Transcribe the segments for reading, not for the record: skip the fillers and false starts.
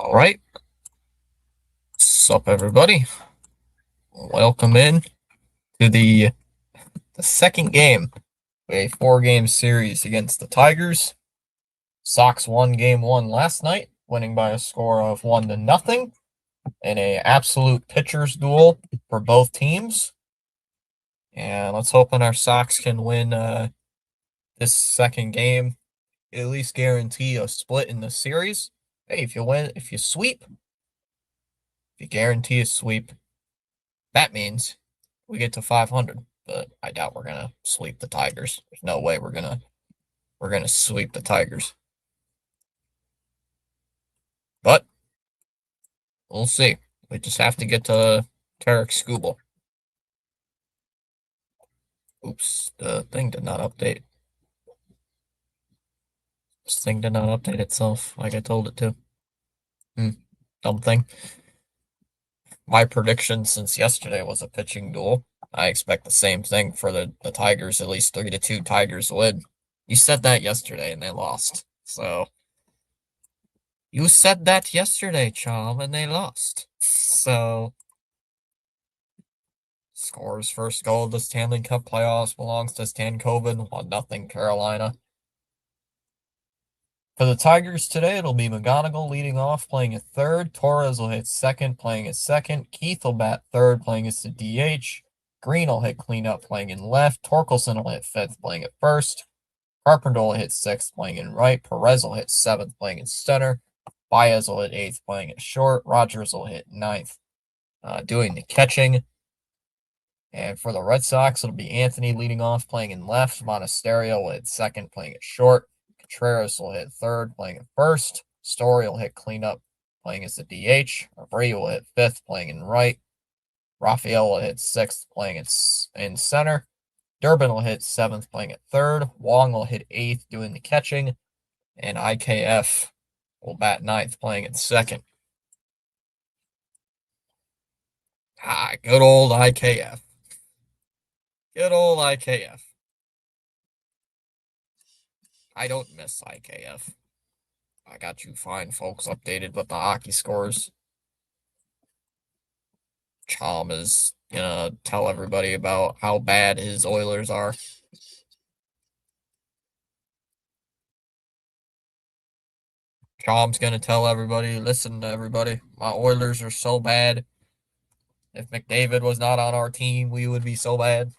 All right. What's up, everybody? Welcome in to the second game of a four-game series against the Tigers. Sox won game one last night, winning by a score of 1-0 in a absolute pitcher's duel for both teams. And let's hope our Sox can win this second game, at least guarantee a split in the series. Hey, if you sweep, if you guarantee a sweep, that means we get to 500, but I doubt we're gonna sweep the Tigers. There's no way we're gonna sweep the Tigers. But we'll see. We just have to get to Tarek Skubal. Oops, the thing did not update. This thing did not update itself like I told it to. Dumb thing. My prediction since yesterday was a pitching duel. I expect the same thing for the Tigers, at least 3-2 Tigers win. You said that yesterday and they lost. So you said that yesterday, Chom, and they lost. So scores first goal of the Stanley Cup playoffs belongs to Stankoven, 1-0 Carolina. For the Tigers today, it'll be McGonigal leading off, playing at third. Torres will hit second, playing at second. Keith will bat third, playing as the DH. Green will hit cleanup, playing in left. Torkelson will hit fifth, playing at first. Carpenter will hit sixth, playing in right. Perez will hit seventh, playing in center. Baez will hit eighth, playing at short. Rogers will hit ninth, doing the catching. And for the Red Sox, it'll be Anthony leading off, playing in left. Monasterio will hit second, playing at short. Contreras will hit third, playing at first. Story will hit cleanup, playing as the DH. Abreu will hit fifth, playing in right. Raphael will hit sixth, playing in center. Durbin will hit seventh, playing at third. Wong will hit eighth, doing the catching. And IKF will bat ninth, playing at second. Good old IKF. Good old IKF. I don't miss IKF. I got you fine, folks, updated with the hockey scores. Chom is gonna tell everybody about how bad his Oilers are. Chom's gonna tell everybody, listen to everybody, my Oilers are so bad. If McDavid was not on our team, we would be so bad.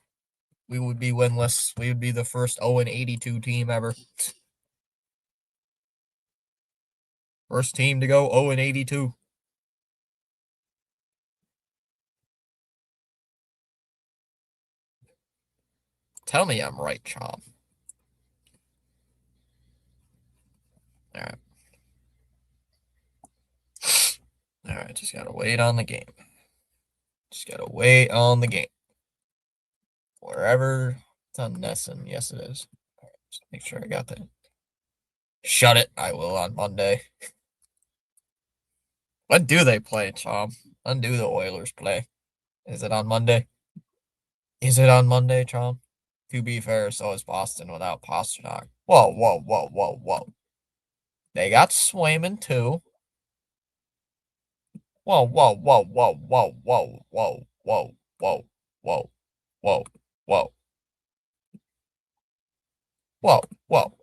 We would be winless. We would be the first 0-82 team ever. First team to go 0-82. Tell me I'm right, Chom. All right. All right, just gotta wait on the game. Just gotta wait on the game. Wherever it's on Nesson. Yes, it is. All right, just make sure I got that. Shut it. I will on Monday. When do they play, Chom? When do the Oilers play? Is it on Monday? Is it on Monday, Chom? To be fair, so is Boston without Pastrnak. Whoa, whoa, whoa, whoa, whoa. They got Swayman too. Whoa, whoa, whoa, whoa, whoa, whoa, whoa, whoa, whoa, whoa, whoa, whoa, whoa, whoa.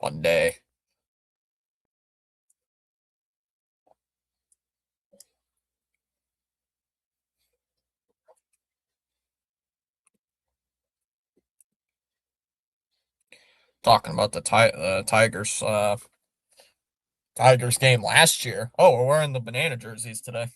Monday. Talking about the Tigers, Tigers game last year. Oh, we're wearing the banana jerseys today.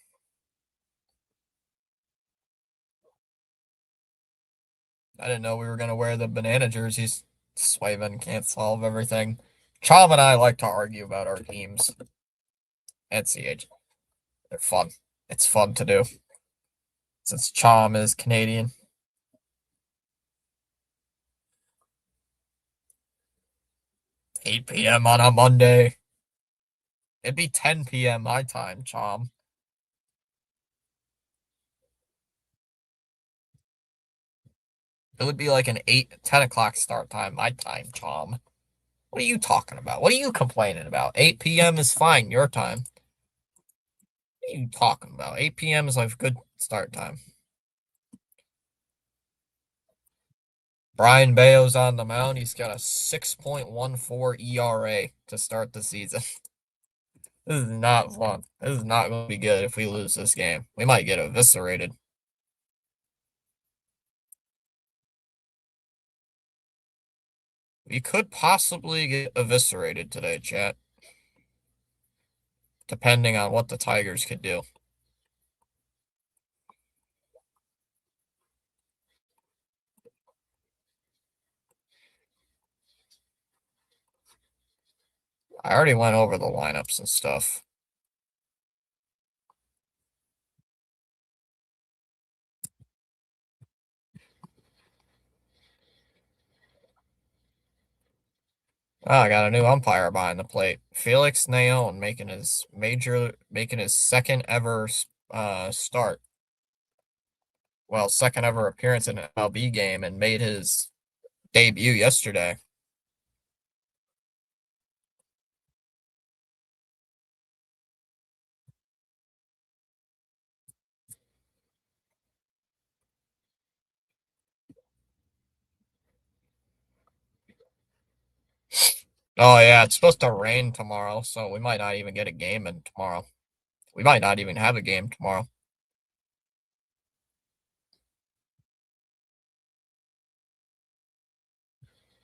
I didn't know we were gonna wear the banana jerseys. Swayman can't solve everything. Chom and I like to argue about our teams. NCH. They're fun. It's fun to do. Since Chom is Canadian. 8 p.m. on a Monday. It'd be 10 p.m. my time, Chom. It would be like an 10 o'clock start time, my time, Chom. What are you talking about? What are you complaining about? 8 p.m. is fine, your time. What are you talking about? 8 p.m. is like a good start time. Brian Bayo's on the mound. He's got a 6.14 ERA to start the season. This is not fun. This is not going to be good if we lose this game. We might get eviscerated. We could possibly get eviscerated today, chat. Depending on what the Tigers could do. I already went over the lineups and stuff. Oh, I got a new umpire behind the plate. Felix Nayon making his second ever start. Well, second ever appearance in an MLB game and made his debut yesterday. Oh yeah, it's supposed to rain tomorrow, so we might not even get a game in tomorrow. We might not even have a game tomorrow.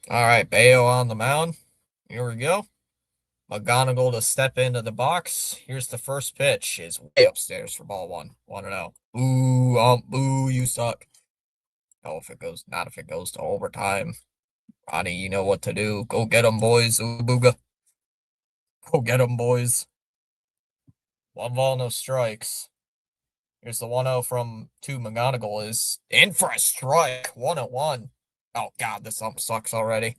All right, Bayo on the mound. Here we go. McGonigal to step into the box. Here's the first pitch. Is way upstairs for ball one. 1-0. Boo, you suck. Oh, not if it goes to overtime. Ronnie, you know what to do. Go get 'em, boys. Ooh, booga. Go get 'em, boys. 1 ball, no strikes. Here's the 1-0 from 2 McGonigal is in for a strike. 1-1. Oh, God, this ump sucks already.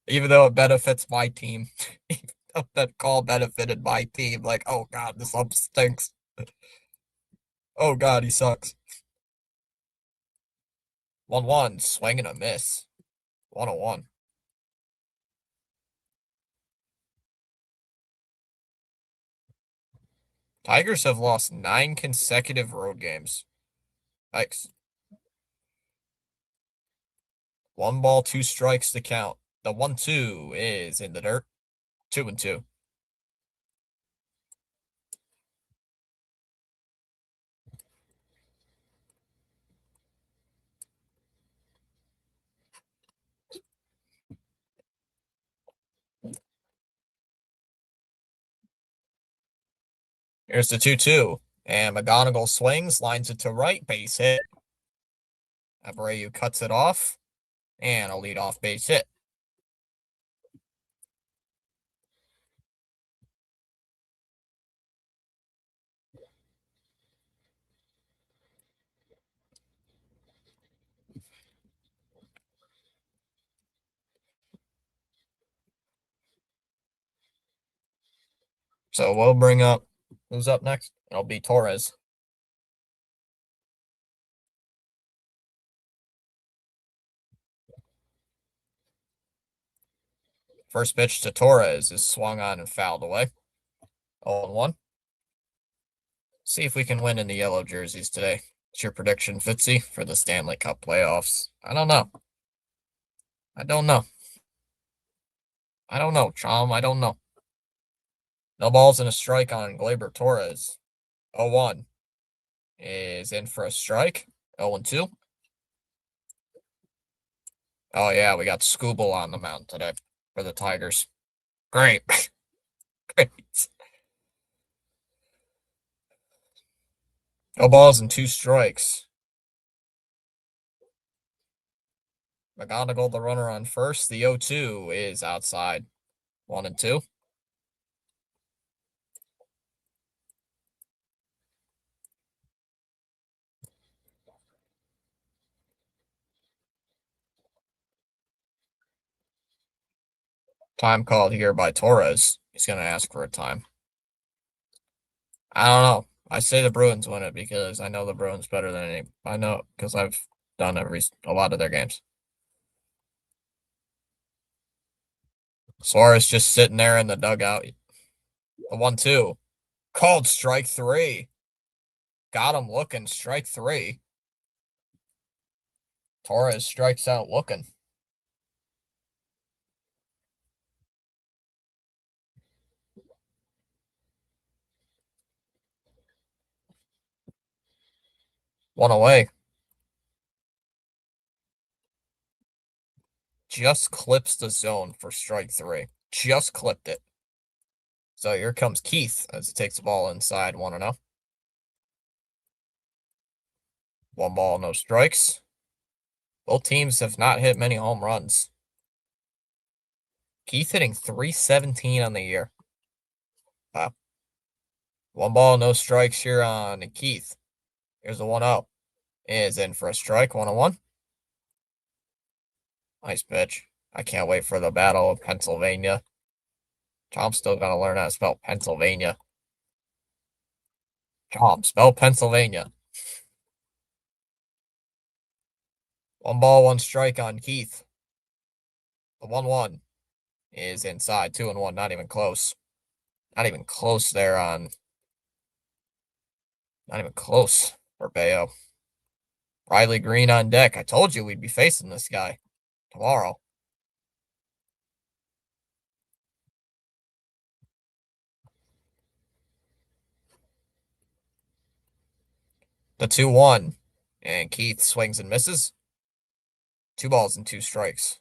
Even though it benefits my team. Even though that call benefited my team. Like, oh, God, this ump stinks. Oh, God, he sucks. 1-1, swing and a miss. 1-1. Tigers have lost 9 consecutive road games. Yikes. 1 ball, 2 strikes to count. The 1-2 is in the dirt. 2-2. Here's the 2-2. And McGonigal swings, lines it to right, base hit. Abreu cuts it off, and a leadoff base hit. So we'll bring up who's up next. It'll be Torres. First pitch to Torres is swung on and fouled away. 0-1. See if we can win in the yellow jerseys today. What's your prediction, Fitzy, for the Stanley Cup playoffs? I don't know. I don't know. I don't know, Chom. I don't know. No balls and a strike on Gleyber Torres. 0-1 is in for a strike. 0-2. Oh, yeah, we got Skubal on the mound today for the Tigers. Great. Great. No balls and 2 strikes. McGonigal, the runner on first. The 0-2 is outside. 1-2. Time called here by Torres. He's going to ask for a time. I don't know. I say the Bruins win it because I know the Bruins better than any. I know because I've done a lot of their games. Suarez just sitting there in the dugout. The 1-2. Called strike 3. Got him looking. Strike 3. Torres strikes out looking. One away. Just clips the zone for strike 3. Just clipped it. So here comes Keith as he takes the ball inside 1-0. 1 ball, no strikes. Both teams have not hit many home runs. Keith hitting .317 on the year. Wow. 1 ball, no strikes here on Keith. Here's the 1-0. Is in for a strike, 1-1. Nice pitch. I can't wait for the Battle of Pennsylvania. Tom's still got to learn how to spell Pennsylvania. Tom, spell Pennsylvania. 1 ball, 1 strike on Keith. The 1-1 is inside. 2-1, not even close. Not even close there on. Not even close for Bayo. Riley Green on deck. I told you we'd be facing this guy tomorrow. The 2-1. And Keith swings and misses. 2 balls and 2 strikes.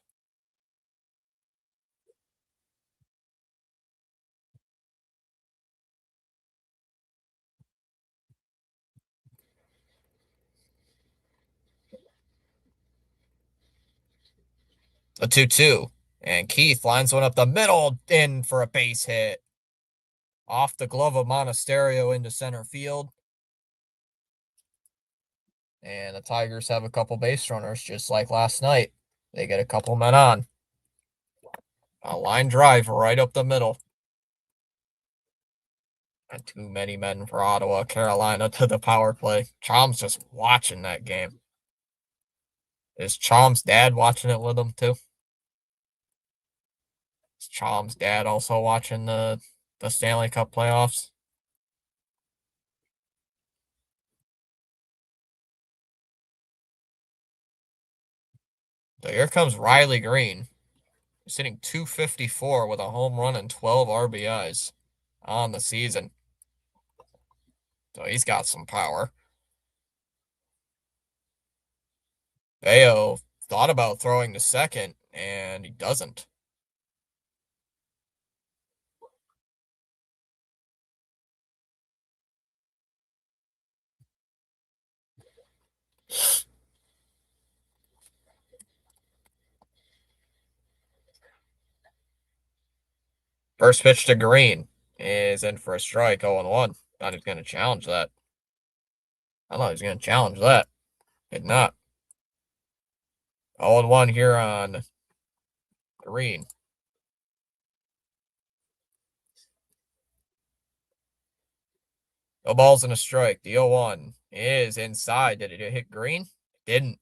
The 2-2. And Keith lines one up the middle in for a base hit. Off the glove of Monasterio into center field. And the Tigers have a couple base runners just like last night. They get a couple men on. A line drive right up the middle. Not too many men for Ottawa, Carolina to the power play. Chom's just watching that game. Is Chom's dad watching it with him too? Is Chom's dad also watching the Stanley Cup playoffs? So here comes Riley Green. He's hitting .254 with a home run and 12 RBIs on the season. So he's got some power. Bayo thought about throwing to second, and he doesn't. First pitch to Green is in for a strike, 0-1. Thought he was going to challenge that. I thought he was going to challenge that. Did not. 0-1 here on Green. No balls and a strike. The 0-1 is inside. Did it hit Green? Didn't.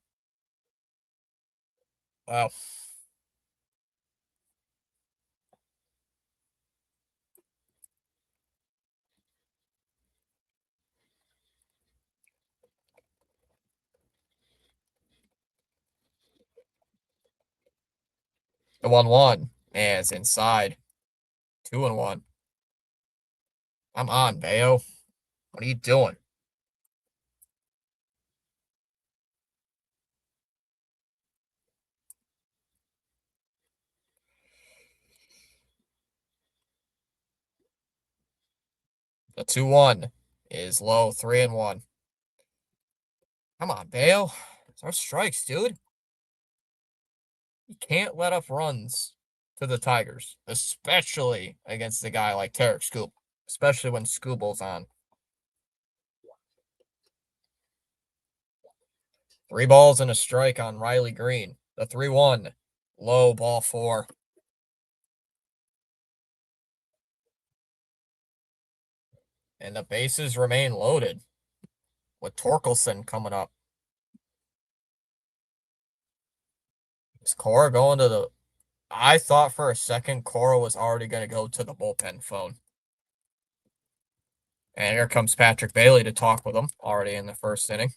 Wow. The 1-1 is inside. 2-1. I'm on, Bayo. What are you doing? The 2-1 is low, 3-1. Come on, Bayo. Those strikes, dude. You can't let up runs to the Tigers, especially against a guy like Tarek Scoop, especially when Scooble's on. 3 balls and a strike on Riley Green. The 3-1, low, ball 4. And the bases remain loaded with Torkelson coming up. Is Cora going to the I thought for a second Cora was already going to go to the bullpen phone. And here comes Patrick Bailey to talk with him already in the first inning.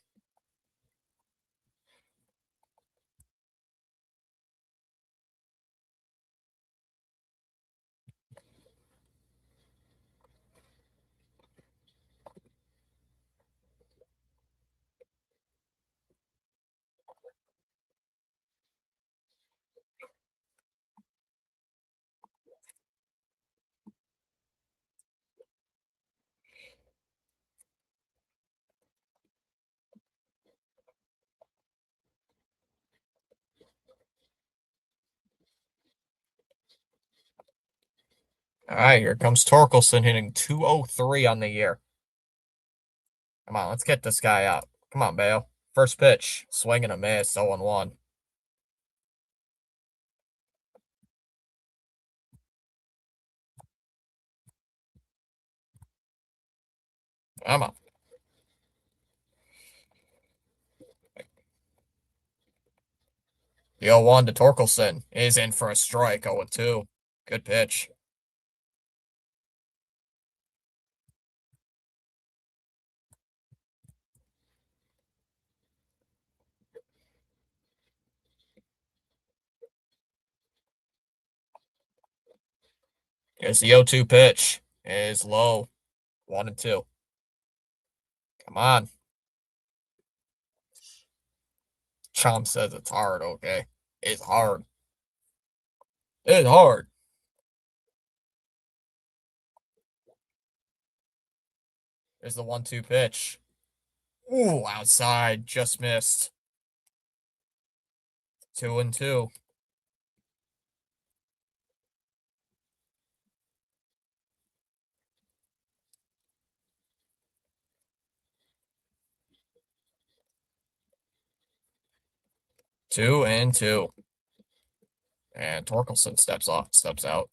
All right, here comes Torkelson hitting 203 on the year. Come on, let's get this guy out. Come on, Bale. First pitch, swing and a miss, 0-1. Come on. The 0-1 to Torkelson is in for a strike, 0-2. Good pitch. Here's the 0-2 pitch. It is low. 1-2. Come on. Chomp says it's hard, okay. It's hard. It's hard. There's the 1-2 pitch. Ooh, outside. Just missed. 2-2. Two and two. And Torkelson steps out.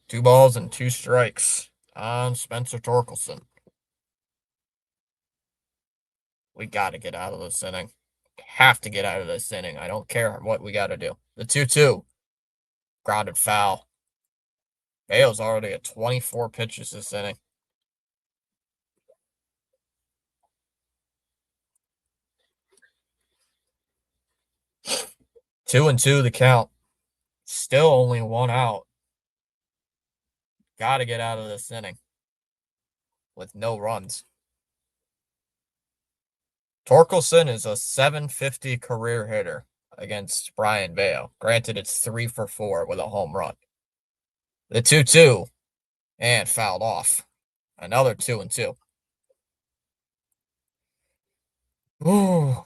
Two balls and two strikes on Spencer Torkelson. We got to get out of this inning. Have to get out of this inning. I don't care what we got to do. The 2-2. Grounded foul. Bale's already at 24 pitches this inning. 2-2 the count. Still only one out. Got to get out of this inning with no runs. Torkelson is a .750 career hitter against Brayan Bello. Granted, it's 3 for 4 with a home run. The 2-2 and fouled off. Another 2-2. Ooh.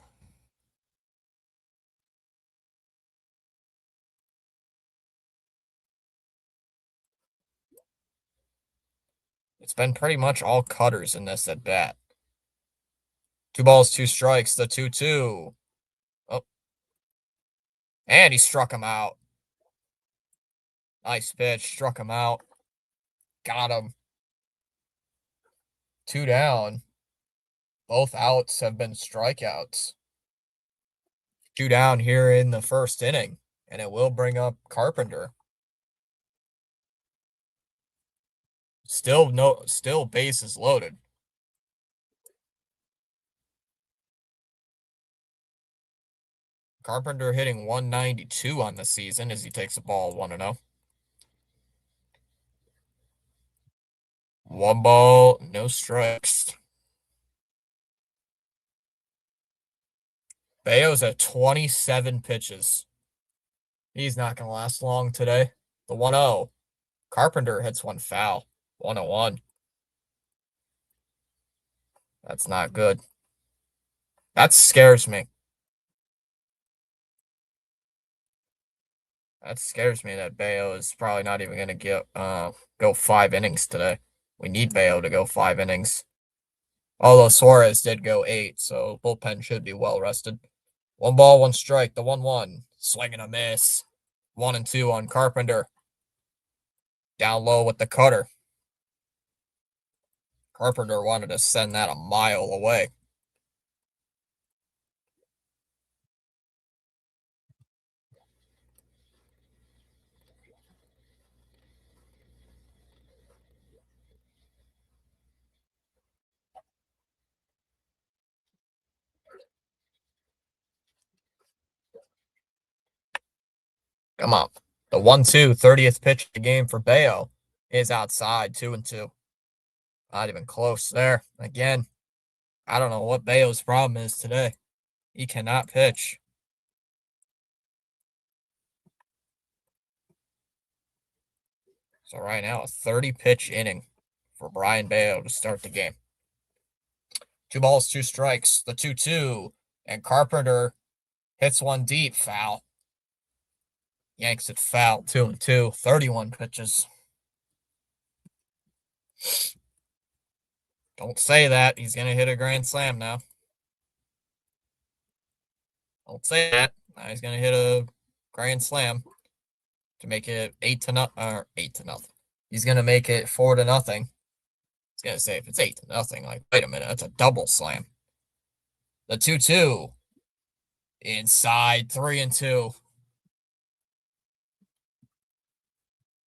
It's been pretty much all cutters in this at bat. 2 balls, 2 strikes, the 2-2. Oh. And he struck him out. Nice pitch, struck him out. Got him. 2 down. Both outs have been strikeouts. 2 down here in the first inning, and it will bring up Carpenter. Still bases loaded. Carpenter hitting 192 on the season as he takes a ball 1-0. 1 ball, no strikes. Bayo's at 27 pitches. He's not going to last long today. The 1-0. Carpenter hits one foul. 1-1. That's not good. That scares me. That scares me that Bayo is probably not even going to go 5 innings today. We need Bayo to go 5 innings. Although Suarez did go 8, so bullpen should be well rested. 1 ball, 1 strike, the 1-1. Swing and a miss. 1-2 on Carpenter. Down low with the cutter. Carpenter wanted to send that a mile away. Come on. The 1-2, 30th pitch of the game for Bayo is outside, 2-2. Not even close there. Again, I don't know what Bayo's problem is today. He cannot pitch. So right now, a 30-pitch inning for Brayan Bello to start the game. 2 balls, 2 strikes. The 2-2. And Carpenter hits one deep. Foul. Yanks it foul. 2-2. 31 pitches. Don't say that. He's going to hit a grand slam now. Don't say that. Now he's going to hit a grand slam to make it 8-0. Or 8-0. He's going to make it 4-0. He's going to say if it's 8-0, like, wait a minute, that's a double slam. The 2-2. Inside, 3-2.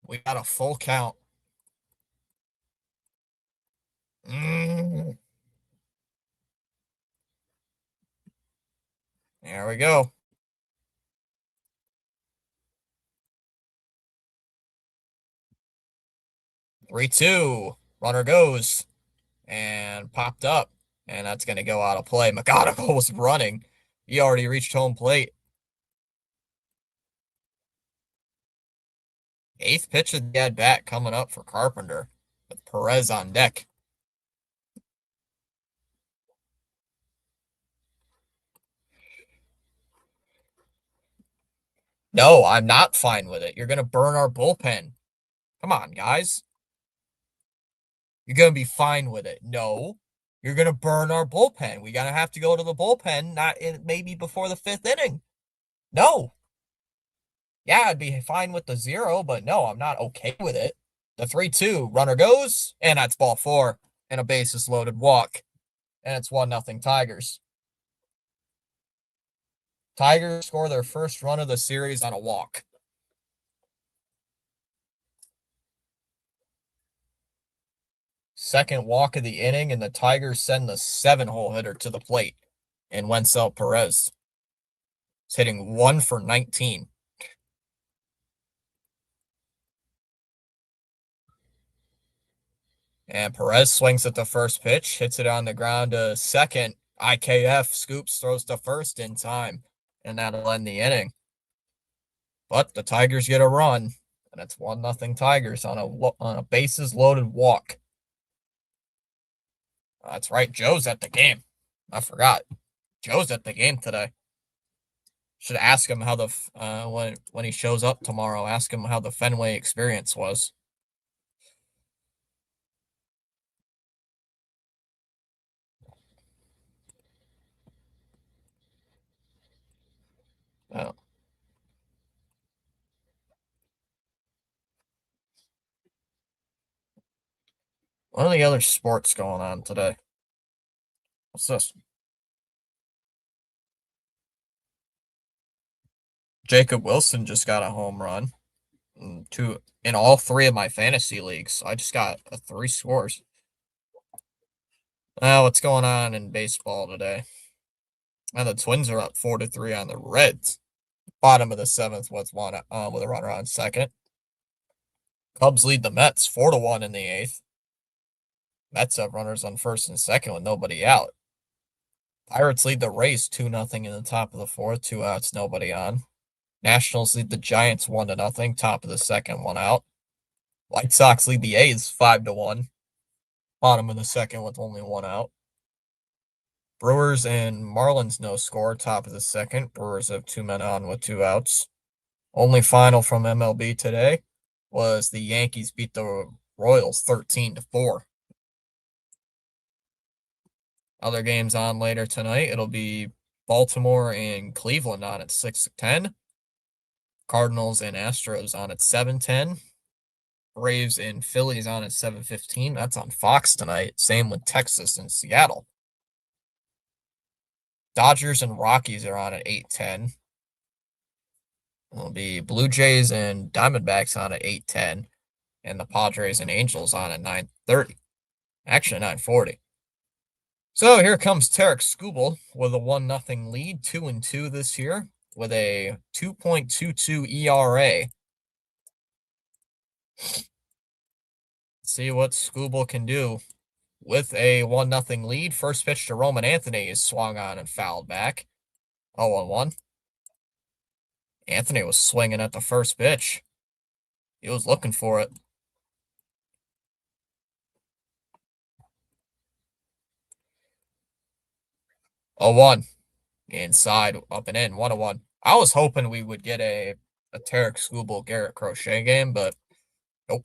We got a full count. There we go. Three-two. Runner goes. And popped up. And that's going to go out of play. McGonigal was running. He already reached home plate. 8th pitch of the at-bat coming up for Carpenter with Perez on deck. No, I'm not fine with it. You're going to burn our bullpen. Come on, guys. You're going to be fine with it. No, you're going to burn our bullpen. We're going to have to go to the bullpen, not in, maybe before the 5th inning. No. Yeah, I'd be fine with the 0, but no, I'm not okay with it. The 3-2, runner goes, and that's ball 4, and a bases loaded walk. And it's 1-0 Tigers. Tigers score their first run of the series on a walk. Second walk of the inning, and the Tigers send the 7-hole hitter to the plate in Wencel Perez. He's hitting 1 for 19. And Perez swings at the first pitch, hits it on the ground to second. IKF scoops, throws to first in time, and that'll end the inning. But the Tigers get a run, and it's 1-0 Tigers on a bases loaded walk. That's right, Joe's at the game. I forgot. Joe's at the game today. Should ask him how the when he shows up tomorrow. Ask him how the Fenway experience was. Oh. What are the other sports going on today? What's this? Jacob Wilson just got a home run. In all 3 of my fantasy leagues. So I just got 3 scores. Well, what's going on in baseball today? And the Twins are up 4-3 on the Reds. Bottom of the 7th with a runner on second. Cubs lead the Mets 4-1 in the 8th. Mets have runners on first and second with nobody out. Pirates lead the Rays 2-0 in the top of the 4th, 2 outs, nobody on. Nationals lead the Giants 1-0, top of the 2nd, 1 out. White Sox lead the A's 5-1, bottom of the 2nd with only 1 out. Brewers and Marlins no score, top of the 2nd. Brewers have 2 men on with 2 outs. Only final from MLB today was the Yankees beat the Royals 13-4. Other games on later tonight, it'll be Baltimore and Cleveland on at 6-10. Cardinals and Astros on at 7-10. Braves and Phillies on at 7:15. That's on Fox tonight. Same with Texas and Seattle. Dodgers and Rockies are on at 8:10. It'll be Blue Jays and Diamondbacks on at 8:10. And the Padres and Angels on at 9:30. Actually, 9:40. So here comes Tarik Skubal with a 1-0 lead, 2-2 this year. with a 2.22 ERA. See what Skubal can do with a 1-0 lead. First pitch to Roman Anthony is swung on and fouled back. 0-1. Anthony was swinging at the first pitch. He was looking for it. 0-1. Inside, up and in, 1-1. I was hoping we would get a Tarek Skubal Garrett Crochet game, but nope.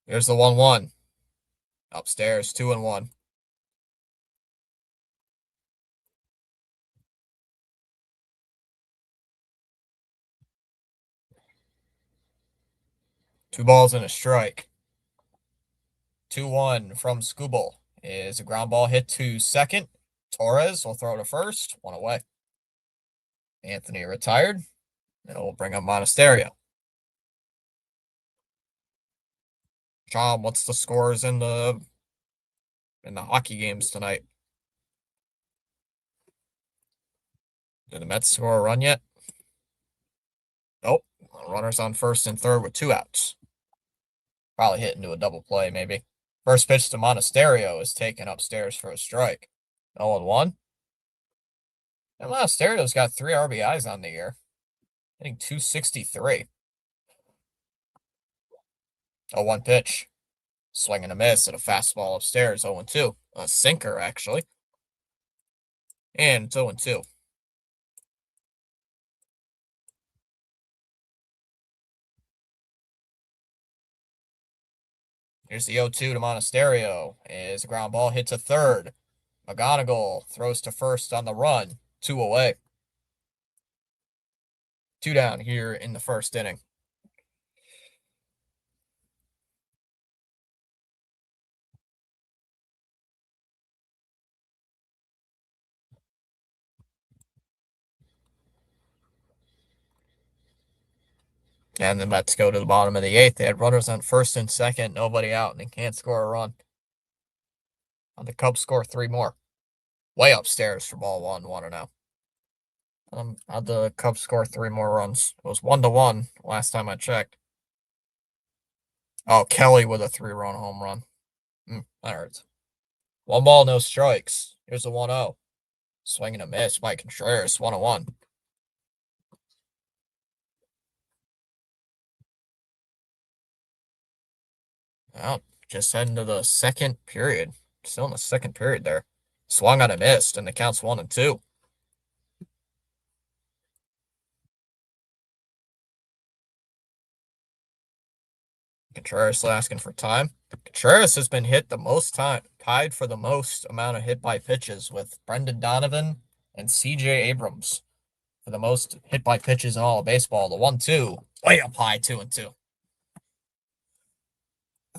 Here's the 1-1. Upstairs, 2-1. Two balls and a strike. 2-1 from Skubal is a ground ball hit to second. Torres will throw to first, one away. Anthony retired, and it will bring up Monasterio. John, what's the scores in the hockey games tonight? Did the Mets score a run yet? Nope. Runners on first and third with 2 outs. Probably hit into a double play, maybe. First pitch to Monasterio is taken upstairs for a strike. 0-1. And Monasterio's got 3 RBIs on the year, hitting .263. 0-1 pitch. Swing and a miss at a fastball upstairs. 0-2. A sinker, actually. And it's 0-2. Here's the 0-2 to Monasterio. Is a ground ball hit to third. McGonigal throws to first on the run. 2 away. 2 down here in the first inning. And the Mets go to the bottom of the 8th. They had runners on first and second, nobody out, and they can't score a run. The Cubs score 3 more. Way upstairs for ball 1, 1-0. How'd the Cubs score 3 more runs? It was 1-1 last time I checked. Oh, Kelly with a 3-run home run. That hurts. 1 ball, no strikes. Here's a 1-0. Swing and a miss by Contreras, 1-1. Well, just heading to the second period. Still in the second period there. Swung on a missed, and the count's 1-2. Contreras asking for time. Contreras has been hit the most time, tied for the most amount of hit by pitches with Brendan Donovan and CJ Abrams for the most hit by pitches in all of baseball. The 1-2, way up high, 2-2.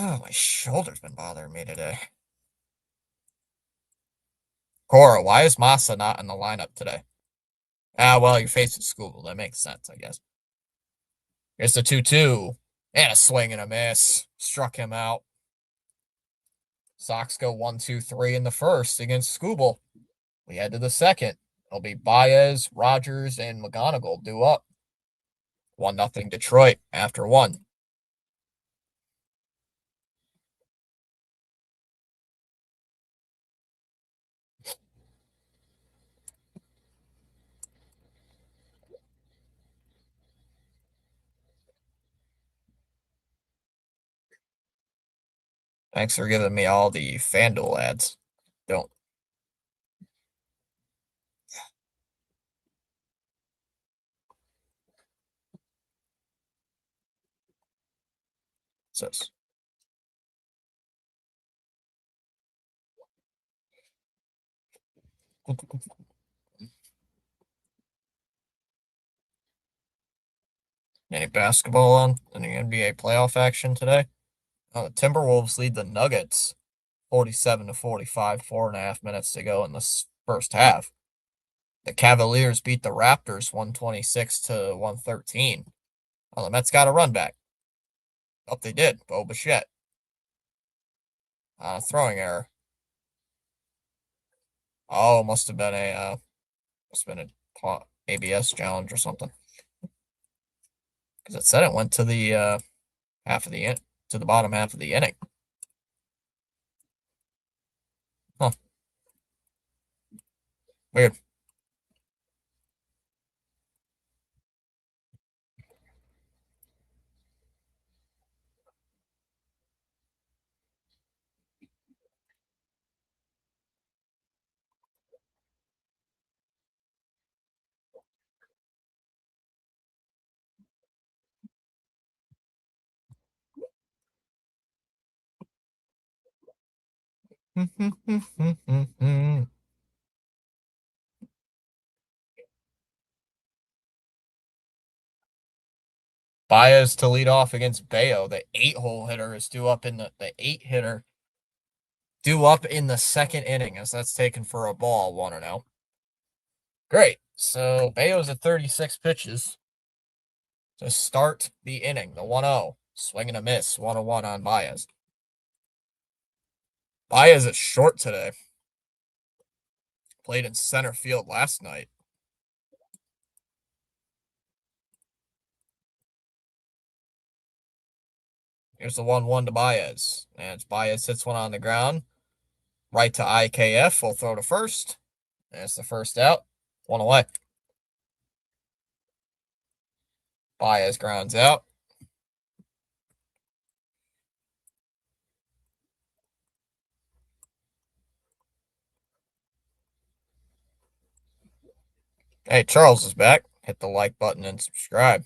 Oh, my shoulder's been bothering me today. Cora, why is Massa not in the lineup today? Well, you're facing Skubal. That makes sense, I guess. Here's the 2-2. And a swing and a miss. Struck him out. Sox go 1-2-3 in the first against Skubal. We head to the second. It'll be Baez, Rogers, and McGonigal due up. 1-0 Detroit after 1. Thanks for giving me all the FanDuel ads. Don't. What's this? Any basketball on? Any NBA playoff action today? The Timberwolves lead the Nuggets 47-45, 4.5 minutes to go in the first half. The Cavaliers beat the Raptors 126-113. Well, the Mets got a run back. Oh, they did. Bo Bichette. Throwing error. Oh, must have been a ABS challenge or something. Because it said it went to the to the bottom half of the inning. Huh. Weird. Baez to lead off against Bayo. The 8-hole hitter is due up in the 8 hitter due up in the second inning as that's taken for a ball, 1-0. Great. So Bayo's at 36 pitches to start the inning. The 1-0. Swing and a miss. 1-1 on Baez. Baez is short today. Played in center field last night. Here's the 1-1 to Baez. And Baez hits one on the ground. Right to IKF. Will throw to first. That's the first out. 1 away. Baez grounds out. Hey, Charles is back. Hit the like button and subscribe.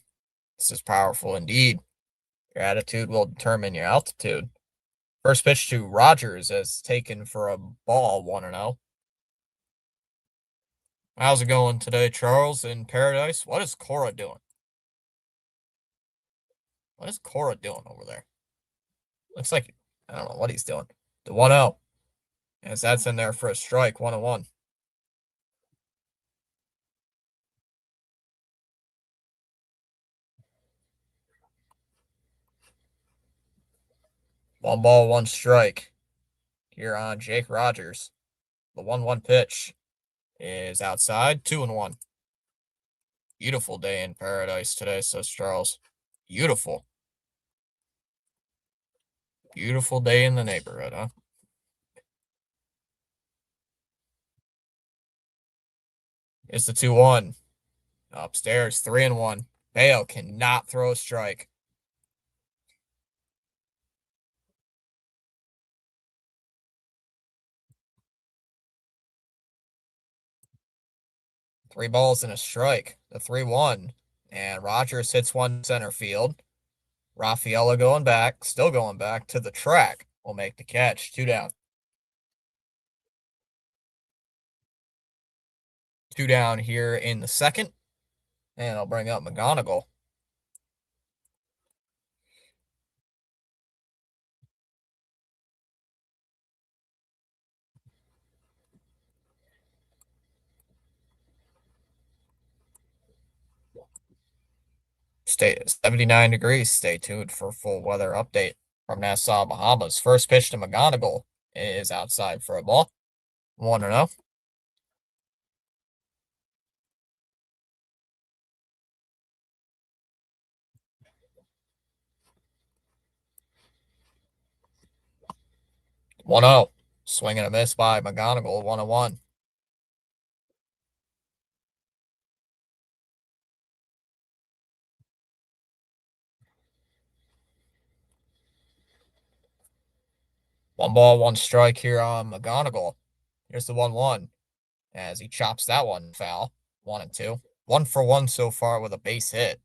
This is powerful indeed. Your attitude will determine your altitude. First pitch to Rogers is taken for a ball, 1-0. How's it going today, Charles, in Paradise? What is Cora doing? What is Cora doing over there? Looks like, I don't know what he's doing. The 1-0. As that's in there for a strike, 1-1. One ball, one strike. Here on Jake Rogers. The 1-1 pitch is outside, 2-1. Beautiful day in Paradise today, says Charles. Beautiful. Beautiful day in the neighborhood, huh? It's the 2-1. Upstairs, 3-1. Bayo cannot throw a strike. Three balls and a strike. The 3-1. And Rogers hits one center field. Rafaela going back, still going back to the track. Will make the catch. 2 down. 2 down here in the second. And I'll bring up McGonigal. Stay 79 degrees. Stay tuned for full weather update from Nassau, Bahamas. First pitch to McGonigal is outside for a ball. 1-0. One 0. Swing and a miss by McGonigal. 1-1. One ball, one strike here on McGonigal. Here's the 1-1 as he chops that one foul. 1-2. 1 for 1 so far with a base hit.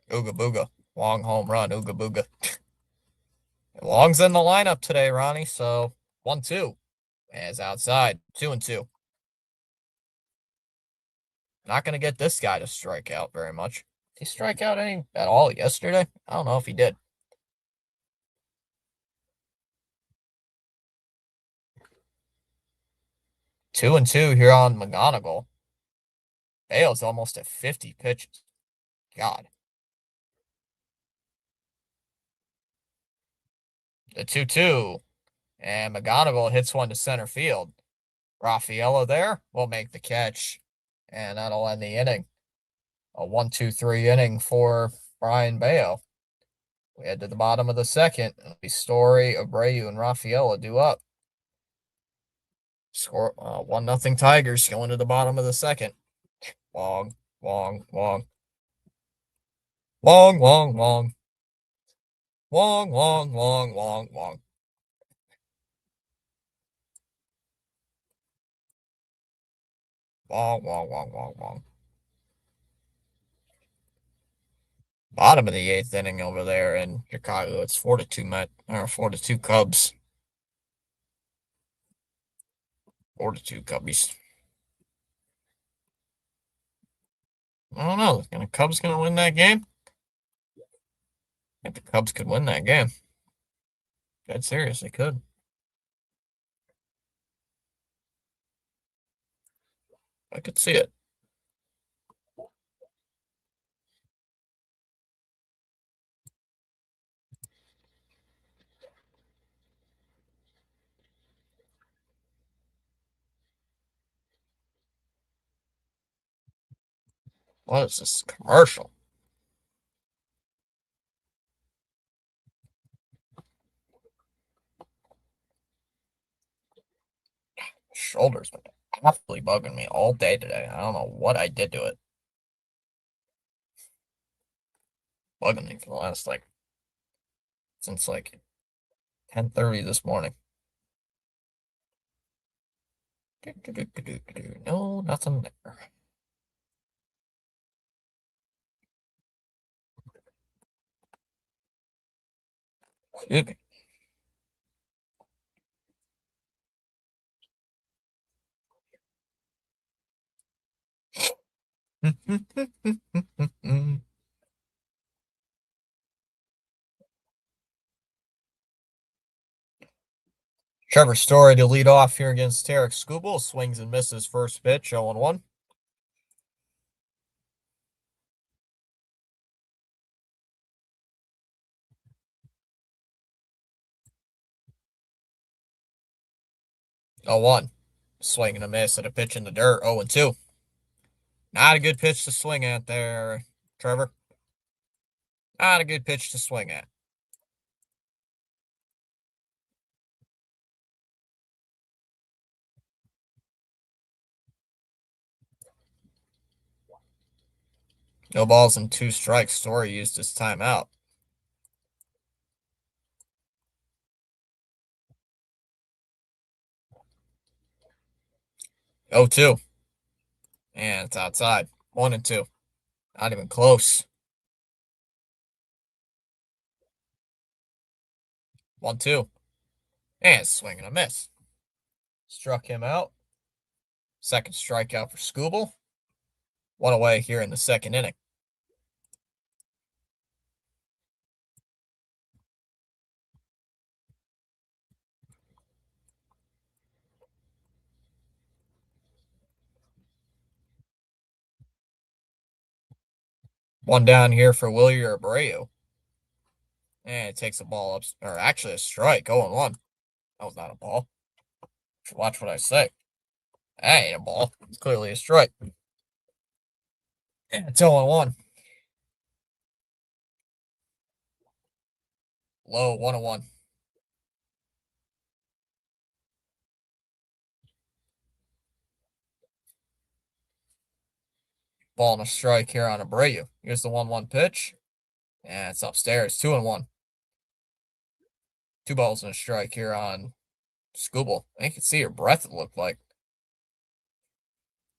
Ooga booga. Long home run. Ooga booga. Long's in the lineup today, Ronnie. So 1-2 as outside. 2-2. Not going to get this guy to strike out very much. Did he strike out any at all yesterday? I don't know if he did. 2-2 here on McGonigal. Bale's almost at 50 pitches. God. The 2-2. And McGonigal hits one to center field. Raffaello there will make the catch. And that'll end the inning. A 1-2-3 inning for Brayan Bello. We head to the bottom of the second. The Story, Abreu, and Raffaello do up. Score 1-0 Tigers going to the bottom of the second. Long, long, long. Long, long, long. Long, long, long, long, long. Long, long, long, long, long. Bottom of the eighth inning over there in Chicago. It's 4-2 Met or 4-2 Cubs. 4-2 Cubbies. I don't know. The Cubs gonna win that game? I think the Cubs could win that game. Dead serious, they could. I could see it. What is this commercial? Shoulders been absolutely bugging me all day today. I don't know what I did to it. Bugging me for the last since 10:30 this morning. No, nothing there. Excuse me. Trevor Story to lead off here against Tarik Skubal. Swings and misses first pitch, 0-1. Oh, 1. Swing and a miss at a pitch in the dirt, 0-2. Not a good pitch to swing at there, Trevor. Not a good pitch to swing at. No balls and 2 strikes. Story used his timeout. 0-2. And it's outside. 1-2. Not even close. 1-2. And swing and a miss. Struck him out. Second strikeout for Skubal. 1 away here in the second inning. One down here for Wilyer Abreu. And it takes a ball up, or actually a strike, 0-1. That was not a ball. Watch what I say. That ain't a ball. It's clearly a strike. And it's 0-1. Low, 1-1. Ball and a strike here on Abreu. Here's the 1-1 pitch. And it's upstairs, 2-1. 2 balls and a strike here on Skubal. I can see your breath, it looked like.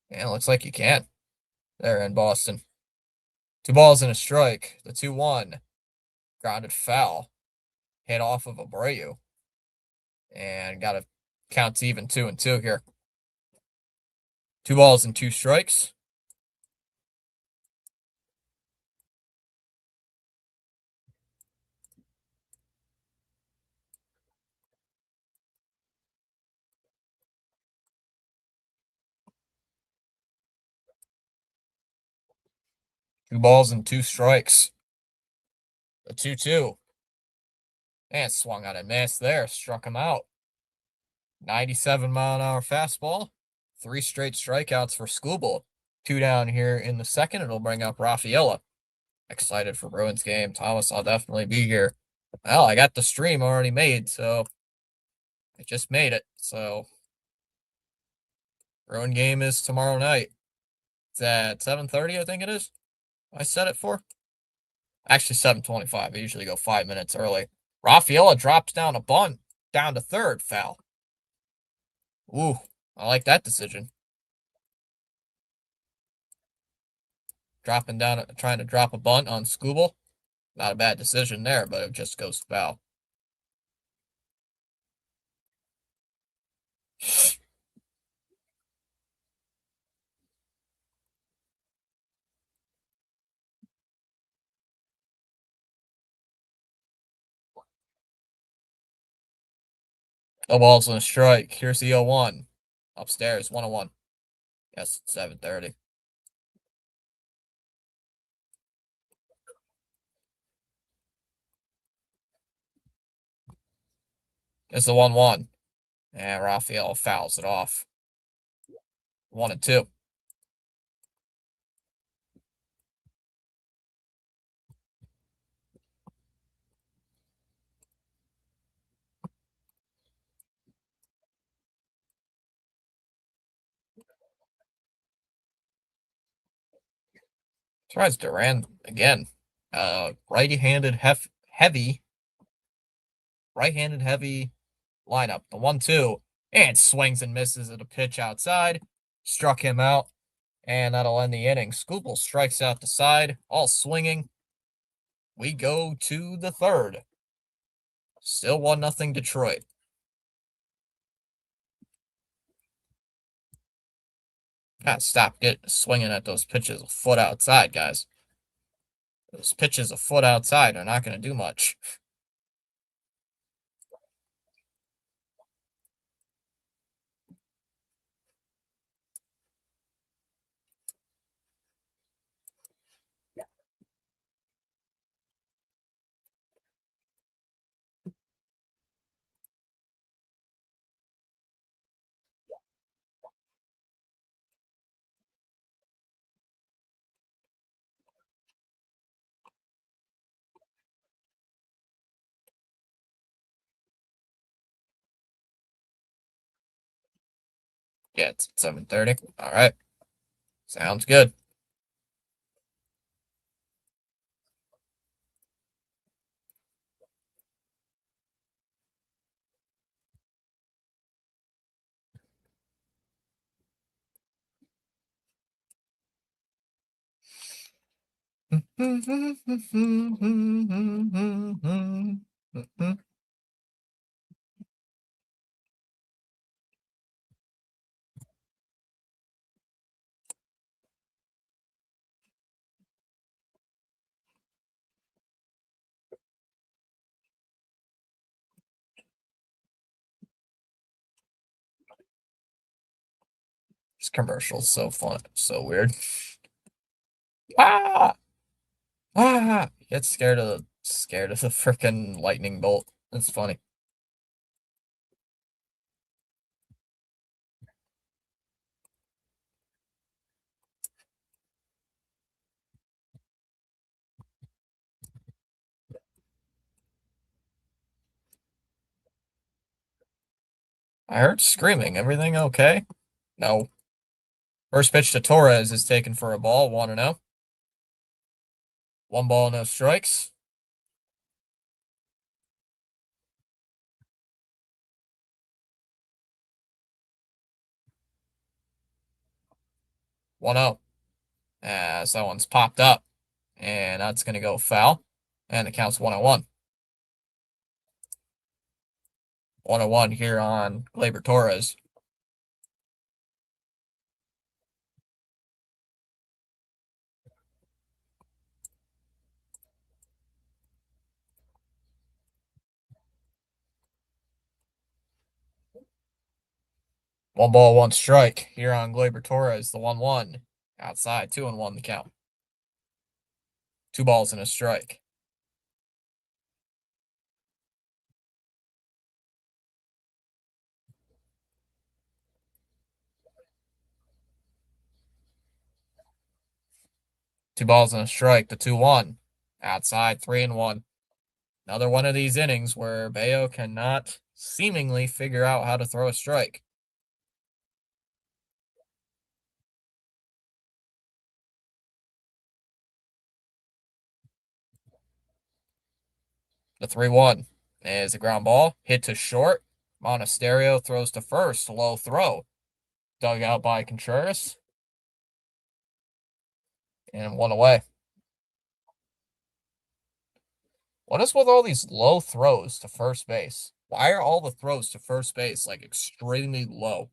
Yeah, it looks like you can. There in Boston. 2 balls and a strike. The 2-1. Grounded foul. Hit off of Abreu. And got to count even 2-2 here. 2 balls and 2 strikes. Two balls and 2 strikes. A 2-2. And swung on a miss there. Struck him out. 97-mile-an-hour fastball. 3 straight strikeouts for Skubal. 2 down here in the second. It'll bring up Rafaela. Excited for Bruins game. Thomas, I'll definitely be here. Well, I got the stream already made, so I just made it. So Bruin game is tomorrow night. It's at 7:30, I think it is. I set it for. Actually, 7:25. I usually go 5 minutes early. Rafaela drops down a bunt down to third. Foul. Ooh, I like that decision. Dropping down, trying to drop a bunt on Skubal. Not a bad decision there, but it just goes foul. No balls and a strike. Here's the 0-1. Upstairs, 1-1. Yes, it's 7:30. It's the 1-1. And Rafael fouls it off. 1-2. Tries Duran again. Right-handed heavy lineup. The 1-2. And swings and misses at a pitch outside. Struck him out. And that'll end the inning. Skubal strikes out the side. All swinging. We go to the third. Still 1-0 Detroit. Gotta stop swinging at those pitches a foot outside, guys. Those pitches a foot outside are not going to do much. Yeah, it's 7:30. All right. Sounds good. This commercial's so fun. So weird. Ah! Ah! Get scared of the freaking lightning bolt. It's funny. I heard screaming. Everything okay? No. First pitch to Torres is taken for a ball. 1-0. 1 ball, no strikes. One zero. As that one's popped up. And that's going to go foul. And the count's 1-1. 1-1 here on Gleyber Torres. One ball, one strike here on Gleyber Torres. The 1-1. Outside, 2-1 the count. 2 balls and a strike. 2 balls and a strike. The 2-1. Outside, 3-1. Another one of these innings where Bello cannot seemingly figure out how to throw a strike. The 3-1 is a ground ball, hit to short. Monasterio throws to first, low throw. Dug out by Contreras. And 1 away. What is with all these low throws to first base? Why are all the throws to first base like extremely low?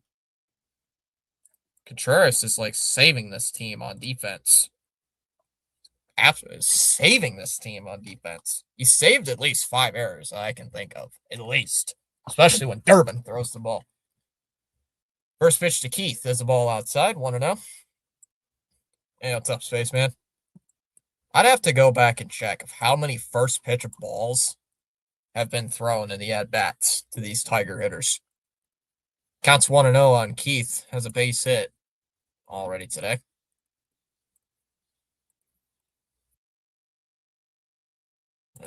Contreras is like saving this team on defense. Absolutely saving this team on defense. He saved at least 5 errors I can think of. At least. Especially when Durbin throws the ball. First pitch to Keith. There's a ball outside. 1-0. Hey, what's up, Spaceman? I'd have to go back and check of how many first pitch balls have been thrown in the at-bats to these Tiger hitters. Counts 1-0 on Keith. Has a base hit already today.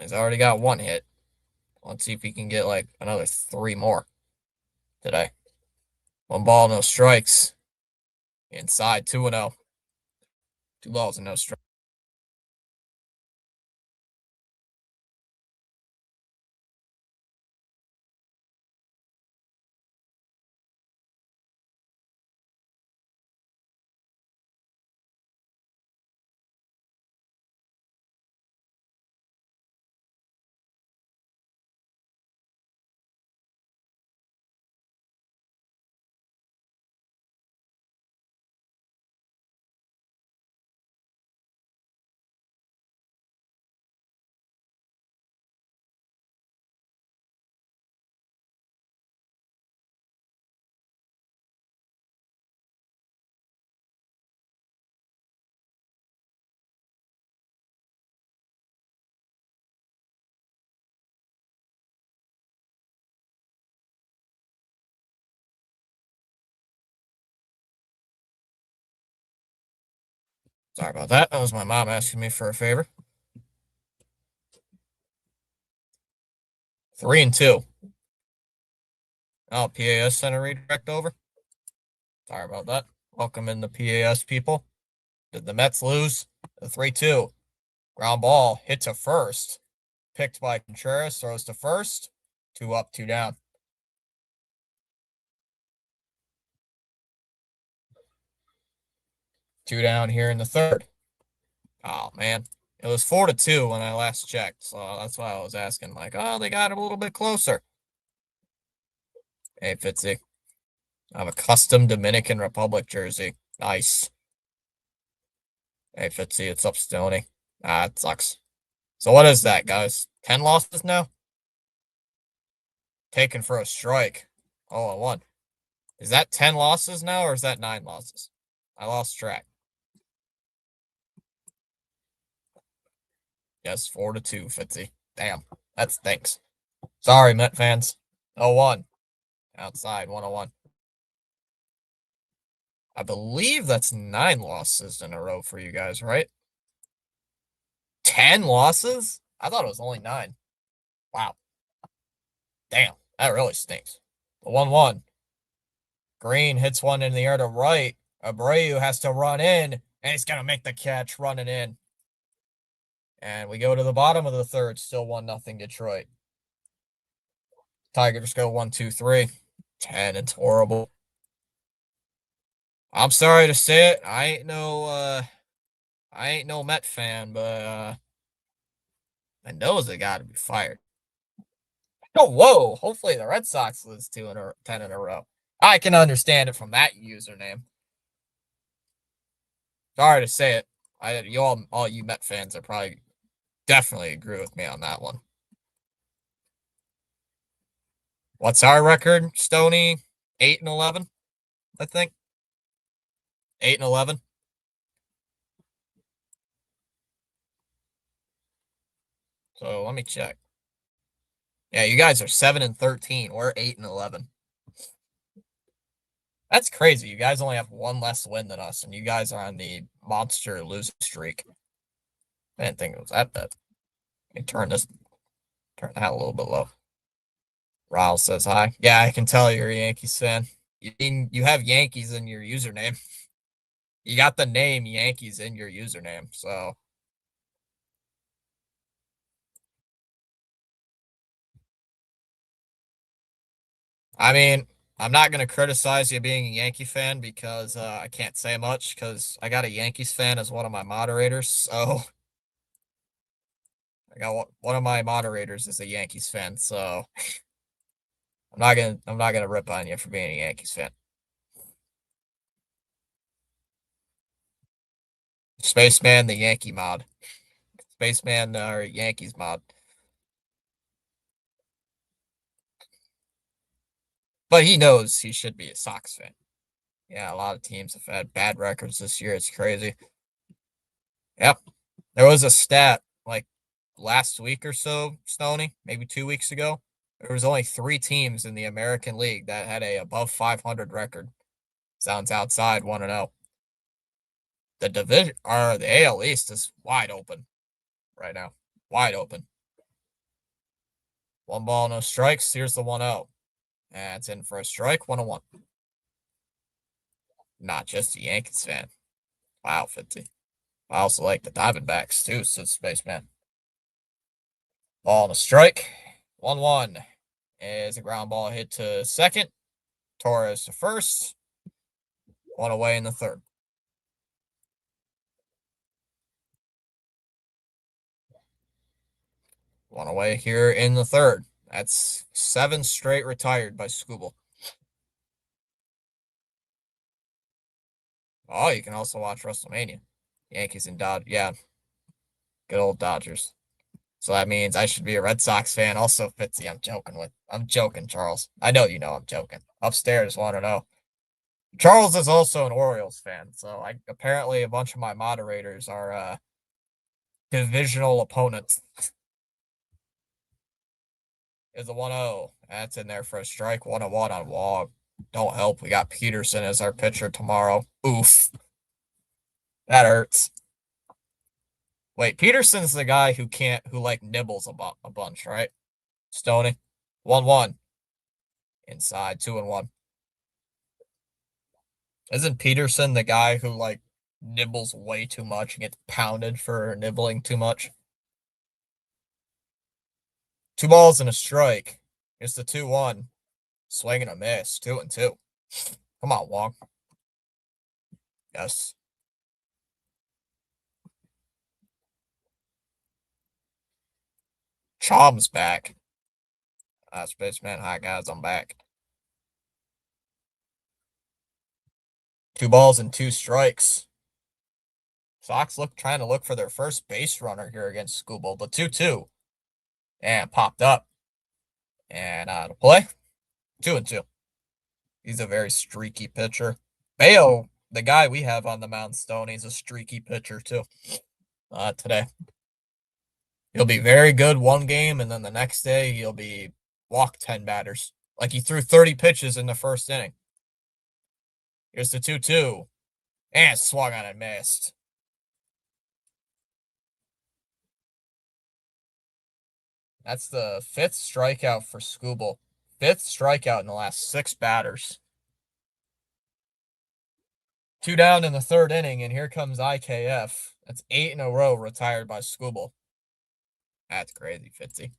He's already got 1 hit. Let's see if he can get like another 3 more today. 1 ball, no strikes. Inside, 2-0. 2 balls and no strikes. Sorry about that. That was my mom asking me for a favor. 3-2. Oh, PAS sent a redirect over. Sorry about that. Welcome in the PAS people. Did the Mets lose? The 3-2. Ground ball hit to first. Picked by Contreras. Throws to first. 2 up, 2 down. 2 down here in the third. Oh, man. It was 4-2 when I last checked, so that's why I was asking. Like, oh, they got it a little bit closer. Hey, Fitzy. I have a custom Dominican Republic jersey. Nice. Hey, Fitzy, it's up, Stoney. Ah, it sucks. So what is that, guys? 10 losses now? Taken for a strike. 0-1. Is that 10 losses now, or is that 9 losses? I lost track. Yes, 4-2, Fitzy. Damn, that stinks. Sorry, Met fans. 0-1. Outside, 1-1. I believe that's 9 losses in a row for you guys, right? 10 losses? I thought it was only 9. Wow. Damn, that really stinks. The 1-1. Green hits one in the air to right. Abreu has to run in, and he's going to make the catch running in. And we go to the bottom of the third, still 1-0 Detroit. Tigers go 1-2-3. 10, it's horrible. I'm sorry to say it. I ain't no Met fan, but Mendoza got to be fired. Oh, whoa. Hopefully the Red Sox lose 10 in a row. I can understand it from that username. Sorry to say it. All you Met fans are probably definitely agree with me on that one. What's our record, Stoney? 8-11, I think. 8-11. So let me check. Yeah, you guys are 7-13. We're 8-11. That's crazy. You guys only have 1 less win than us, and you guys are on the monster losing streak. I didn't think it was that bad. Let me turn that a little bit low. Ryle says hi. Yeah, I can tell you're a Yankees fan. You have Yankees in your username. You got the name Yankees in your username, so I mean, I'm not gonna criticize you being a Yankee fan because I can't say much because I got a Yankees fan as one of my moderators. So I got one of my moderators is a Yankees fan. So I'm not gonna rip on you for being a Yankees fan. Spaceman, the Yankee mod. Spaceman, or Yankees mod. But he knows he should be a Sox fan. Yeah, a lot of teams have had bad records this year. It's crazy. Yep. There was a stat like last week or so, Stoney, maybe 2 weeks ago. There was only 3 teams in the American League that had a above 500 record. Sounds outside 1-0. The division or the AL East is wide open right now. Wide open. 1 ball, no strikes. Here's the 1-0. And it's in for a strike, 1-1. Not just a Yankees fan. Wow, 50. I also like the Diamondbacks too, says Spaceman. Ball and a strike. 1-1. Is a ground ball hit to second. Torres to first. One away in the third. One away here in the third. That's 7 straight retired by Skubal. Oh, you can also watch WrestleMania. Yankees and Dodgers. Yeah, good old Dodgers. So that means I should be a Red Sox fan. Also, Fitzy, I'm joking, Charles. I know you know I'm joking. Upstairs want to know. Charles is also an Orioles fan, so apparently a bunch of my moderators are divisional opponents. Is a 1-0. That's in there for a strike. 1-1 on Wog. Don't help. We got Peterson as our pitcher tomorrow. Oof. That hurts. Wait, Peterson's the guy who like nibbles a bunch, right? Stoney. 1-1. Inside, 2-1. Isn't Peterson the guy who like nibbles way too much and gets pounded for nibbling too much? 2 balls and a strike. It's the 2-1. Swing and a miss. 2-2. Come on, Wong. Yes. Chom's back. Spaceman. Hi, guys. I'm back. 2 balls and 2 strikes. Sox trying to look for their first base runner here against Skubal. The 2-2. And popped up. And out of play. 2-2. He's a very streaky pitcher. Bayo, the guy we have on the mound, Stone, he's a streaky pitcher too. Today. He'll be very good one game, and then the next day he'll be walk 10 batters. Like he threw 30 pitches in the first inning. Here's the 2-2. And swung on and missed. That's the 5th strikeout for Skubal. 5th strikeout in the last 6 batters. 2 down in the 3rd inning, and here comes IKF. That's 8 in a row retired by Skubal. That's crazy, Fitzy.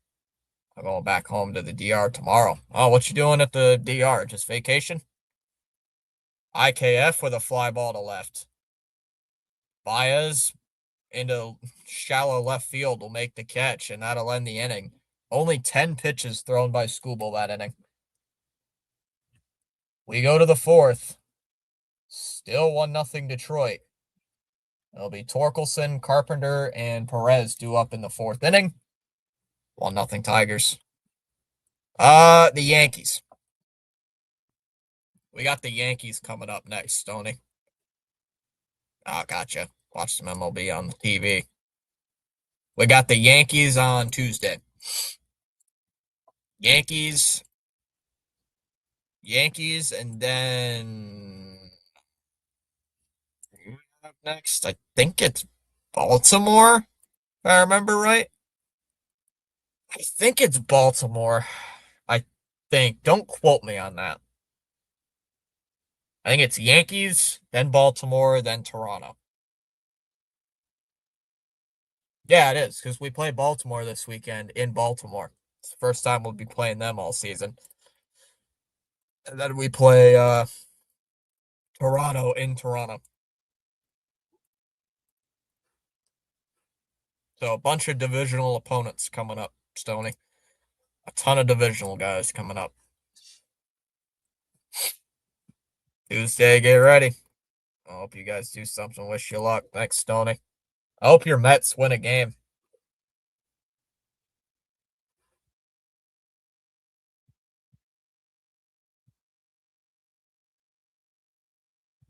I'm going back home to the DR tomorrow. Oh, what you doing at the DR? Just vacation? IKF with a fly ball to left. Baez into shallow left field will make the catch, and that'll end the inning. Only 10 pitches thrown by Skubal that inning. We go to the 4th. Still 1-0 Detroit. It'll be Torkelson, Carpenter, and Perez due up in the 4th inning. 1-0 Tigers. The Yankees. We got the Yankees coming up next, Stoney. Gotcha. Watch some MLB on the TV. We got the Yankees on Tuesday. Yankees, and then next, I think it's Baltimore. If I remember right. I think it's Baltimore. I think. Don't quote me on that. I think it's Yankees, then Baltimore, then Toronto. Yeah, it is, because we play Baltimore this weekend in Baltimore. It's the first time we'll be playing them all season. And then we play Toronto in Toronto. So a bunch of divisional opponents coming up, Stony. A ton of divisional guys coming up. Tuesday, get ready. I hope you guys do something. Wish you luck. Thanks, Stony. I hope your Mets win a game.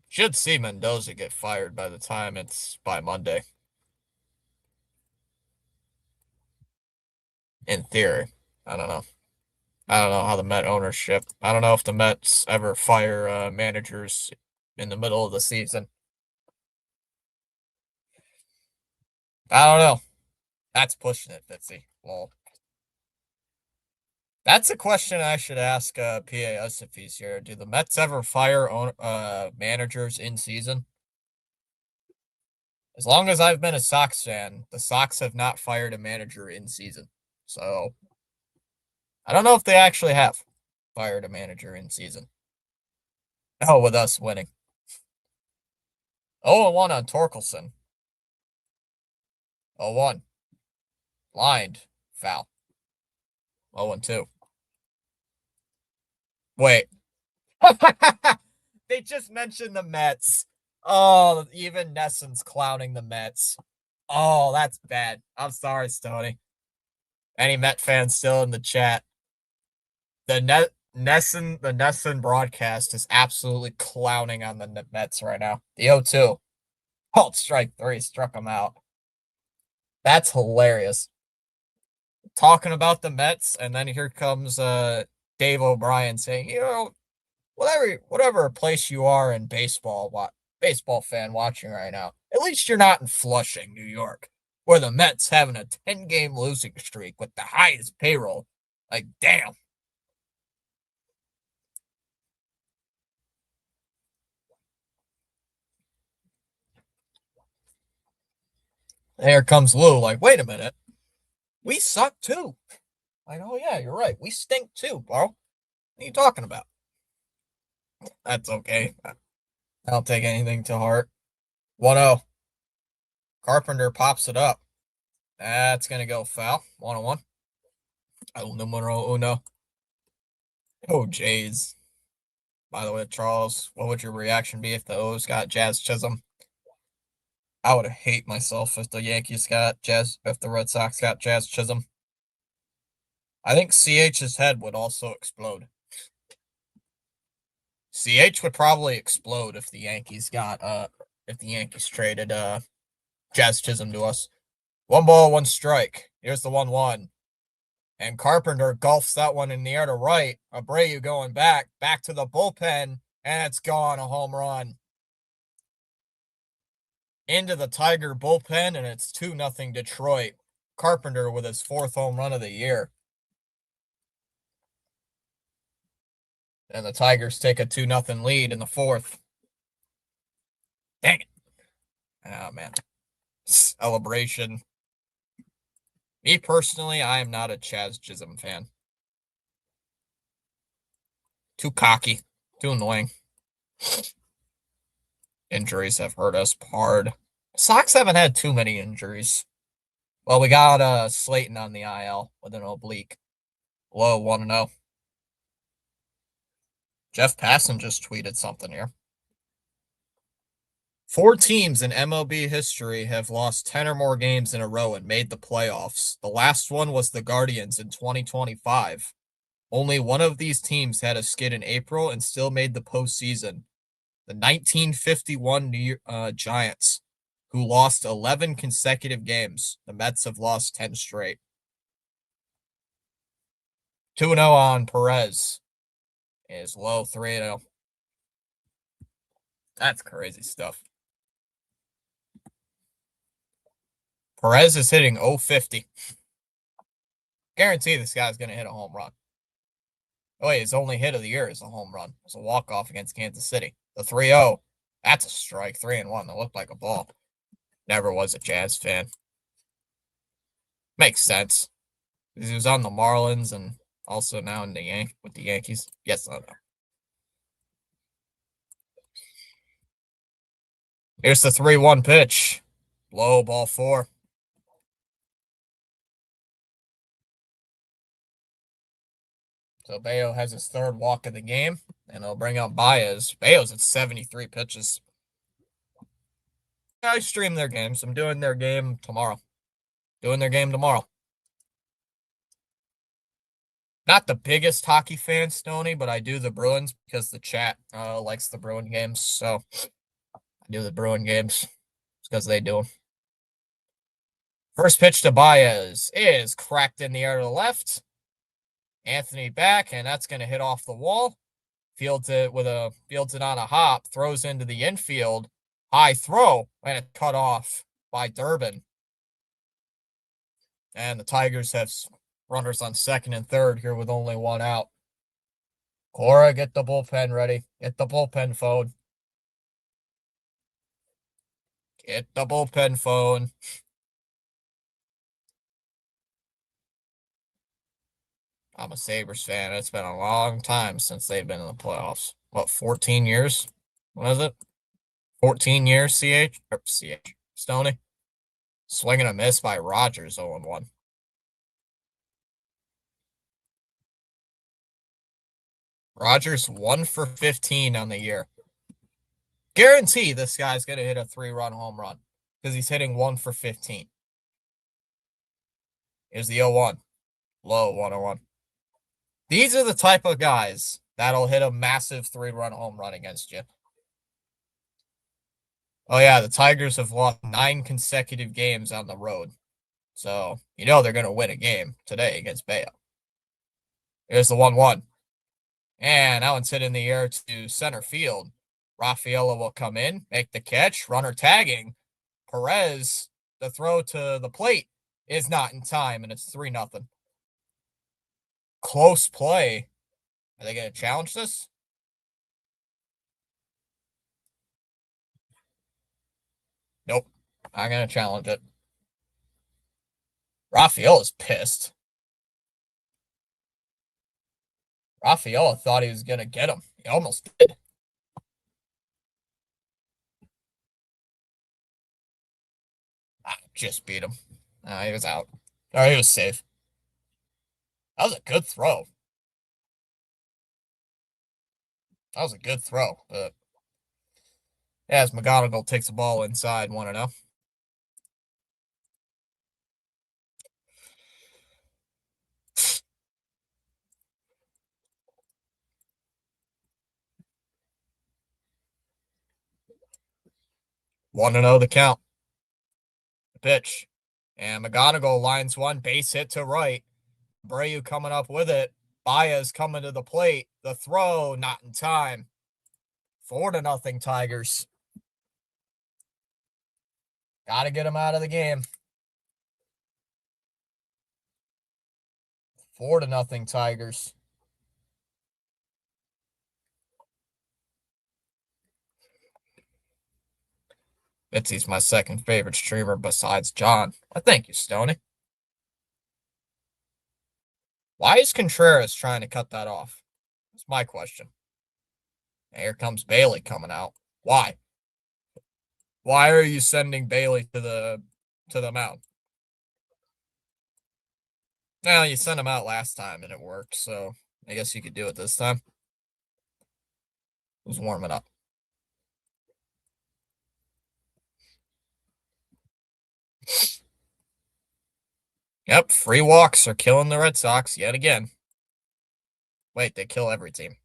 Should see Mendoza get fired by the time it's by Monday. In theory. I don't know. I don't know how the Met ownership. I don't know if the Mets ever fire managers in the middle of the season. I don't know. That's pushing it, Fitzy. Well, that's a question I should ask PAS if he's here. Do the Mets ever fire managers in season? As long as I've been a Sox fan, the Sox have not fired a manager in season. So I don't know if they actually have fired a manager in season. Oh, with us winning. 0-1 on Torkelson. 0-1. Lined. Foul. 0-2. Wait. They just mentioned the Mets. Oh, even Nesson's clowning the Mets. Oh, that's bad. I'm sorry, Stoney. Any Met fans still in the chat? The Nesson broadcast is absolutely clowning on the Mets right now. The 0-2. Called strike 3, struck him out. That's hilarious. Talking about the Mets, and then here comes Dave O'Brien saying, whatever place you are in baseball fan watching right now, at least you're not in Flushing, New York, where the Mets having a 10-game losing streak with the highest payroll. Like, damn. There comes Lou, like, wait a minute. We suck too. Like, oh yeah, you're right. We stink too, bro. What are you talking about? That's okay. I don't take anything to heart. 1-0. Carpenter pops it up. That's going to go foul. 1-1. El numero uno. Oh, Jays. By the way, Charles, what would your reaction be if the O's got Jazz Chisholm? I would hate myself if the if the Red Sox got Jazz Chisholm. I think CH's head would also explode. CH would probably explode if the Yankees traded Jazz Chisholm to us. 1 ball, 1 strike. Here's the 1-1. And Carpenter golfs that one in the air to right. Abreu going back to the bullpen, and it's gone, a home run. Into the Tiger bullpen, and it's 2-0 Detroit. Carpenter with his 4th home run of the year. And the Tigers take a 2-0 lead in the 4th. Dang it. Oh, man. Celebration. Me personally, I am not a Chaz Chisholm fan. Too cocky. Too annoying. Injuries have hurt us hard. Sox haven't had too many injuries. Well, we got Slayton on the IL with an oblique. Low 1-0. Jeff Passan just tweeted something here. 4 teams in MLB history have lost 10 or more games in a row and made the playoffs. The last one was the Guardians in 2025. Only one of these teams had a skid in April and still made the postseason. The 1951 Giants, who lost 11 consecutive games. The Mets have lost 10 straight. 2-0 on Perez. Is low 3-0. That's crazy stuff. Perez is hitting 050. Guarantee this guy's going to hit a home run. Oh, wait, his only hit of the year is a home run. It's a walk-off against Kansas City. The 3-0. That's a strike. 3-1. That looked like a ball. Never was a Jazz fan. Makes sense. He was on the Marlins and also now in the with the Yankees. Yes, I know. Here's the 3-1 pitch. Low, ball 4. So Bello has his third walk of the game, and he'll bring out Baez. Bello's at 73 pitches. I stream their games. I'm doing their game tomorrow. Not the biggest hockey fan, Stoney, but I do the Bruins because the chat likes the Bruin games. So I do the Bruin games because they do them. First pitch to Baez is cracked in the air to the left. Anthony back, and that's going to hit off the wall. Fields it on a hop, throws into the infield. High throw, and it's cut off by Durbin. And the Tigers have runners on second and third here with only one out. Cora, get the bullpen ready. Get the bullpen phone. Get the bullpen phone. I'm a Sabres fan. It's been a long time since they've been in the playoffs. What, 14 years? What is it? 14 years, Stoney. Swing and a miss by Rogers, 0-1. Rogers 1 for 15 on the year. Guarantee this guy's going to hit a 3-run home run because he's hitting 1 for 15. Here's the 0-1. Low, 1-1. These are the type of guys that'll hit a massive 3-run home run against you. Oh, yeah, the Tigers have lost 9 consecutive games on the road. So, you know they're going to win a game today against Bayo. Here's the 1-1. And that one's hit in the air to center field. Rafaela will come in, make the catch, runner tagging. Perez, the throw to the plate is not in time, and it's 3-0. Close play. Are they going to challenge this? Nope. I'm going to challenge it. Rafaela's pissed. Rafaela thought he was going to get him. He almost did. Just beat him. He was out. Or he was safe. That was a good throw. But as McGonigal takes the ball inside 1-0. The count. The pitch. And McGonigal lines one, base hit to right. Abreu coming up with it. Baez coming to the plate. The throw, not in time. 4-0 Tigers. Gotta get him out of the game. 4-0 Tigers. Mitzi's my second favorite streamer besides John. Thank you, Stoney. Why is Contreras trying to cut that off? That's my question. And here comes Bailey coming out. Why? Why are you sending Bailey to the mound? Well, you sent him out last time and it worked, so I guess you could do it this time. It was warming up. Yep, free walks are killing the Red Sox yet again. Wait, they kill every team.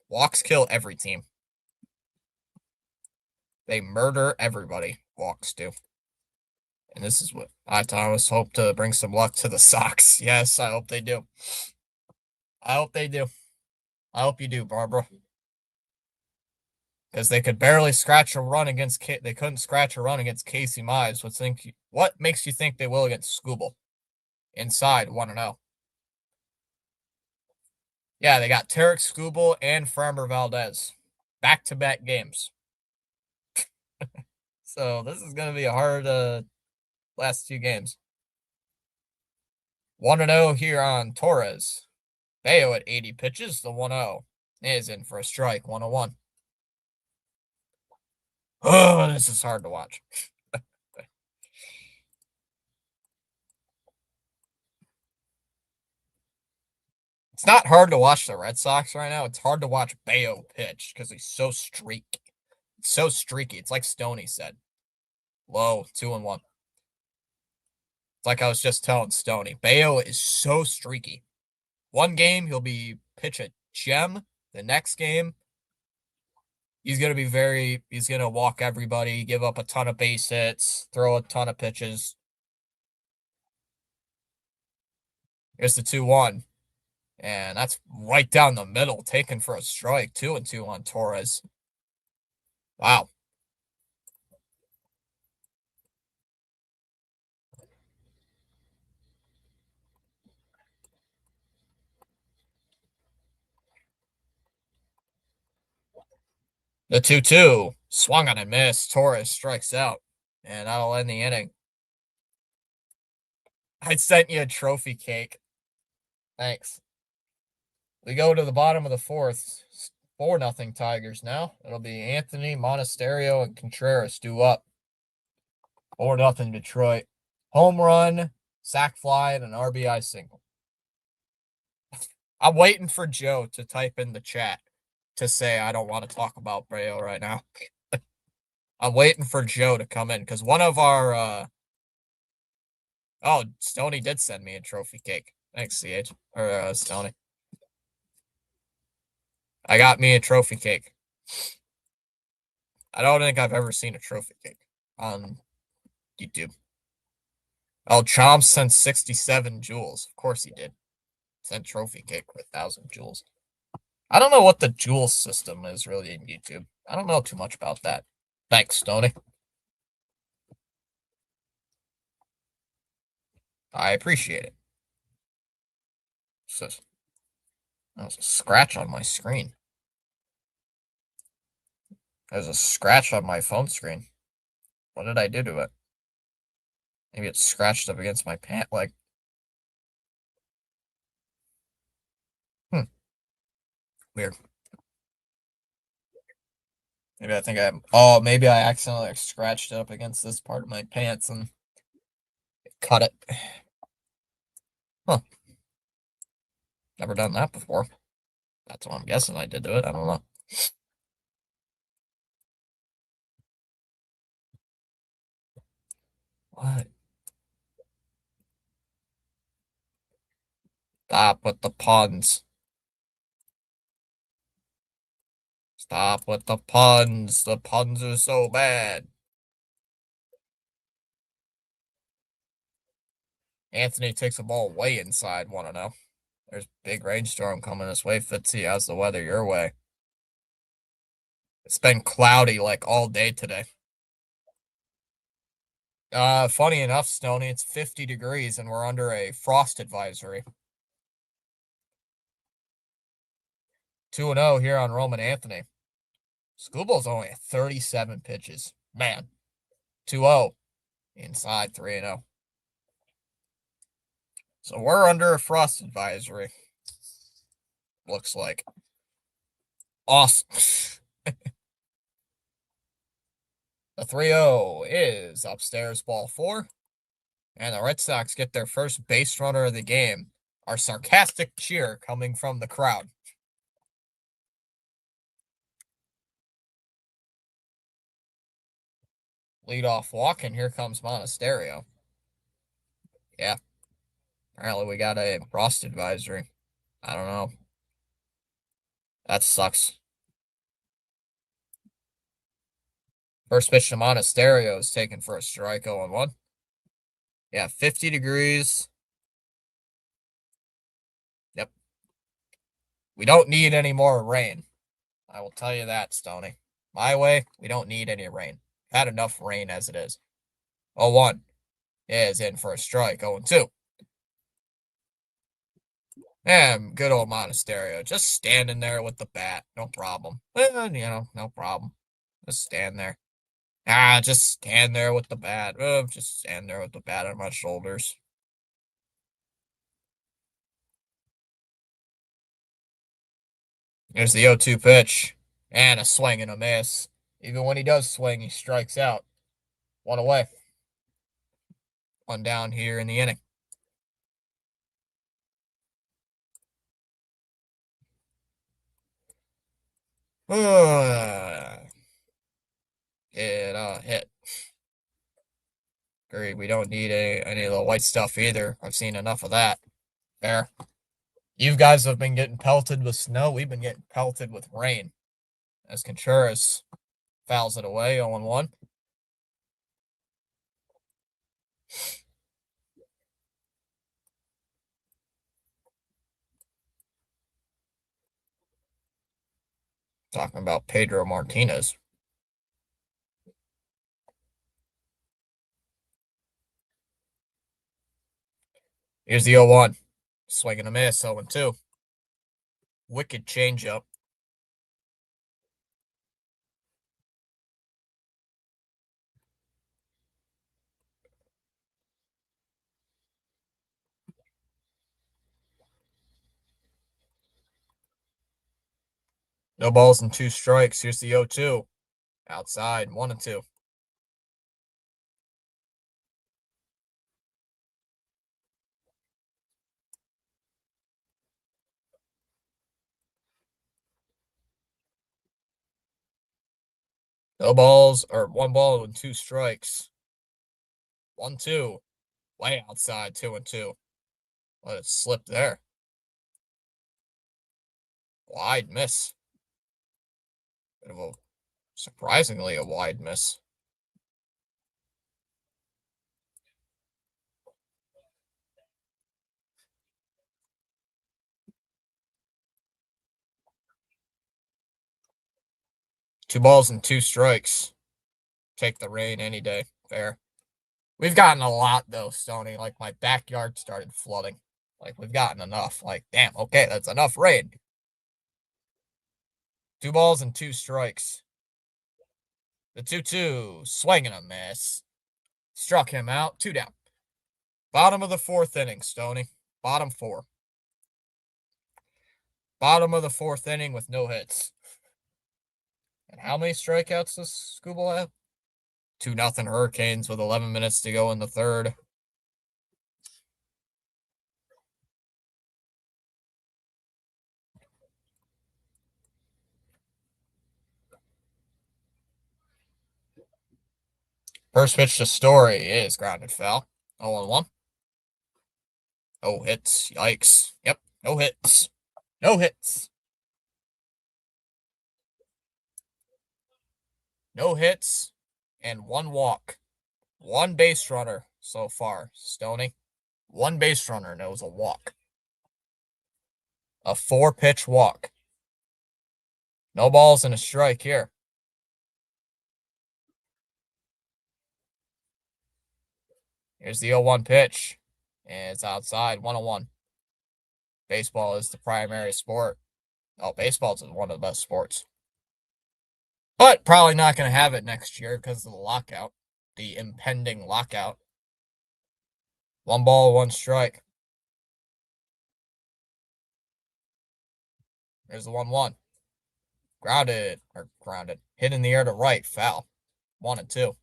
Walks kill every team. They murder everybody. Walks do. And this is what I, Thomas, hope to bring some luck to the Sox. Yes, I hope they do. I hope they do. I hope you do, Barbara. Because they could barely scratch a run against they couldn't scratch a run against Casey Mize. What makes you think they will against Skubal? Inside 1-0. Yeah, they got Tarek Skubal and Framber Valdez. Back-to-back games. So this is going to be a hard last 2 games. 1-0 here on Torres. Bello at 80 pitches. The 1-0 is in for a strike. 1-1. Oh, this is hard to watch. It's not hard to watch the Red Sox right now. It's hard to watch Bello pitch because he's so streaky. It's so streaky. It's like Stoney said. Low, 2-1. It's like I was just telling Stoney. Bello is so streaky. One game, he'll be pitch a gem. The next game, he's going to walk everybody, give up a ton of base hits, throw a ton of pitches. Here's the 2-1. And that's right down the middle, taken for a strike. 2-2 on Torres. Wow. The 2-2. Swung on and missed. Torres strikes out. And that'll end the inning. I sent you a trophy cake. Thanks. We go to the bottom of the 4th. 4-0 Tigers now. It'll be Anthony, Monasterio, and Contreras due up. 4-0 Detroit. Home run, sac fly, and an RBI single. I'm waiting for Joe to type in the chat to say I don't want to talk about Bello right now. I'm waiting for Joe to come in because one of our oh, Stoney did send me a trophy cake. Thanks, CH. Or Stoney. I got me a trophy cake. I don't think I've ever seen a trophy cake on YouTube. Oh, Chomp sent 67 joules. Of course he did. Sent trophy cake with 1,000 joules. I don't know what the joule system is really in YouTube. I don't know too much about that. Thanks, Stoney. I appreciate it. That was a scratch on my screen. There's a scratch on my phone screen. What did I do to it? Maybe it scratched up against my pant leg. Weird. Maybe I think maybe I accidentally scratched it up against this part of my pants and cut it. Huh. Never done that before. That's what I'm guessing I did to it. I don't know. What? Stop with the puns. Stop with the puns. The puns are so bad. Anthony takes the ball way inside. 1-0. There's big rainstorm coming this way. Fitzy, how's the weather your way? It's been cloudy like all day today. Funny enough, Stoney, it's 50 degrees and we're under a frost advisory. 2-0 here on Roman Anthony. Skubal's only at 37 pitches. Man. 2-0. Inside 3-0. So we're under a frost advisory. Looks like. Awesome. The 3-0 is upstairs, ball 4. And the Red Sox get their first base runner of the game. Our sarcastic cheer coming from the crowd. Leadoff walk, and here comes Monasterio. Yeah. Apparently we got a frost advisory. I don't know. That sucks. First pitch to Monasterio is taken for a strike, 0-1. Yeah, 50 degrees. Yep. We don't need any more rain. I will tell you that, Stoney. My way, we don't need any rain. Had enough rain as it is. 0-1 is in for a strike. 0-2. And good old Monasterio, just standing there with the bat, no problem. No problem. Just stand there. Just stand there with the bat. Just stand there with the bat on my shoulders. There's the 0-2 pitch. And a swing and a miss. Even when he does swing, he strikes out. One away. One down here in the inning. Hit. Agreed. We don't need any of the white stuff either. I've seen enough of that. There. You guys have been getting pelted with snow. We've been getting pelted with rain. As Contreras fouls it away, 0-1. Talking about Pedro Martinez. Here's the 0-1. Swing and a miss, 0-2. Wicked changeup. No balls and 2 strikes. Here's the 0-2. Outside, 1-2. No balls, or 1 ball and 2 strikes. 1-2. Way outside, 2-2. Let it slip there. Wide miss. Bit of a surprisingly a wide miss. Two balls and 2 strikes. Take the rain any day. Fair. We've gotten a lot though, Stoney. Like my backyard started flooding. Like we've gotten enough. Like, damn, okay, that's enough rain. 2 balls and 2 strikes. The 2-2, swing and a miss. Struck him out. 2 down. Bottom of the 4th inning, Stoney. Bottom 4. Bottom of the 4th inning with no hits. And how many strikeouts does Skubal have? 2-0 Hurricanes with 11 minutes to go in the 3rd. First pitch to Story is grounded foul. 0-1. No hits. Yikes. Yep. No hits. No hits. No hits and 1 walk. 1 base runner so far, Stoney. 1 base runner knows a walk. A 4-pitch walk. No balls and a strike here. Here's the 0-1 pitch. And it's outside, 1-1. Baseball is the primary sport. Oh, baseball is one of the best sports. But probably not going to have it next year because of the lockout. The impending lockout. 1 ball, 1 strike. There's the 1-1. Grounded. Hit in the air to right. Foul. 1-2.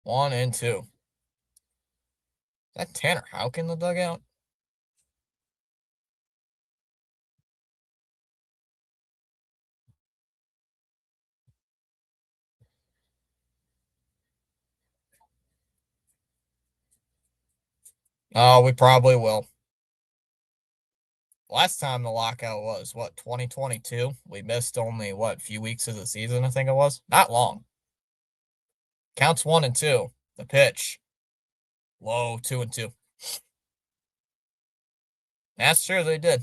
1-2. Is that Tanner Houck in the dugout? Oh, we probably will. Last time the lockout was, 2022? We missed only, a few weeks of the season, I think it was? Not long. Counts 1-2. The pitch. Low, 2-2. That's true, they did.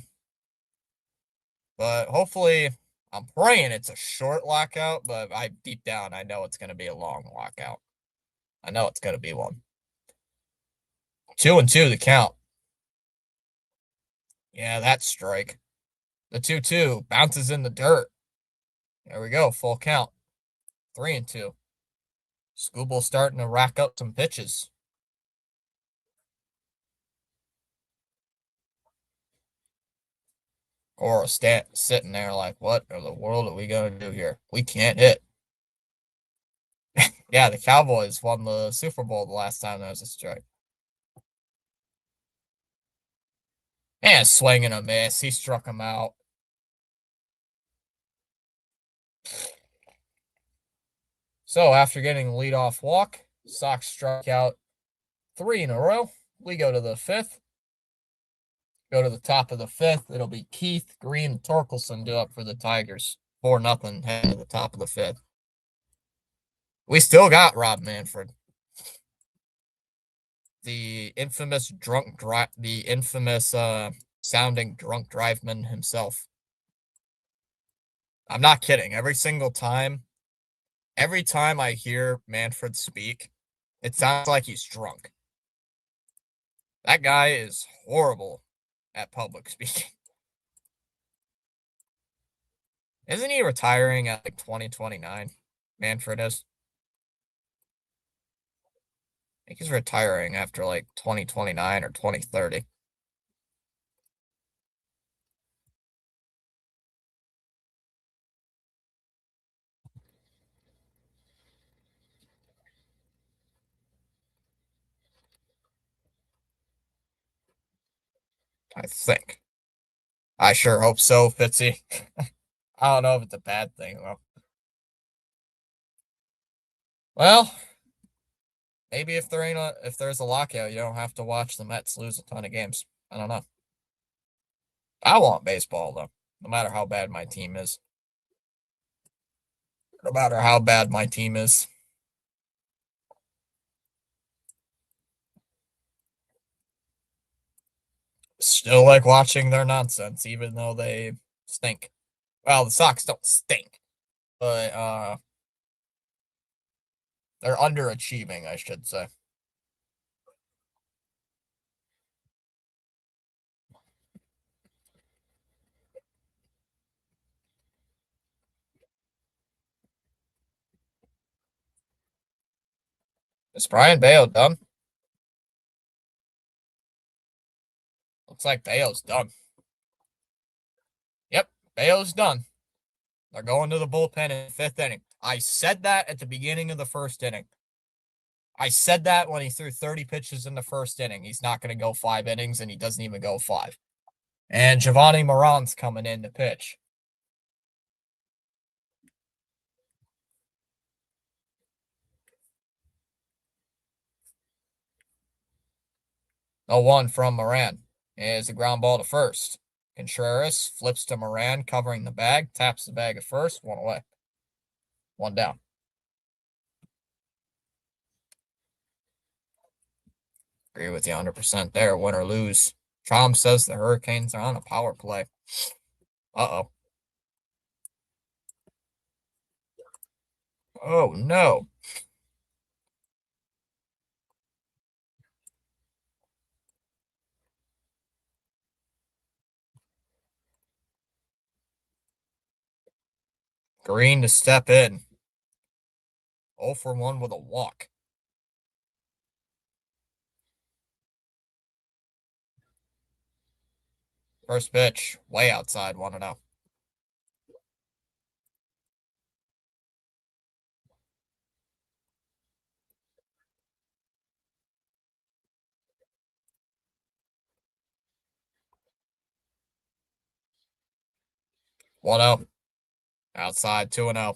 But hopefully, I'm praying it's a short lockout, but deep down, I know it's going to be a long lockout. I know it's going to be one. 2-2 the count. Yeah, that strike. The 2-2 bounces in the dirt. There we go, full count. 3-2. Skubal starting to rack up some pitches. Cora sitting there like, what in the world are we going to do here? We can't hit. Yeah, the Cowboys won the Super Bowl the last time there was a strike. And swinging a miss. He struck him out. So after getting the leadoff walk, Sox struck out 3 in a row. We go to the 5th. Go to the top of the 5th. It'll be Keith, Green, and Torkelson do up for the Tigers. 4-0 heading to the top of the 5th. We still got Rob Manfred. The infamous sounding drunk driveman himself. I'm not kidding. Every time I hear Manfred speak, it sounds like he's drunk. That guy is horrible at public speaking. Isn't he retiring at like 2029? Manfred is. I think he's retiring after like 2029 or 2030. I think. I sure hope so, Fitzy. I don't know if it's a bad thing, though. Well, maybe if there's a lockout, you don't have to watch the Mets lose a ton of games. I don't know. I want baseball though, no matter how bad my team is. No matter how bad my team is. Still like watching their nonsense, even though they stink. Well, the Sox don't stink, but they're underachieving, I should say. Is Brian Bayo done? Looks like Bayo's done. Yep, Bayo's done. They're going to the bullpen in the 5th inning. I said that at the beginning of the 1st inning. I said that when he threw 30 pitches in the 1st inning. He's not going to go 5 innings, and he doesn't even go 5. And Giovanni Moran's coming in to pitch. 0-1 from Moran. Is a ground ball to first. Contreras flips to Moran, covering the bag, taps the bag at first, 1 away. 1 down. Agree with you 100% there. Win or lose. Traum says the Hurricanes are on a power play. Uh-oh. Oh, no. Green to step in. 0 for 1 with a walk. First pitch, way outside, 1-0. One out. Outside, 2-0.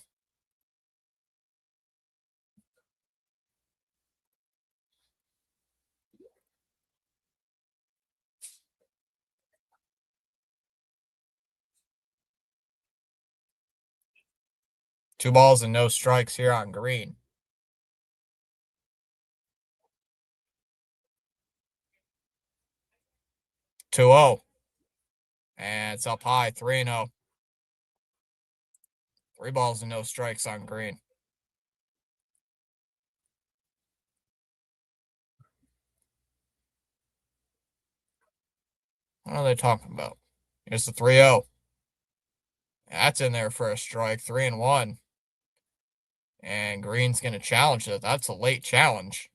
Two balls and no strikes here on Green. 2-0. And it's up high, 3-0. 3 balls and no strikes on Green. What are they talking about? Here's the 3-0. That's in there for a strike. 3-1. And Green's going to challenge it. That's a late challenge.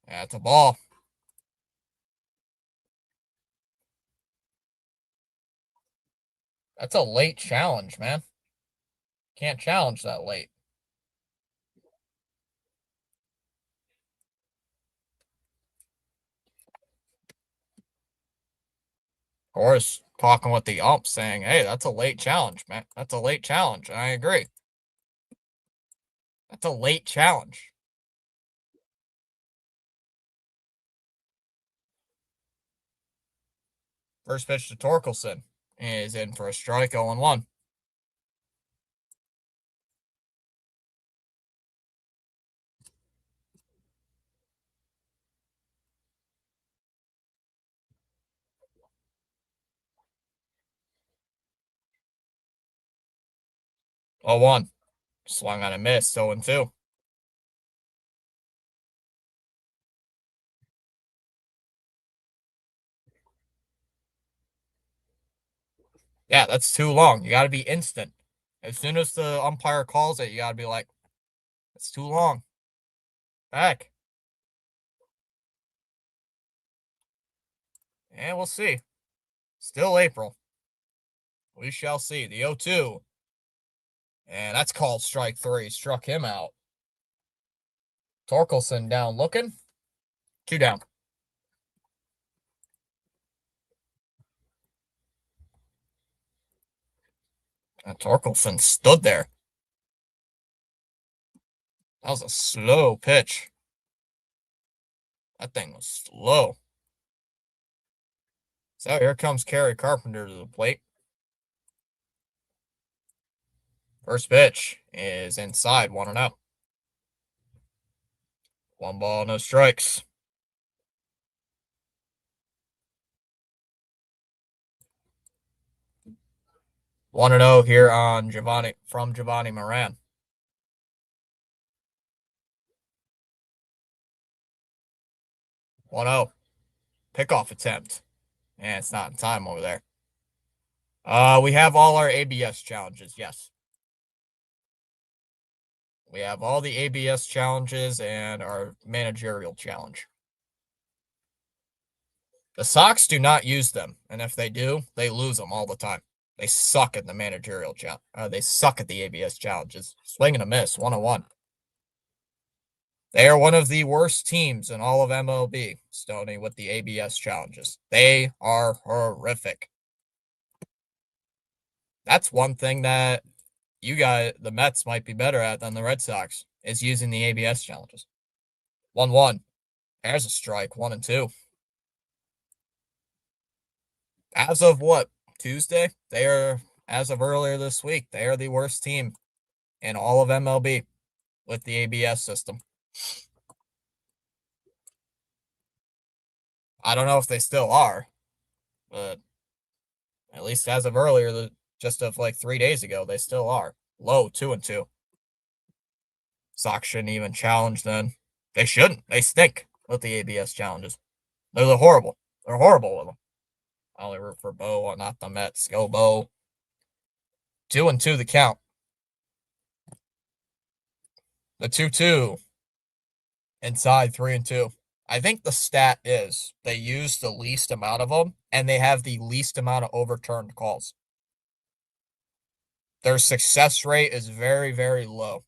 That's a ball. That's a late challenge, man. Can't challenge that late. Of course, talking with the ump saying, hey, that's a late challenge, man. That's a late challenge. And I agree. That's a late challenge. First pitch to Torkelson is in for a strike, 0-1. Oh, 1. Swung on a miss, 0-2. Yeah, that's too long. You got to be instant. As soon as the umpire calls it, you got to be like, it's too long. Back. And we'll see. Still April. We shall see. The 0-2. And that's called strike 3. Struck him out. Torkelson down looking. 2 down. And Torkelson stood there. That was a slow pitch. That thing was slow. So here comes Kerry Carpenter to the plate. First pitch is inside, 1-0. 1 ball, no strikes. 1-0 here on Jovani Moran. 1-0. Pickoff attempt. And it's not in time over there. We have all our ABS challenges, yes. We have all the ABS challenges and our managerial challenge. The Sox do not use them, and if they do, they lose them all the time. They suck at the managerial challenge. They suck at the ABS challenges. Swing and a miss, 1-1. They are one of the worst teams in all of MLB, Stoney, with the ABS challenges. They are horrific. That's one thing that you guys, the Mets, might be better at than the Red Sox, is using the ABS challenges. 1-1. There's a strike, 1-2. As of what? Tuesday? They are, as of earlier this week, they are the worst team in all of MLB with the ABS system. I don't know if they still are, but at least as of earlier, just of like 3 days ago, they still are. Low, 2-2. Sox shouldn't even challenge then. They shouldn't. They stink with the ABS challenges. They're horrible. They're horrible with them. I only root for Bo, not the Mets. Go Bo. 2-2 the count. The 2-2. Inside 3-2. I think the stat is they use the least amount of them, and they have the least amount of overturned calls. Their success rate is very, very low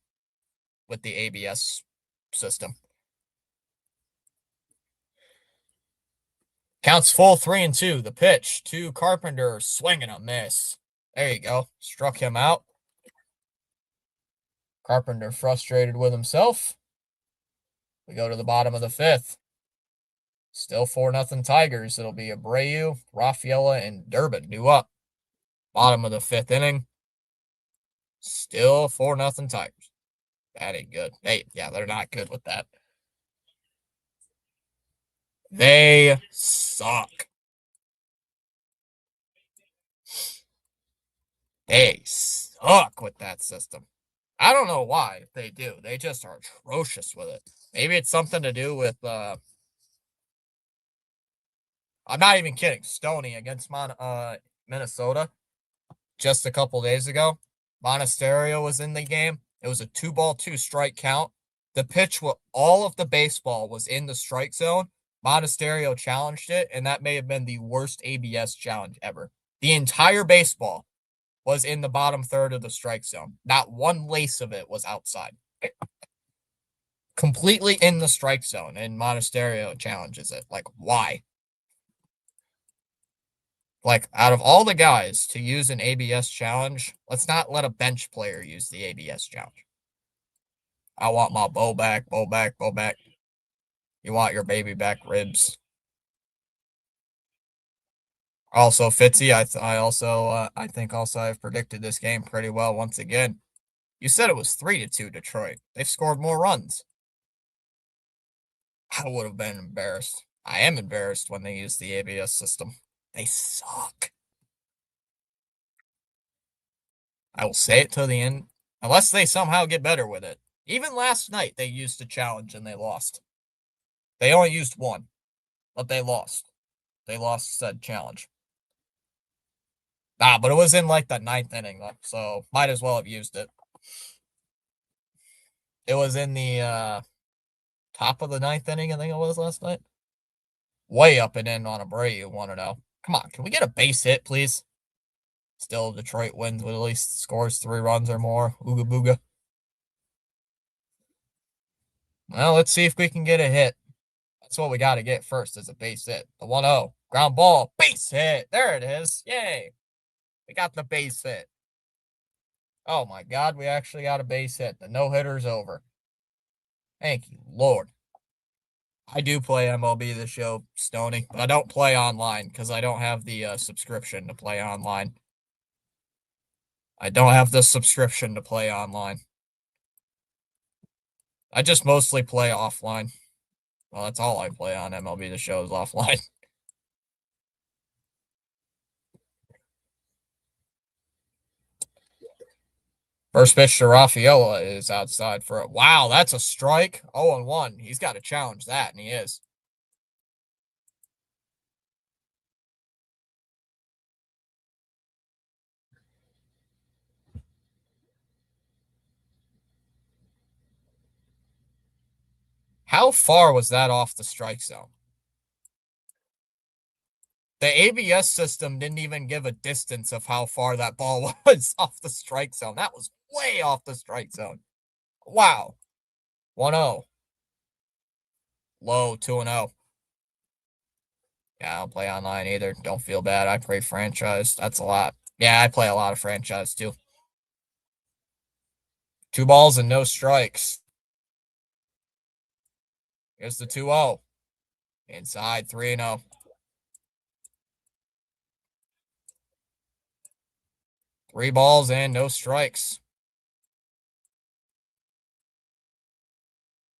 with the ABS system. Counts full 3-2. The pitch to Carpenter, swinging a miss. There you go. Struck him out. Carpenter frustrated with himself. We go to the bottom of the 5th. Still 4-0 Tigers. It'll be Abreu, Rafaela, and Durbin due up. Bottom of the 5th inning. Still 4-0 Tigers. That ain't good. They're not good with that. They suck. They suck with that system. I don't know why they do. They just are atrocious with it. Maybe it's something to do with I'm not even kidding. Stoney against Minnesota just a couple days ago. Monasterio was in the game. It was a 2-ball, 2-strike count. The pitch with all of the baseball was in the strike zone. Monasterio challenged it, and that may have been the worst ABS challenge ever. The entire baseball was in the bottom third of the strike zone. Not one lace of it was outside. Completely in the strike zone, and Monasterio challenges it. Like, why? Like, out of all the guys to use an ABS challenge, let's not let a bench player use the ABS challenge. I want my bow back, bow back, bow back. You want your baby back ribs. Also, Fitzy, I think I've predicted this game pretty well once again. You said it was 3-2 Detroit. They've scored more runs. I would have been embarrassed. I am embarrassed when they use the ABS system. They suck. I will say it till the end, unless they somehow get better with it. Even last night, they used a challenge and they lost. They only used one, but they lost. They lost said challenge. But it was in like the 9th inning, so might as well have used it. It was in the top of the 9th inning, I think it was last night. Way up and in on Abreu, 1-0. Come on, can we get a base hit, please? Still, Detroit wins with at least scores 3 runs or more. Ooga booga. Well, let's see if we can get a hit. That's what we got to get first is a base hit. The 1-0. Ground ball. Base hit. There it is. Yay. We got the base hit. Oh my God, we actually got a base hit. The no-hitter's over. Thank you, Lord. I do play MLB The Show, Stoney, but I don't play online because I don't have the subscription to play online. I don't have the subscription to play online. I just mostly play offline. Well, that's all I play on MLB The Show is offline. First pitch to Rafaela is outside for it. Wow, that's a strike. 0-1. He's got to challenge that, and he is. How far was that off the strike zone? The ABS system didn't even give a distance of how far that ball was off the strike zone. That was way off the strike zone. Wow. 1-0. Low, 2-0. Yeah, I don't play online either. Don't feel bad. I play franchise. That's a lot. Yeah, I play a lot of franchise too. 2 balls and no strikes. Here's the 2-0. Inside, 3-0. 3 balls and no strikes.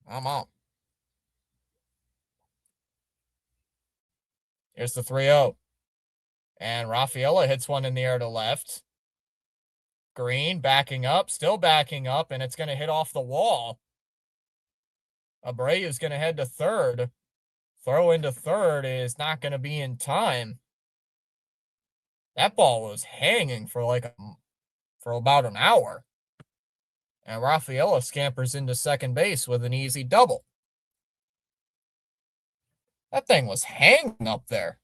I'm out. Here's the 3-0. And Rafaela hits one in the air to left. Green backing up, still backing up, and it's going to hit off the wall. Abreu is going to head to third. Throw into third is not going to be in time. That ball was hanging for about an hour. And Rafaela scampers into second base with an easy double. That thing was hanging up there.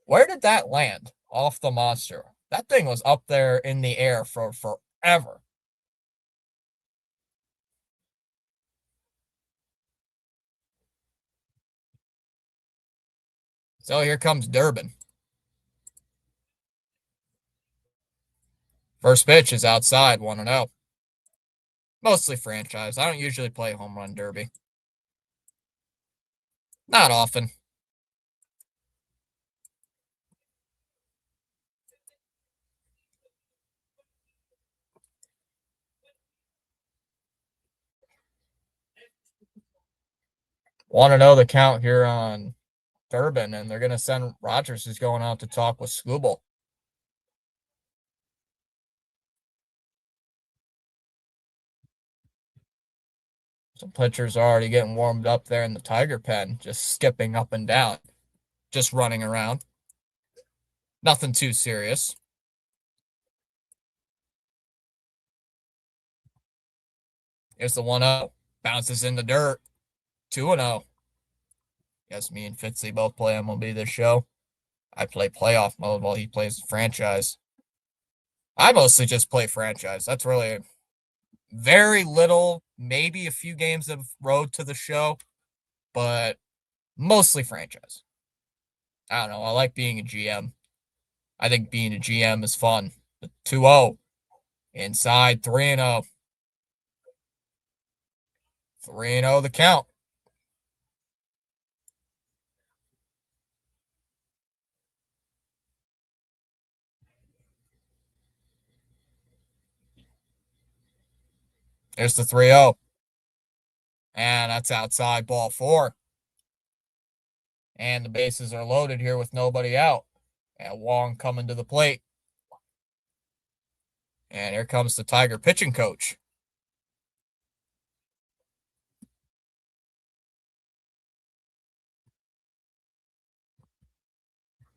Where did that land? Off the monster. That thing was up there in the air for forever. So here comes Durbin. First pitch is outside, 1-0. Mostly franchise. I don't usually play home run derby. Not often. Want to know the count here on Durbin, and they're going to send Rogers, who's going out to talk with Skubal. Some pitchers are already getting warmed up there in the Tiger pen, just skipping up and down, just running around. Nothing too serious. Here's the 1-0. Bounces in the dirt. 2-0. Yes, me and Fitzy both play MLB this show. I play playoff mode while he plays franchise. I mostly just play franchise. That's really very little, maybe a few games of road to the show, but mostly franchise. I don't know. I like being a GM. I think being a GM is fun. 2-0. Inside 3-0. 3-0 the count. There's the 3-0. And that's outside ball 4. And the bases are loaded here with nobody out. And Wong coming to the plate. And here comes the Tiger pitching coach.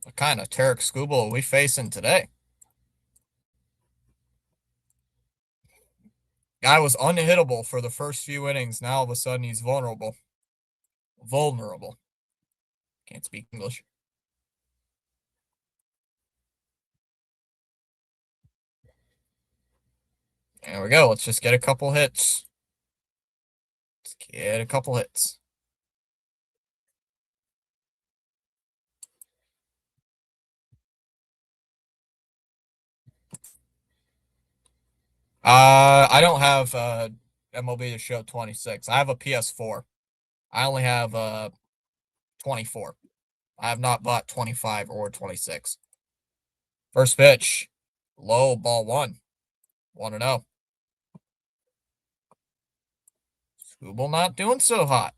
What kind of Tarek Skubal are we facing today? Guy was unhittable for the first few innings. Now all of a sudden he's vulnerable. Vulnerable. Can't speak English. There we go. Let's just get a couple hits. Let's get a couple hits. I don't have MLB The Show 26. I have a PS4. I only have 24. I have not bought 25 or 26. First pitch. Low, ball 1. 1-0. Skubal not doing so hot.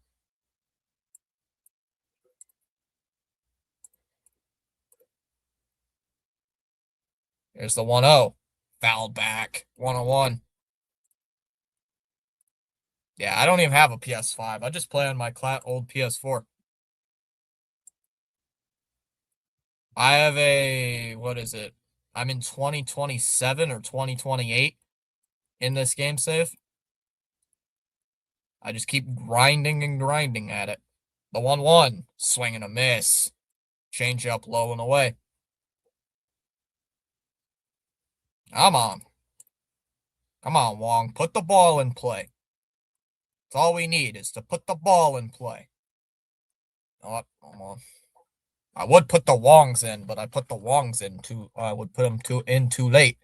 Here's the 1-0. Fouled back. 1-1. Yeah, I don't even have a PS5. I just play on my old PS4. I have a, what is it? I'm in 2027 or 2028 in this game save. I just keep grinding and grinding at it. The 1-1. Swing and a miss. Change up low and away. Come on. Come on, Wong. Put the ball in play. That's all we need is to put the ball in play. Oh, come on. I would put the Wongs in, but I put the Wongs in too. I would put them in too late.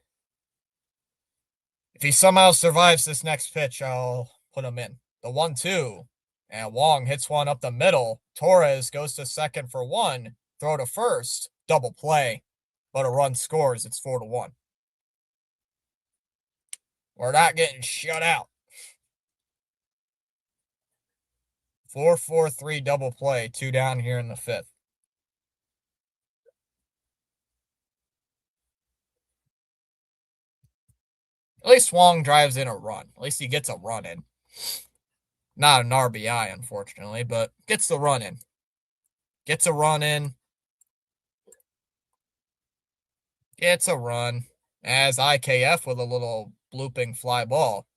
If he somehow survives this next pitch, I'll put him in. The 1-2. And Wong hits one up the middle. Torres goes to second for 1. Throw to first. Double play. But a run scores. It's 4-1. We're not getting shut out. 4-4-3 double play. 2 down here in the 5th. At least Wong drives in a run. At least he gets a run in. Not an RBI, unfortunately, but gets the run in. Gets a run in. Gets a run. As IKF with a little blooping fly ball.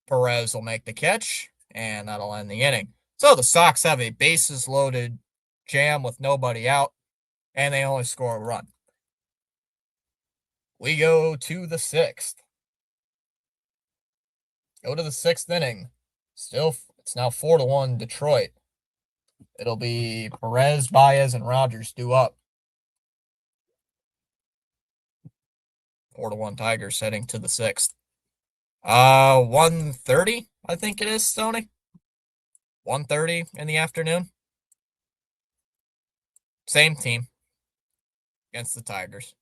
Perez will make the catch, and that'll end the inning. So the Sox have a bases loaded jam with nobody out, and they only score a run. We go to the 6th. Go to the 6th inning. Still, it's now 4-1 Detroit. It'll be Perez, Baez, and Rogers due up. 4-1 Tigers heading to the 6th. 1:30, I think it is, Tony. 1:30 in the afternoon. Same team against the Tigers.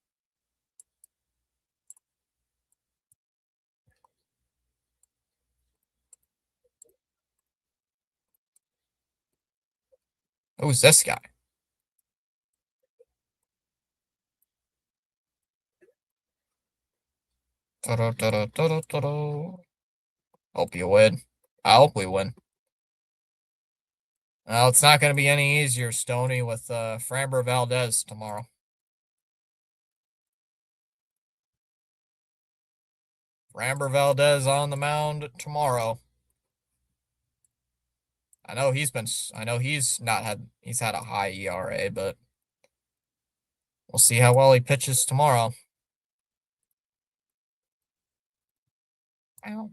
Who's this guy? Hope you win. I hope we win. Well, it's not going to be any easier, Stoney, with Framber Valdez tomorrow. Framber Valdez on the mound tomorrow. I know he's had a high ERA, but we'll see how well he pitches tomorrow. No,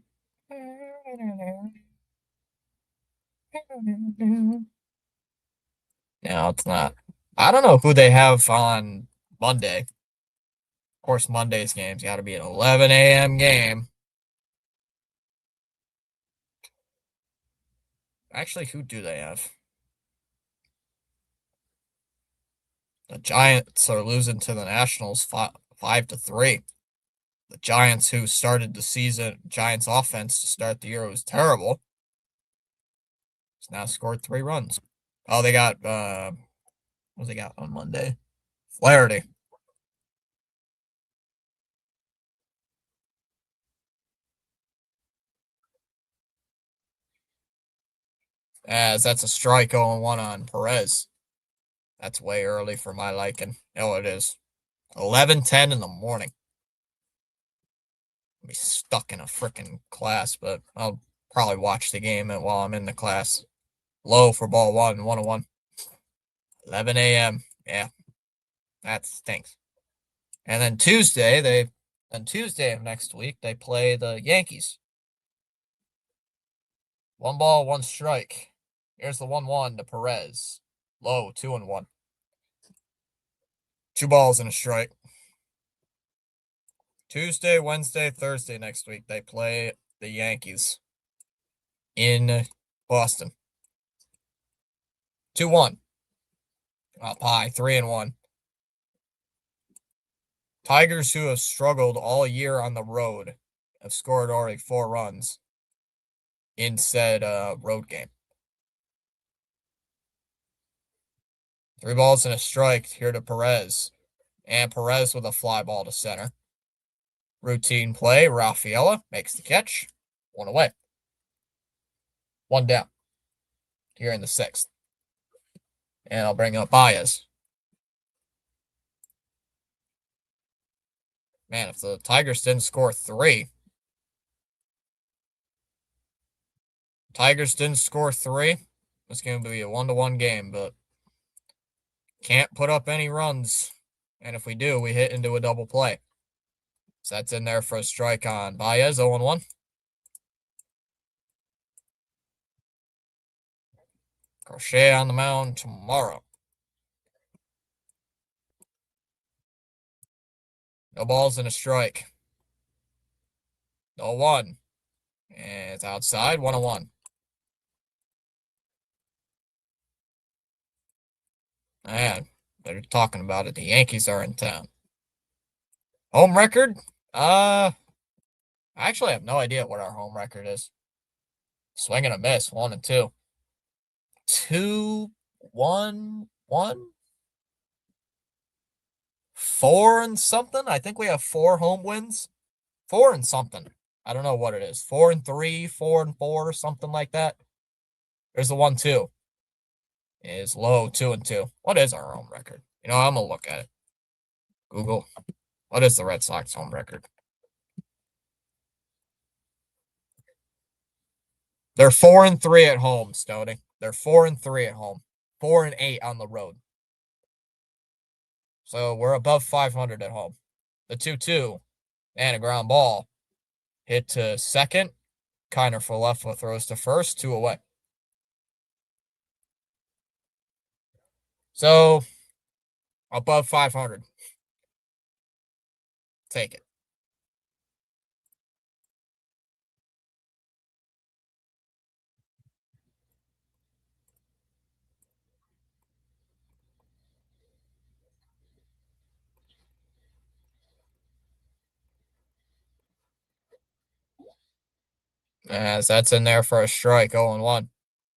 it's not. I don't know who they have on Monday. Of course, Monday's game's got to be an 11 a.m. game. Actually, who do they have? The Giants are losing to the Nationals 5-3. The Giants, who started the season, Giants offense to start the year was terrible, has now scored 3 runs. Oh, they got what they got on Monday? Flaherty. As that's a strike 0-1 on Perez. That's way early for my liking. Oh, it is. 11:10 in the morning. I'll be stuck in a freaking class, but I'll probably watch the game while I'm in the class. Low for ball 1-1. 11 a.m. Yeah, that stinks. And then Tuesday of next week, they play the Yankees. 1 ball, 1 strike. Here's the 1-1 to Perez. Low, 2-1. 2 balls and a strike. Tuesday, Wednesday, Thursday next week, they play the Yankees in Boston. 2-1. Up high, 3-1. Tigers, who have struggled all year on the road, have scored already 4 runs in said road game. 3 balls and a strike here to Perez. And Perez with a fly ball to center. Routine play. Rafaela makes the catch. 1 away. 1 down. Here in the 6th. And I'll bring up Baez. Man, if the Tigers didn't score 3. Tigers didn't score 3. It's going to be a 1-1 game, but can't put up any runs. And if we do, we hit into a double play. So that's in there for a strike on Baez, 0-1. Crochet on the mound tomorrow. No balls and a strike. 0-1. And it's outside, 1-1. Man, they're talking about it. The Yankees are in town. Home record? I actually have no idea what our home record is. Swing and a miss, 1-2. 2-1-1? 4 and something? I think we have 4 home wins. 4 and something. I don't know what it is. 4-3, 4-4, something like that. There's the 1-2. Is low, 2-2. What is our home record? I'm gonna look at it. Google. What is the Red Sox home record? They're 4-3 at home, Stoney. They're 4-3 at home. 4-8 on the road. So we're above 500 at home. The 2-2 and a ground ball hit to second. Kiner Falefa throws to first, 2 away. So above 500. Take it. As that's in there for a strike, 0-1.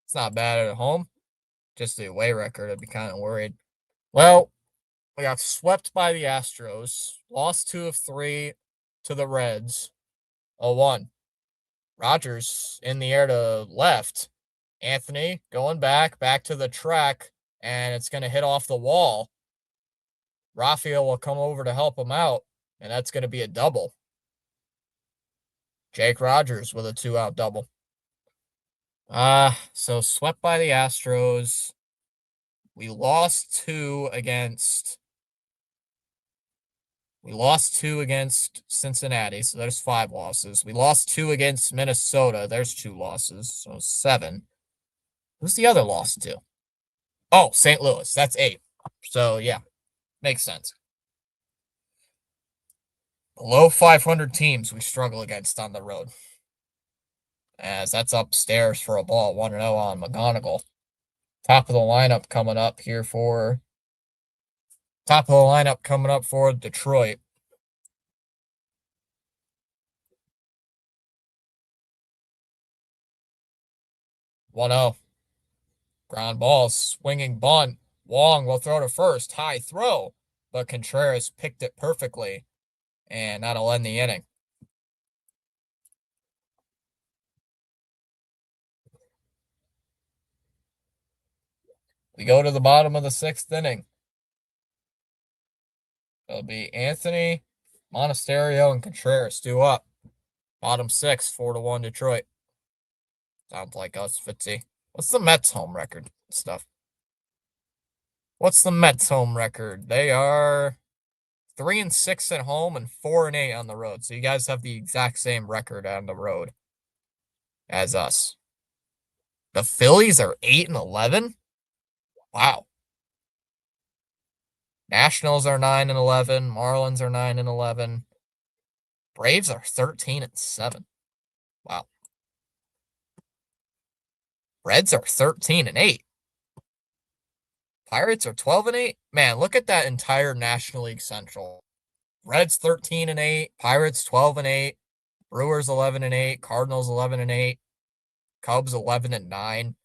It's not bad at home. Just the away record, I'd be kind of worried. Well, we got swept by the Astros. Lost 2 of 3 to the Reds. 0-1. Rogers in the air to left. Anthony going back to the track, and it's going to hit off the wall. Rafael will come over to help him out, and that's going to be a double. Jake Rogers with a 2-out double. So swept by the Astros. We lost two against Cincinnati, so there's 5 losses. We lost 2 against Minnesota. There's 2 losses, so 7. Who's the other loss to? Oh, St. Louis. That's 8. So, yeah, makes sense. Below 500 teams we struggle against on the road. As that's upstairs for a ball, 1-0 on McGonigal. Top of the lineup coming up for Detroit. One-0. Ground ball, swinging bunt. Wong will throw to first. High throw, but Contreras picked it perfectly, and that'll end the inning. We go to the bottom of the 6th inning. It'll be Anthony, Monasterio, and Contreras due up. Bottom 6, 4-1 Detroit. Sounds like us, Fitzy. What's the Mets home record stuff? What's the Mets home record? They are 3-6 at home and 4-8 on the road. So you guys have the exact same record on the road as us. The Phillies are 8-11. Wow. Nationals are 9-11. Marlins are 9-11. Braves are 13-7. Wow. Reds are 13-8. Pirates are 12-8. Man, look at that entire National League Central. Reds 13-8. Pirates 12-8. Brewers 11-8. Cardinals 11-8. Cubs 11-9.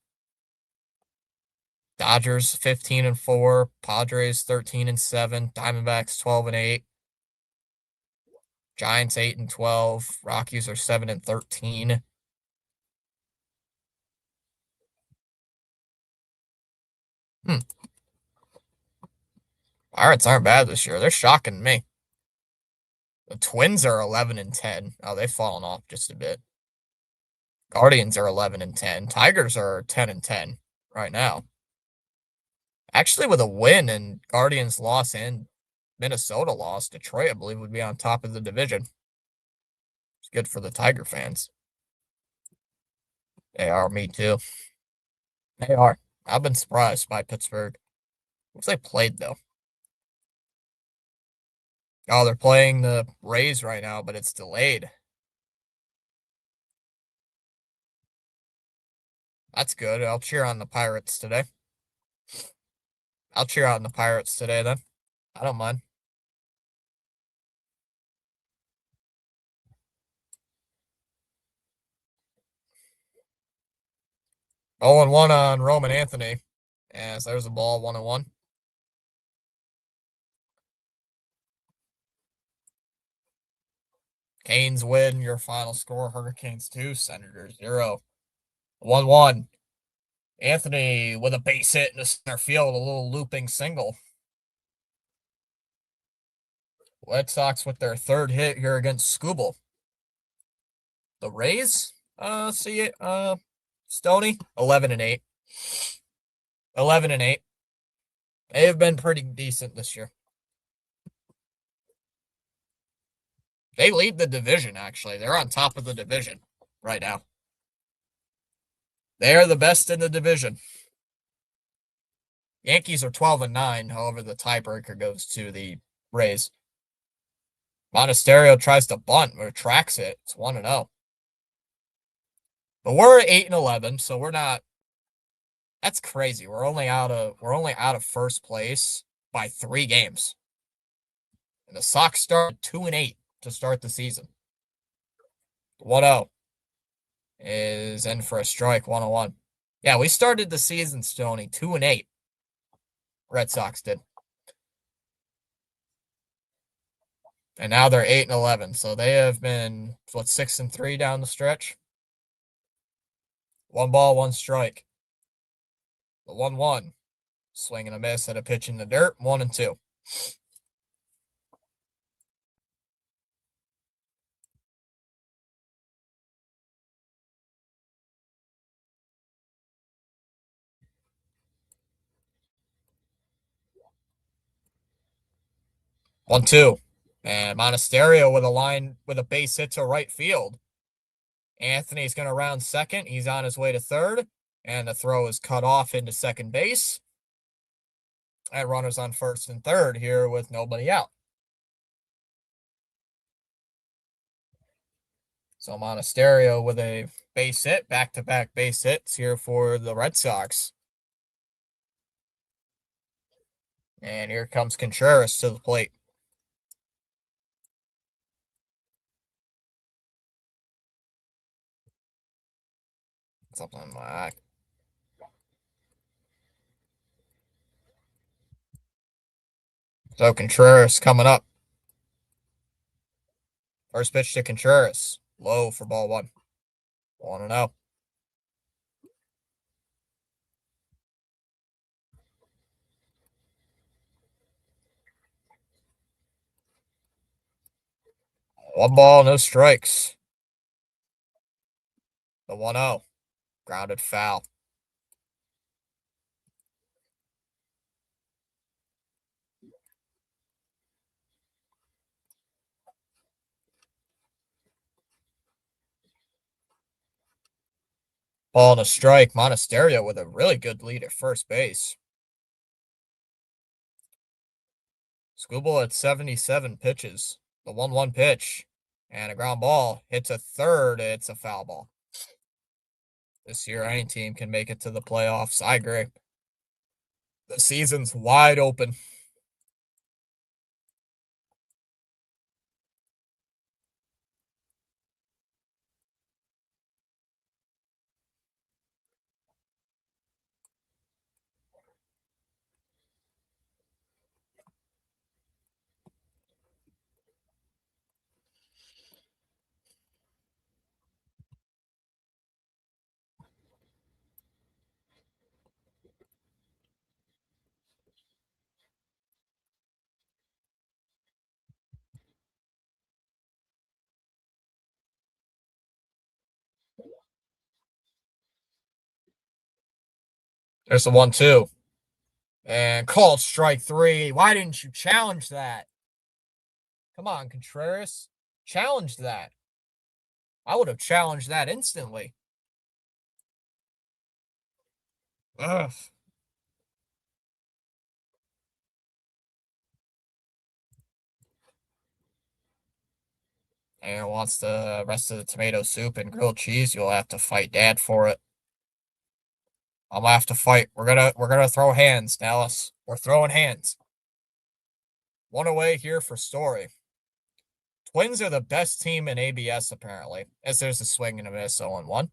Dodgers 15-4. Padres 13-7. Diamondbacks 12-8. Giants 8-12. Rockies are 7-13. Pirates aren't bad this year. They're shocking me. The Twins are 11-10. Oh, they've fallen off just a bit. Guardians are 11-10. Tigers are 10-10 right now. Actually, with a win and Guardians loss and Minnesota loss, Detroit, I believe, would be on top of the division. It's good for the Tiger fans. They are, me too. They are. I've been surprised by Pittsburgh. What's they played, though? Oh, they're playing the Rays right now, but it's delayed. That's good. I'll cheer on the Pirates today. I'll cheer on the Pirates today, then. I don't mind. Oh, and 1 on Roman Anthony. As there's a ball, 1-1. Canes win. Your final score: Hurricanes 2, Senators 0. 1-1. Anthony with a base hit in the center field, a little looping single. Red Sox with their 3rd hit here against Skubal. The Rays, Stoney, 11-8. 11-8. They have been pretty decent this year. They lead the division, actually. They're on top of the division right now. They are the best in the division. Yankees are 12-9. However, the tiebreaker goes to the Rays. Monasterio tries to bunt, retracts it. It's 1-0. But we're 8-11, so we're not. That's crazy. We're only out of first place by 3 games. And the Sox start 2-8 to start the season. 1-0 is in for a strike, 1-1. Yeah, we started the season, Stoney, 2-8. Red Sox did. And now they're 8-11. So they have been, 6-3 down the stretch? One ball, one strike. The 1-1. Swing and a miss at a pitch in the dirt. 1-2. One, two. And Monasterio with a base hit to right field. Anthony's going to round second. He's on his way to third. And the throw is cut off into second base. And runners on first and third here with nobody out. So Monasterio with a base hit, back-to-back base hits here for the Red Sox. And here comes Contreras to the plate. Something like so Contreras coming up. First pitch to Contreras. Low for ball one. 1-0. One ball, no strikes. The 1-0. Grounded foul. Ball and a strike. Monasterio with a really good lead at first base. Skubal at 77 pitches. The 1-1 pitch. And a ground ball. Hits a third. It's a foul ball. This year, any team can make it to the playoffs. I agree. The season's wide open. There's the 1-2. And called strike three. Why didn't you challenge that? Come on, Contreras. Challenge that. I would have challenged that instantly. Ugh. And wants the rest of the tomato soup and grilled cheese. You'll have to fight Dad for it. I'm gonna have to fight. We're gonna throw hands, Dallas. We're throwing hands. One away here for Story. Twins are the best team in ABS, apparently, as there's a swing and a miss 0-1.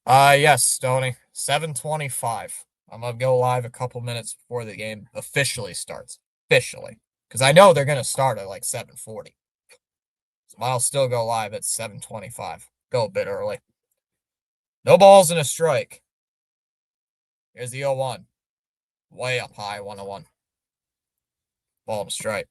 Yes, Stoney. 7:25. I'm gonna go live a couple minutes before the game officially starts. Officially. Because I know they're gonna start at like 7:40. So I'll still go live at 7:25. Go a bit early. No balls and a strike. Here's the 0-1. Way up high, 1-1. Ball and a strike.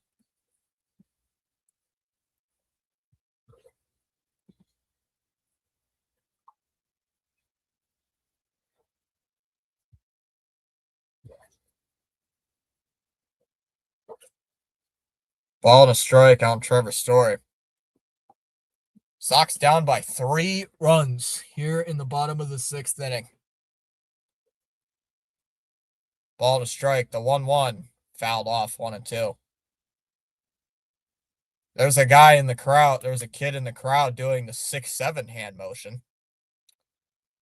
Ball and a strike on Trevor Story. Sox down by 3 runs here in the bottom of the 6th inning. Ball to strike, the 1-1. Fouled off 1-2. There's a guy in the crowd. There's a kid in the crowd doing the 6-7 hand motion.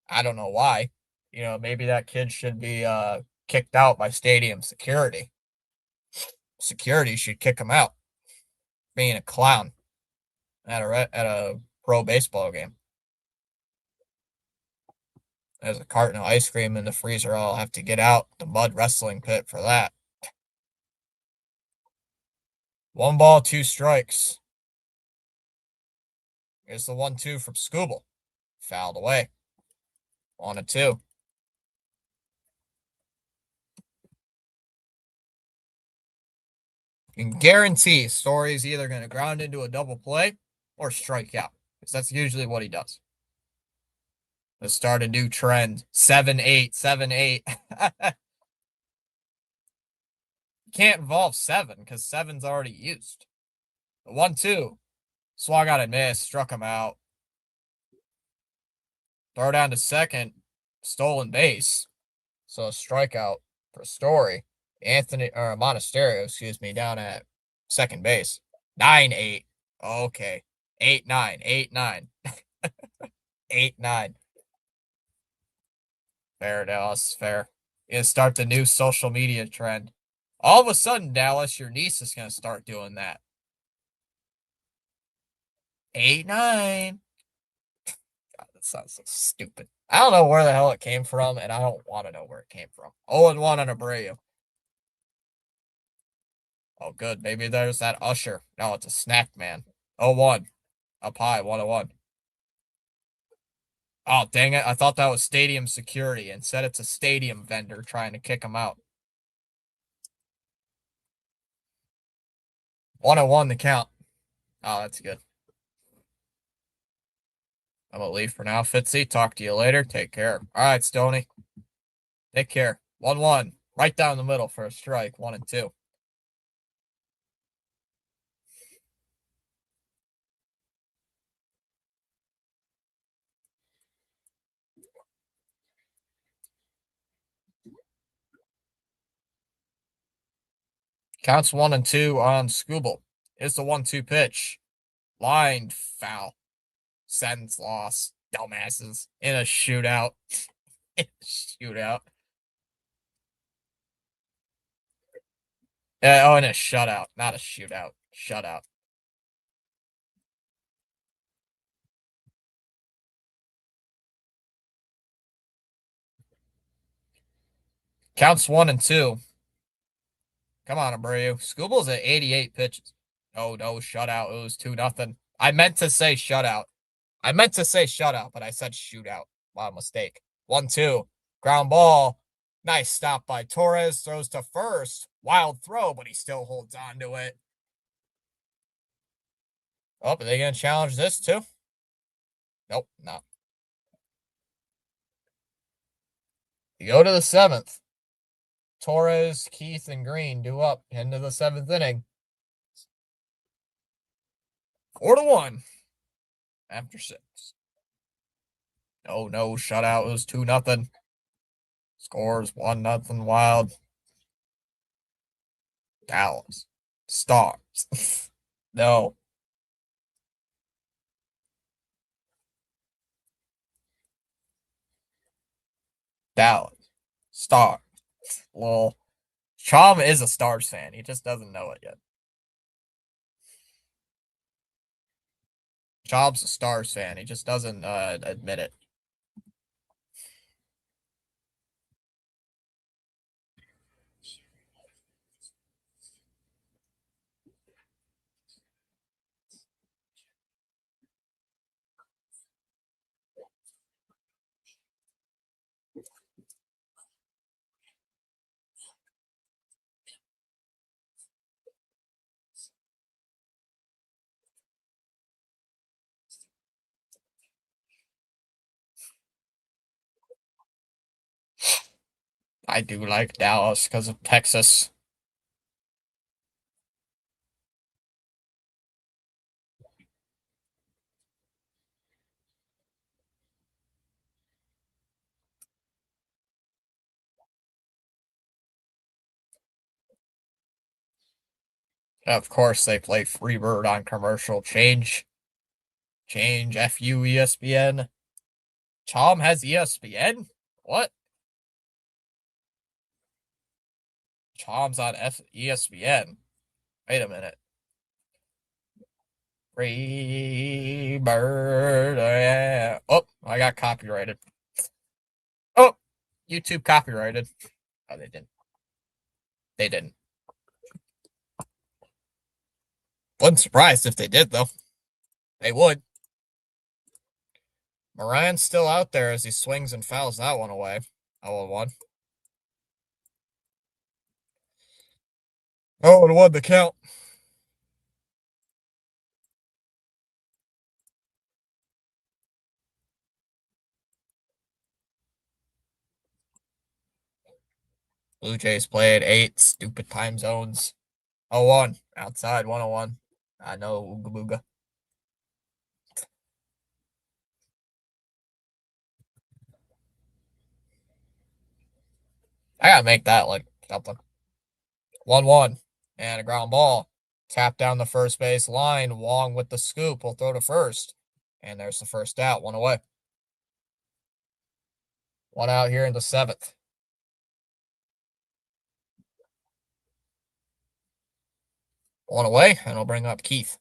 I don't know why. Maybe that kid should be kicked out by stadium security. Security should kick him out. Being a clown at a pro baseball game. There's a carton of ice cream in the freezer. I'll have to get out the mud wrestling pit for that. 1 ball, 2 strikes. Here's the 1-2 from Skubal. Fouled away. 1-2. You can guarantee Story's either going to ground into a double play or strike out, because that's usually what he does. Let's start a new trend. 7-8, 7-8. Can't involve 7 because 7's already used. 1-2. Swung out and missed. Struck him out. Throw down to second. Stolen base. So a strikeout for Story. Monasterio, excuse me, down at second base. 9-8. Okay. 8-9. 8-9. 8-9. Fair, Dallas. Fair. You start the new social media trend. All of a sudden, Dallas, your niece is going to start doing that. 8-9. God, that sounds so stupid. I don't know where the hell it came from, and I don't want to know where it came from. 0-1 on Abreu. Oh, good. Maybe there's that Usher. No, it's a snack man. 0-1. Up high, 1-1. Oh, dang it. I thought that was stadium security. Instead, it's a stadium vendor trying to kick him out. 1-1 the count. Oh, that's good. I'm going to leave for now, Fitzy. Talk to you later. Take care. All right, Stoney. Take care. 1-1. Right down the middle for a strike. 1-2. Counts 1-2 on Skubal. It's the 1-2 pitch. Line foul. Sends loss. Dumbasses. In a shootout. In a shootout. In a shutout. Not a shootout. Shutout. Counts 1-2. Come on, Abreu. Skubal's at 88 pitches. Oh, no, shutout. It was 2-0. I meant to say shutout. But I said shootout. Wow, mistake. 1-2. Ground ball. Nice stop by Torres. Throws to first. Wild throw, but he still holds on to it. Oh, are they going to challenge this too? Nope, not. You go to the 7th. Torres, Keith, and Green due up into the 7th inning. 4-1 after 6. Oh, no, shutout. It was 2-0. Scores 1-0 Wild. Dallas. Stars. No. Dallas. Stars. Well, Chom is a Stars fan. He just doesn't know it yet. Chom's a Stars fan. He just doesn't admit it. I do like Dallas because of Texas. Of course, they play Freebird on commercial. Change, FU ESPN. Chom has ESPN? What? Chom's on ESPN. Wait a minute. Freebird. Yeah. Oh, I got copyrighted. Oh, YouTube copyrighted. Oh, they didn't. They didn't. Wasn't surprised if they did, though. They would. Moran's still out there as he swings and fouls that one away. 0-1. 0-1 the count. Blue Jays played 8 stupid time zones. 0-1. Outside 1-1. I know, Ooga Booga. I gotta make that like something. 1-1. And a ground ball. Tap down the first base line. Wong with the scoop will throw to first. And there's the first out. 1 away. 1 out here in the 7th. One away, and I'll bring up Keith.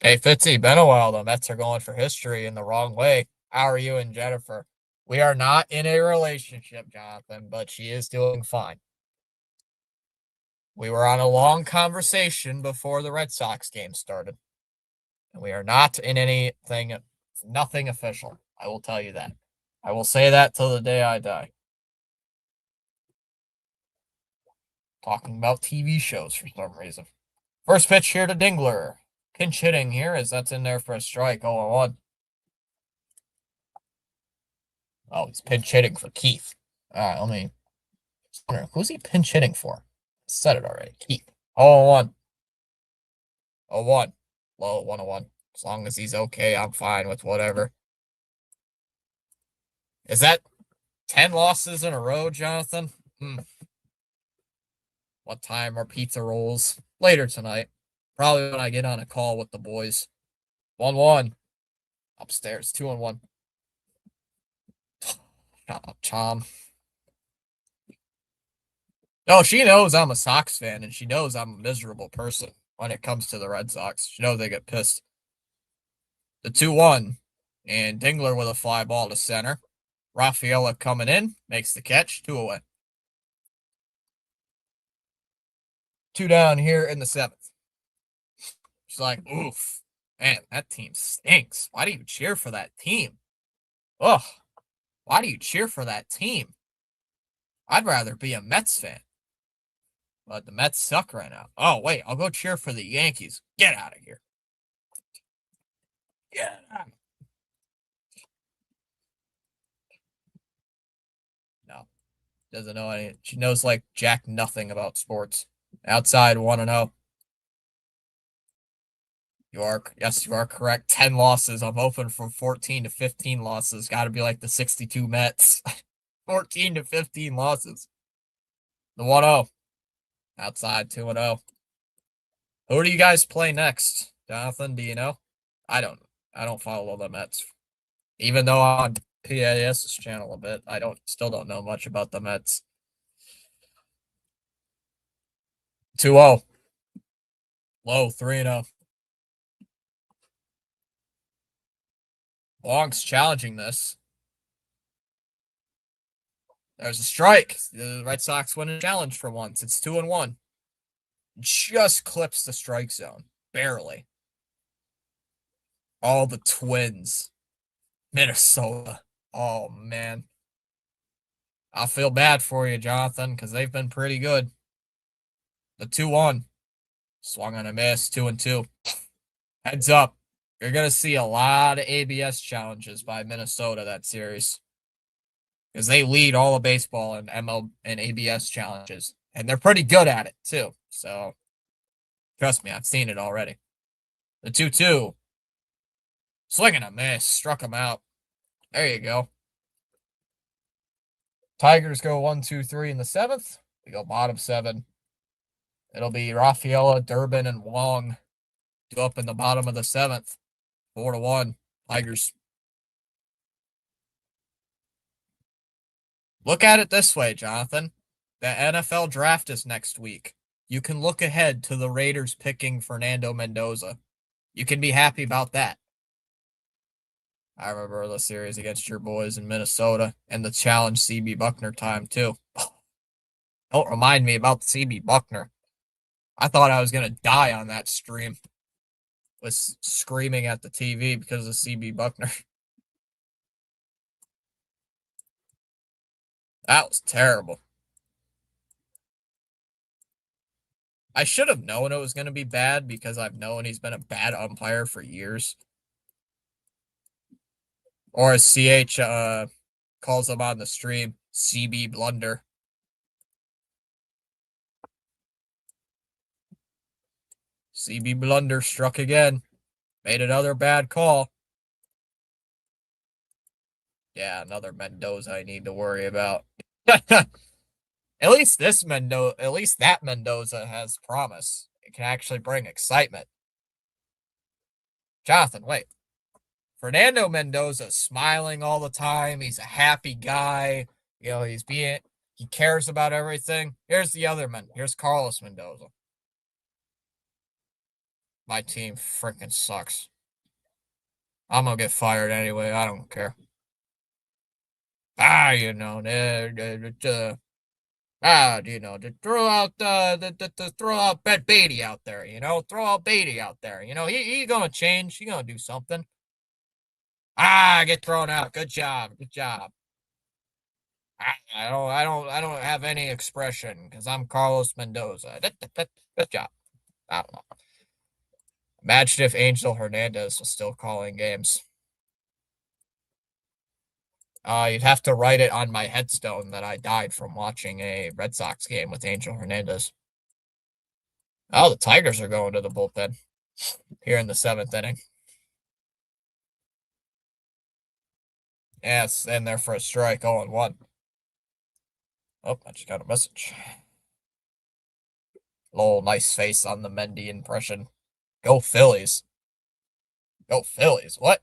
Hey, Fitzy, been a while. The Mets are going for history in the wrong way. How are you and Jennifer? We are not in a relationship, Jonathan, but she is doing fine. We were on a long conversation before the Red Sox game started. And we are not in anything, nothing official. I will tell you that. I will say that till the day I die. Talking about TV shows for some reason. First pitch here to Dingler. Pinch hitting here as that's in there for a strike. 0-1. Oh, he's pinch hitting for Keith. All right, let me. Who's he pinch hitting for? I said it already. Keith. 0-1. 0-1. Low 1-1. As long as he's okay, I'm fine with whatever. Is that 10 losses in a row, Jonathan? What time are pizza rolls? Later tonight. Probably when I get on a call with the boys. 1-1. Upstairs. 2-1. Shut up, Tom. No, she knows I'm a Sox fan, and she knows I'm a miserable person when it comes to the Red Sox. She knows they get pissed. The 2-1. And Dingler with a fly ball to center. Rafaela coming in. Makes the catch. 2 away. 2 down here in the 7th. She's like, oof. Man, that team stinks. Why do you cheer for that team? Ugh. Why do you cheer for that team? I'd rather be a Mets fan. But the Mets suck right now. Oh, wait. I'll go cheer for the Yankees. Get out of here. Get out. No. Doesn't know any. She knows like jack nothing about sports. Outside 1-0. Yes, you are correct. 10 losses. I'm hoping from 14 to 15 losses. Got to be like the 62 Mets. 14 to 15 losses. The 1-0. Outside 2-0. Who do you guys play next? Jonathan, do you know? I don't. I don't follow the Mets. Even though I'm on PAS's channel a bit, I still don't know much about the Mets. 2-0. Low 3-0. Wong's challenging this. There's a strike. The Red Sox win a challenge for once. It's 2-1. Just clips the strike zone. Barely. All the Twins. Minnesota. Oh, man. I feel bad for you, Jonathan, because they've been pretty good. The 2-1. Swung on a miss. 2-2. Heads up. You're going to see a lot of ABS challenges by Minnesota that series. Because they lead all of baseball in ML and ABS challenges. And they're pretty good at it, too. So, trust me, I've seen it already. The 2-2. Swinging a miss. Struck him out. There you go. Tigers go 1-2-3 in the 7th. We go bottom 7. It'll be Rafaela, Durbin, and Wong go up in the bottom of the 7th. 4-1. Tigers. Look at it this way, Jonathan. The NFL draft is next week. You can look ahead to the Raiders picking Fernando Mendoza. You can be happy about that. I remember the series against your boys in Minnesota and the challenge CB Buckner time too. Don't remind me about the CB Buckner. I thought I was gonna die on that stream. Was screaming at the TV because of CB Buckner. That was terrible. I should have known it was going to be bad because I've known he's been a bad umpire for years. Or as CH calls him on the stream, CB Blunder. CB Blunder struck again. Made another bad call. Yeah, another Mendoza I need to worry about. At least that Mendoza has promise. It can actually bring excitement. Jonathan, wait. Fernando Mendoza smiling all the time. He's a happy guy. You know, he cares about everything. Here's the other man. Here's Carlos Mendoza. My team freaking sucks. I'm gonna get fired anyway. I don't care. You know, to throw out throw out Beatty out there. You know, throw out Beatty out there. You know, he gonna change. He gonna do something. Get thrown out. Good job. Good job. I don't have any expression because I'm Carlos Mendoza. Good job. I don't know. Imagine if Angel Hernandez was still calling games. You'd have to write it on my headstone that I died from watching a Red Sox game with Angel Hernandez. Oh, the Tigers are going to the bullpen here in the 7th inning. Yes, and they're for a strike, 0-1. Oh, I just got a message. Little nice face on the Mendy impression. Go Phillies. Go Phillies. What?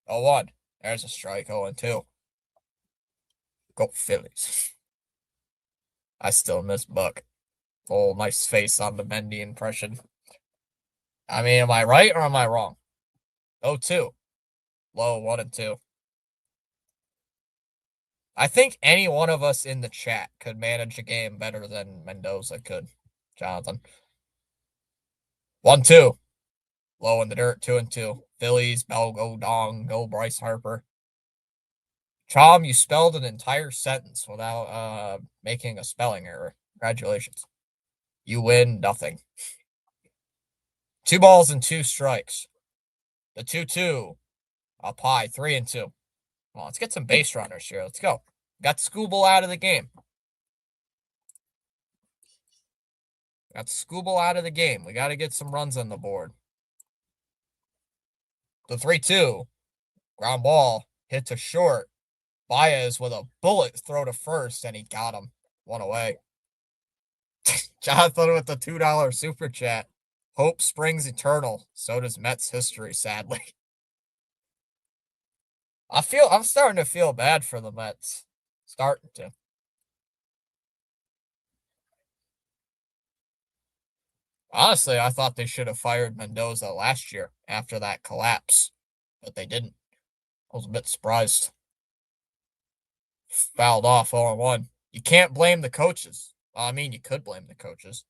0-1. There's a strike, 0-2. Go Phillies. I still miss Buck. Little nice face on the Mendy impression. I mean, am I right or am I wrong? 0-2. Low 1-2. I think any one of us in the chat could manage a game better than Mendoza could, Jonathan. 1-2. Low in the dirt, 2-2. Phillies, Bell, go Dong, go Bryce Harper. Chom, you spelled an entire sentence without making a spelling error. Congratulations. You win nothing. 2 balls and 2 strikes. The 2-2. Up high, 3-2. Well, let's get some base runners here. Let's go. Got Skubal out of the game. Got Skubal out of the game. We got to get some runs on the board. The 3-2. Ground ball. Hit to short. Baez with a bullet throw to first, and he got him. 1 away. Jonathan with the $2 super chat. Hope springs eternal. So does Mets history, sadly. I'm starting to feel bad for the Mets. Starting to. Honestly, I thought they should have fired Mendoza last year after that collapse, but they didn't. I was a bit surprised. Fouled off 0-1. You can't blame the coaches. Well, I mean, you could blame the coaches.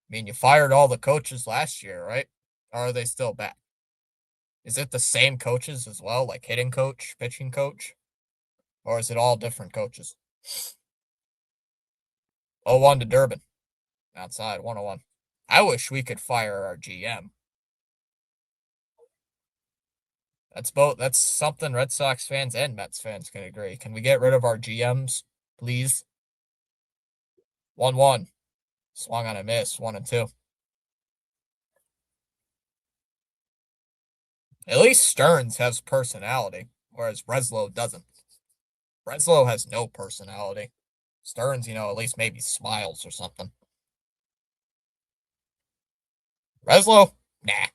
I mean, you fired all the coaches last year, right? Or are they still back? Is it the same coaches as well, like hitting coach, pitching coach? Or is it all different coaches? 0-1 to Durbin. Outside, 1-1. I wish we could fire our GM. That's something Red Sox fans and Mets fans can agree. Can we get rid of our GMs, please? 1-1. Swung on a miss, 1-2. At least Stearns has personality, whereas Breslow doesn't. Breslow has no personality. Stearns, at least maybe smiles or something. Breslow? Nah.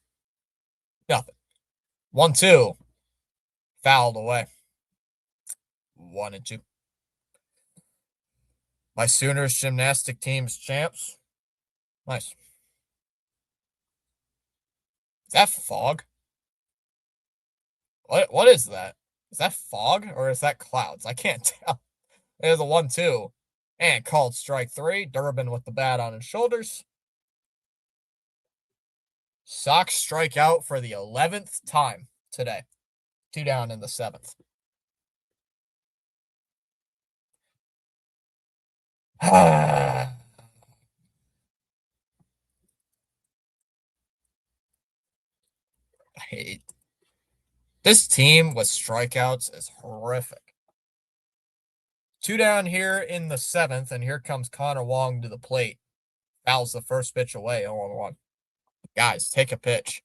Nothing. 1-2. Fouled away. 1-2. My Sooners gymnastic team's champs. Nice. Is that fog? What is that? Is that fog or is that clouds? I can't tell. There's a 1-2. And called strike three. Durbin with the bat on his shoulders. Sox strike out for the 11th time today. 2 down in the 7th. I hate this team with strikeouts is horrific. 2 down here in the 7th, and here comes Connor Wong to the plate. Fouls the first pitch away, 0-1. Guys, take a pitch.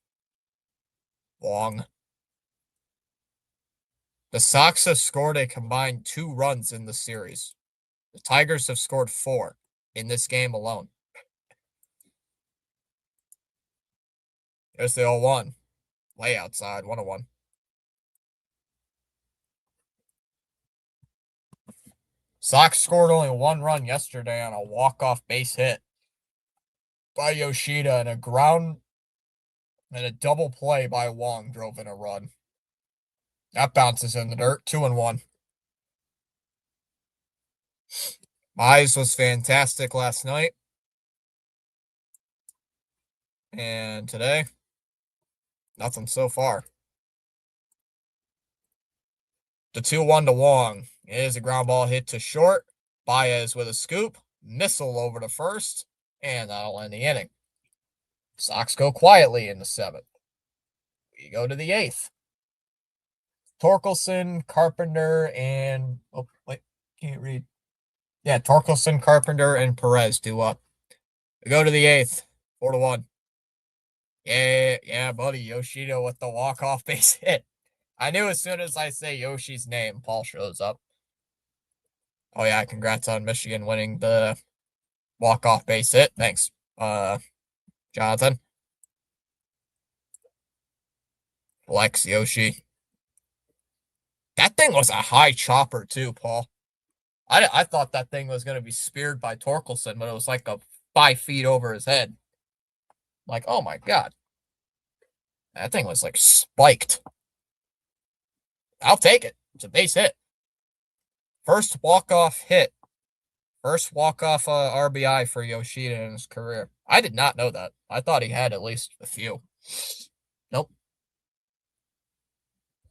Wong. The Sox have scored a combined 2 runs in the series. The Tigers have scored 4 in this game alone. There's the 0-1. Way outside, 1-1. Sox scored only 1 run yesterday on a walk-off base hit by Yoshida, and a ground and a double play by Wong drove in a run. That bounces in the dirt, 2-1. Mize was fantastic last night. And today, nothing so far. The 2-1 to Wong is a ground ball hit to short. Baez with a scoop, missile over to first, and that'll end the inning. Sox go quietly in the 7th. We go to the 8th. Torkelson, Carpenter, and can't read. Yeah, Torkelson, Carpenter, and Perez do up. We go to the 8th, 4-1. Yeah, buddy, Yoshida with the walk-off base hit. I knew as soon as I say Yoshi's name, Paul shows up. Oh yeah, congrats on Michigan winning the walk-off base hit. Thanks, Jonathan. Flex Yoshi. That thing was a high chopper too, Paul. I thought that thing was going to be speared by Torkelson, but it was like 5 feet over his head. Like, oh my God. That thing was like spiked. I'll take it. It's a base hit. First walk-off hit. First walk-off RBI for Yoshida in his career. I did not know that. I thought he had at least a few. Nope.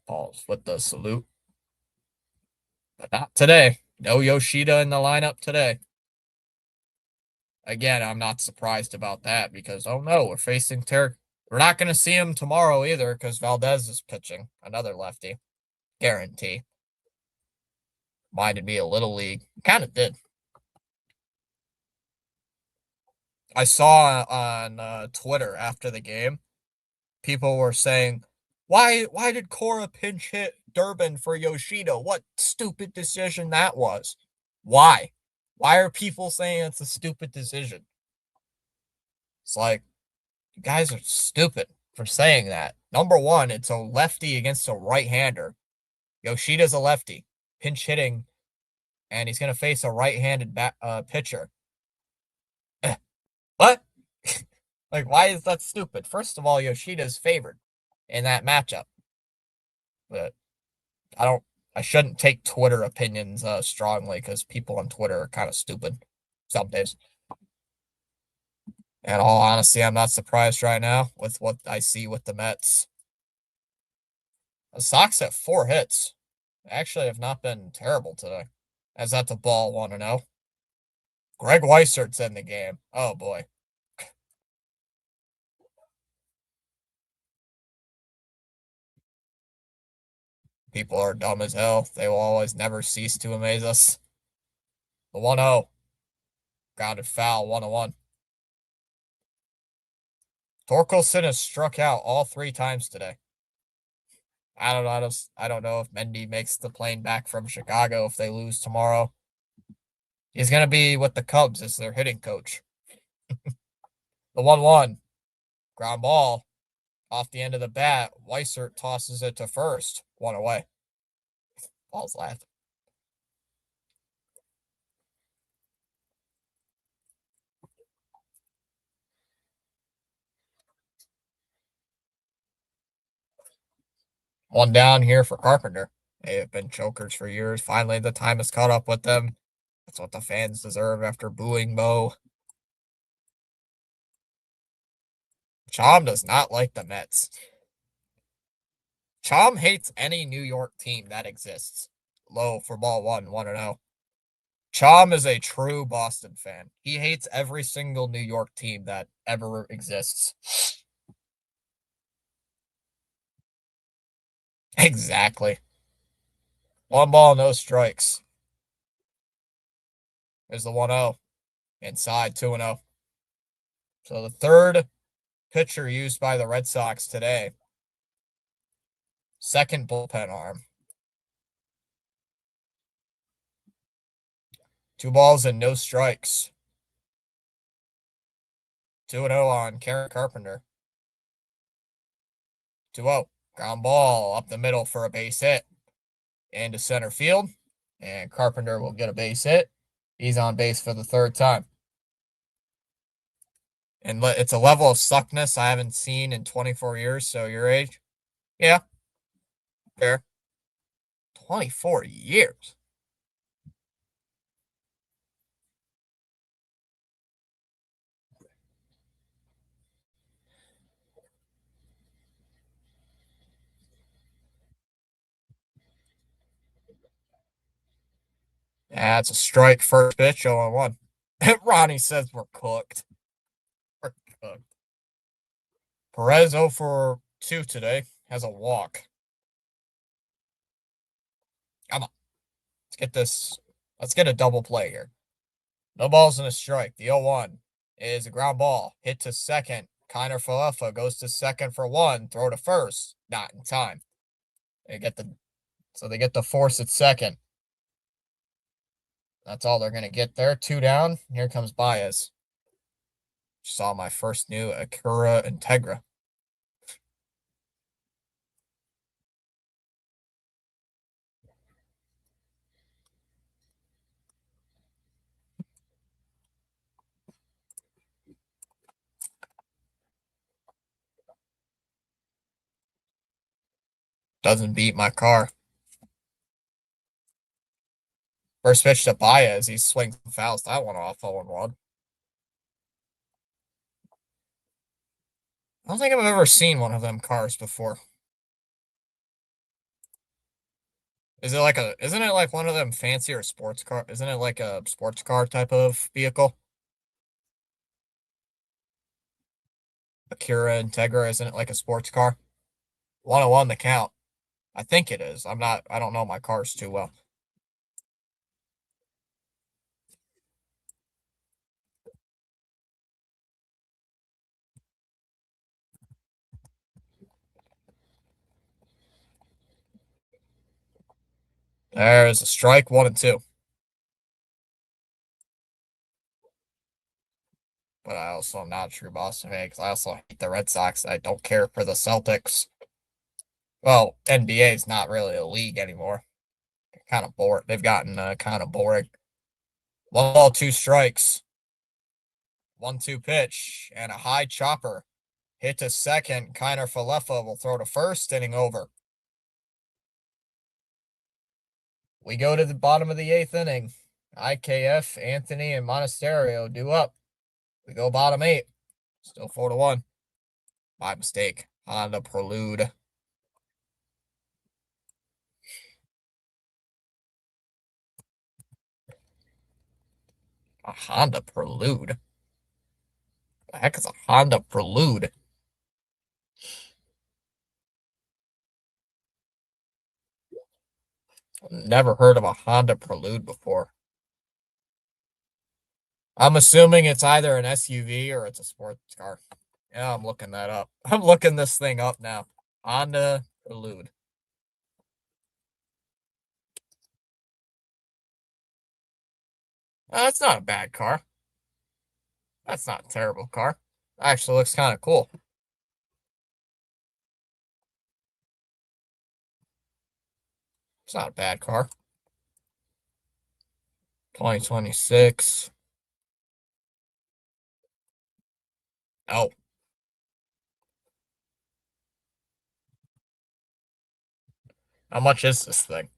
Paul's with the salute. But not today. No Yoshida in the lineup today. Again, I'm not surprised about that because, oh no, we're facing We're not going to see him tomorrow either because Valdez is pitching. Another lefty. Guarantee. Reminded me of Little League. Kind of did. I saw on Twitter after the game, people were saying, why did Cora pinch hit Durbin for Yoshida? What stupid decision that was. Why? Why are people saying it's a stupid decision? It's like, you guys are stupid for saying that. Number one, it's a lefty against a right-hander. Yoshida's a lefty, pinch hitting, and he's going to face a right-handed pitcher. What? Like, why is that stupid? First of all, Yoshida's favored in that matchup. But I shouldn't take Twitter opinions strongly because people on Twitter are kind of stupid some days. In all honesty, I'm not surprised right now with what I see with the Mets. The Sox have 4 hits. They actually have not been terrible today. As that the ball, want to know? Greg Weisert's in the game. Oh boy. People are dumb as hell. They will always never cease to amaze us. The 1-0. Grounded foul, 1-1. Torkelson has struck out all 3 times today. I don't know if Mendy makes the plane back from Chicago if they lose tomorrow. He's going to be with the Cubs as their hitting coach. The 1-1. Ground ball. Off the end of the bat, Weissert tosses it to first. 1 away. Ball's laughing. One down here for Carpenter. They have been chokers for years. Finally, the time has caught up with them. That's what the fans deserve after booing Mo. Chom does not like the Mets. Chom hates any New York team that exists. Low for ball one, 1-0. Chom is a true Boston fan. He hates every single New York team that ever exists. Exactly. 1 ball, no strikes. There's the 1-0. Inside 2-0. So the third pitcher used by the Red Sox today. Second bullpen arm. 2 balls and no strikes. 2-0 on Karen Carpenter. 2-0. Ground ball up the middle for a base hit. Into center field. And Carpenter will get a base hit. He's on base for the third time. And it's a level of suckness I haven't seen in 24 years. So your age? Yeah. Fair. 24 years. That's a strike. First pitch, 0-1. Ronnie says we're cooked. We're cooked. Perez 0 for 2 today. Has a walk. Come on. Let's get this. Let's get a double play here. No balls and a strike. The 0-1 is a ground ball. Hit to second. Kiner Falefa goes to second for 1. Throw to first. Not in time. They get the force at second. That's all they're gonna get there. 2 down. Here comes Baez. Saw my first new Acura Integra. Doesn't beat my car. First pitch to Baez. He swings and fouls that one off 0-1. I don't think I've ever seen one of them cars before. Isn't it like one of them fancier sports car? Isn't it like a sports car type of vehicle? Acura Integra, isn't it like a sports car? 101 the count. I think it is. I don't know my cars too well. There's a strike, 1-2. But I also am not a true Boston fan because I also hate the Red Sox. I don't care for the Celtics. Well, NBA is not really a league anymore. Kind of bored. They've gotten kind of boring. 1 ball, 2 strikes. 1-2 pitch and a high chopper. Hit to second. Kiner Falefa will throw to first. Inning over. We go to the bottom of the 8th inning. IKF, Anthony, and Monasterio due up. We go bottom 8. Still 4-1. My mistake. Honda Prelude. A Honda Prelude. The heck is a Honda Prelude? Never heard of a Honda Prelude before. I'm assuming it's either an SUV or it's a sports car. Yeah, I'm looking that up. I'm looking this thing up now. Honda Prelude. That's not a bad car. That's not a terrible car. Actually looks kind of cool. It's not a bad car. 2026. Oh, How much is this thing?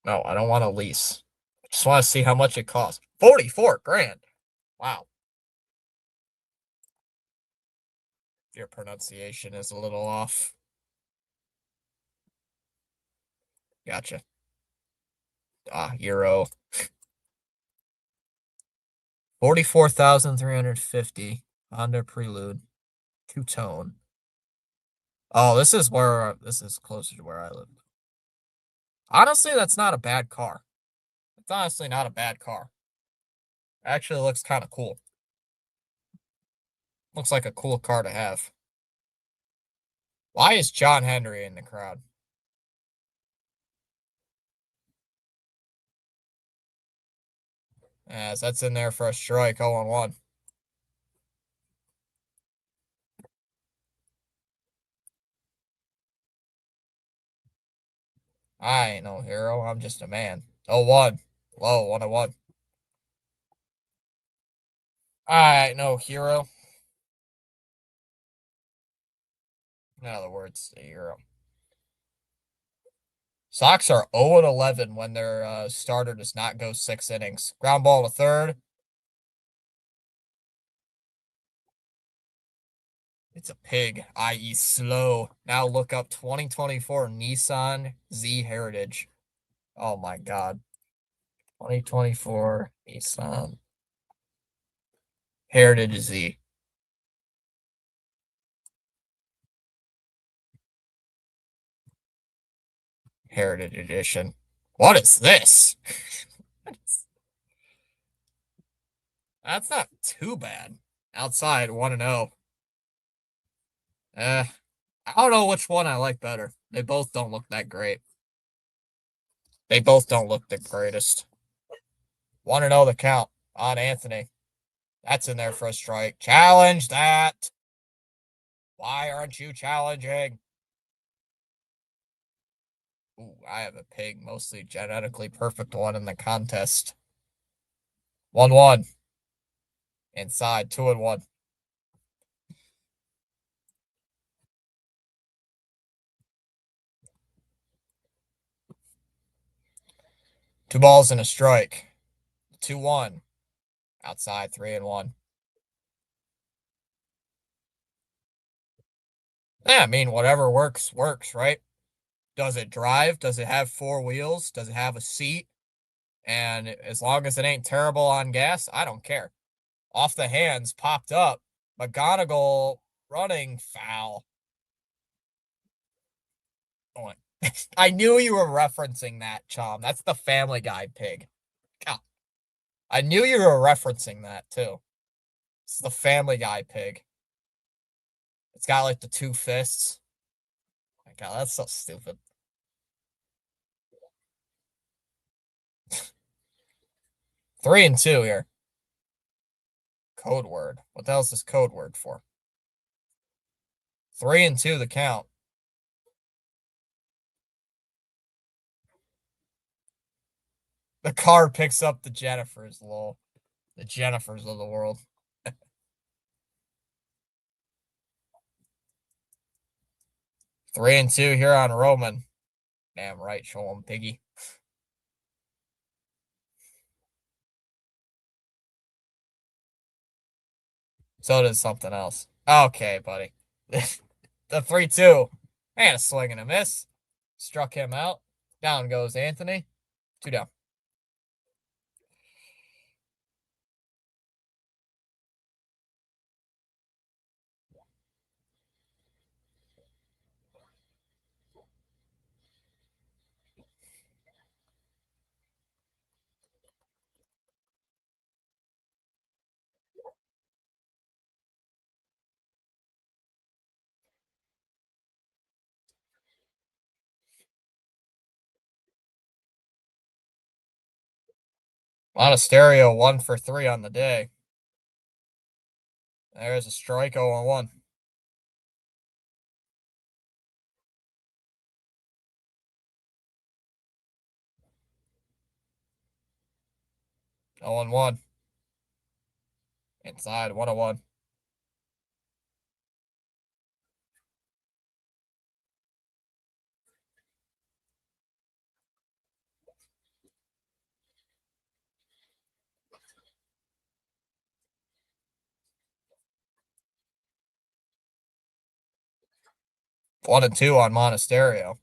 No, I don't want a lease. I just want to see how much it costs. 44 grand. Wow. Your pronunciation is a little off. Gotcha. Euro. 44,350. Honda Prelude. Two-tone. Oh, this is closer to where I live. Honestly, that's not a bad car. It's honestly not a bad car. Actually looks kind of cool. Looks like a cool car to have. Why is John Henry in the crowd? As that's in there for a strike, 0-1. I ain't no hero. I'm just a man. 0-1. Low, 1-1. I ain't no hero. In other words, a hero. Sox are 0-11 when their starter does not go 6 innings. Ground ball to third. It's a pig, i.e. slow. Now look up 2024 Nissan Z Heritage. Oh my God. 2024 Nissan Heritage Z. Heritage Edition. What is this? That's not too bad. Outside, 1-0. I don't know which one I like better. They both don't look that great. They both don't look the greatest. 1-0 the count on Anthony. That's in there for a strike. Challenge that. Why aren't you challenging? Ooh, I have a pig, mostly genetically perfect one in the contest. 1-1. Inside, 2-1. Two balls and a strike. 2-1. Outside, 3-1. Yeah, I mean, whatever works, works, right? Does it drive? Does it have four wheels? Does it have a seat? And as long as it ain't terrible on gas, I don't care. Off the hands, popped up. McGonagall running foul. Oh, I knew you were referencing that, Chom. That's the Family Guy pig. God. I knew you were referencing that, too. It's the Family Guy pig. It's got, like, the two fists. My God, that's so stupid. 3-2 here. Code word. What the hell is this code word for? 3-2 the count. The car picks up the Jennifers, lol. The Jennifers of the world. 3-2 here on Roman. Damn right, show him, piggy. So does something else. Okay, buddy. The 3-2. And a swing and a miss. Struck him out. Down goes Anthony. 2 down. Monasterio 1 for 3 on the day. There's a strike 0-1. 0-1. Inside 101. One and two on Monasterio.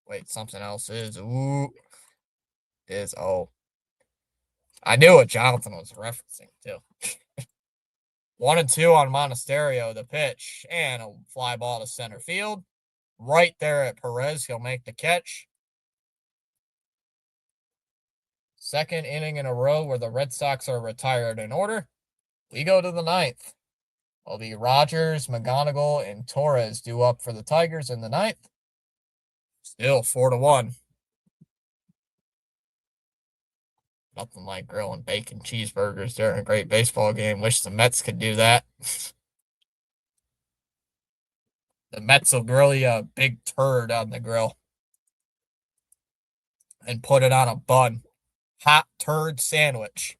Wait, something else is. Ooh. Is, oh. I knew what Jonathan was referencing, too. 1-2 on Monasterio, the pitch, and a fly ball to center field. Right there at Perez, he'll make the catch. Second inning in a row where the Red Sox are retired in order. We go to the ninth. It'll be Rogers, McGonigal, and Torres due up for the Tigers in the ninth. Still 4-1. Nothing like grilling bacon cheeseburgers during a great baseball game. Wish the Mets could do that. The Mets will grill you a big turd on the grill and put it on a bun. Hot turd sandwich.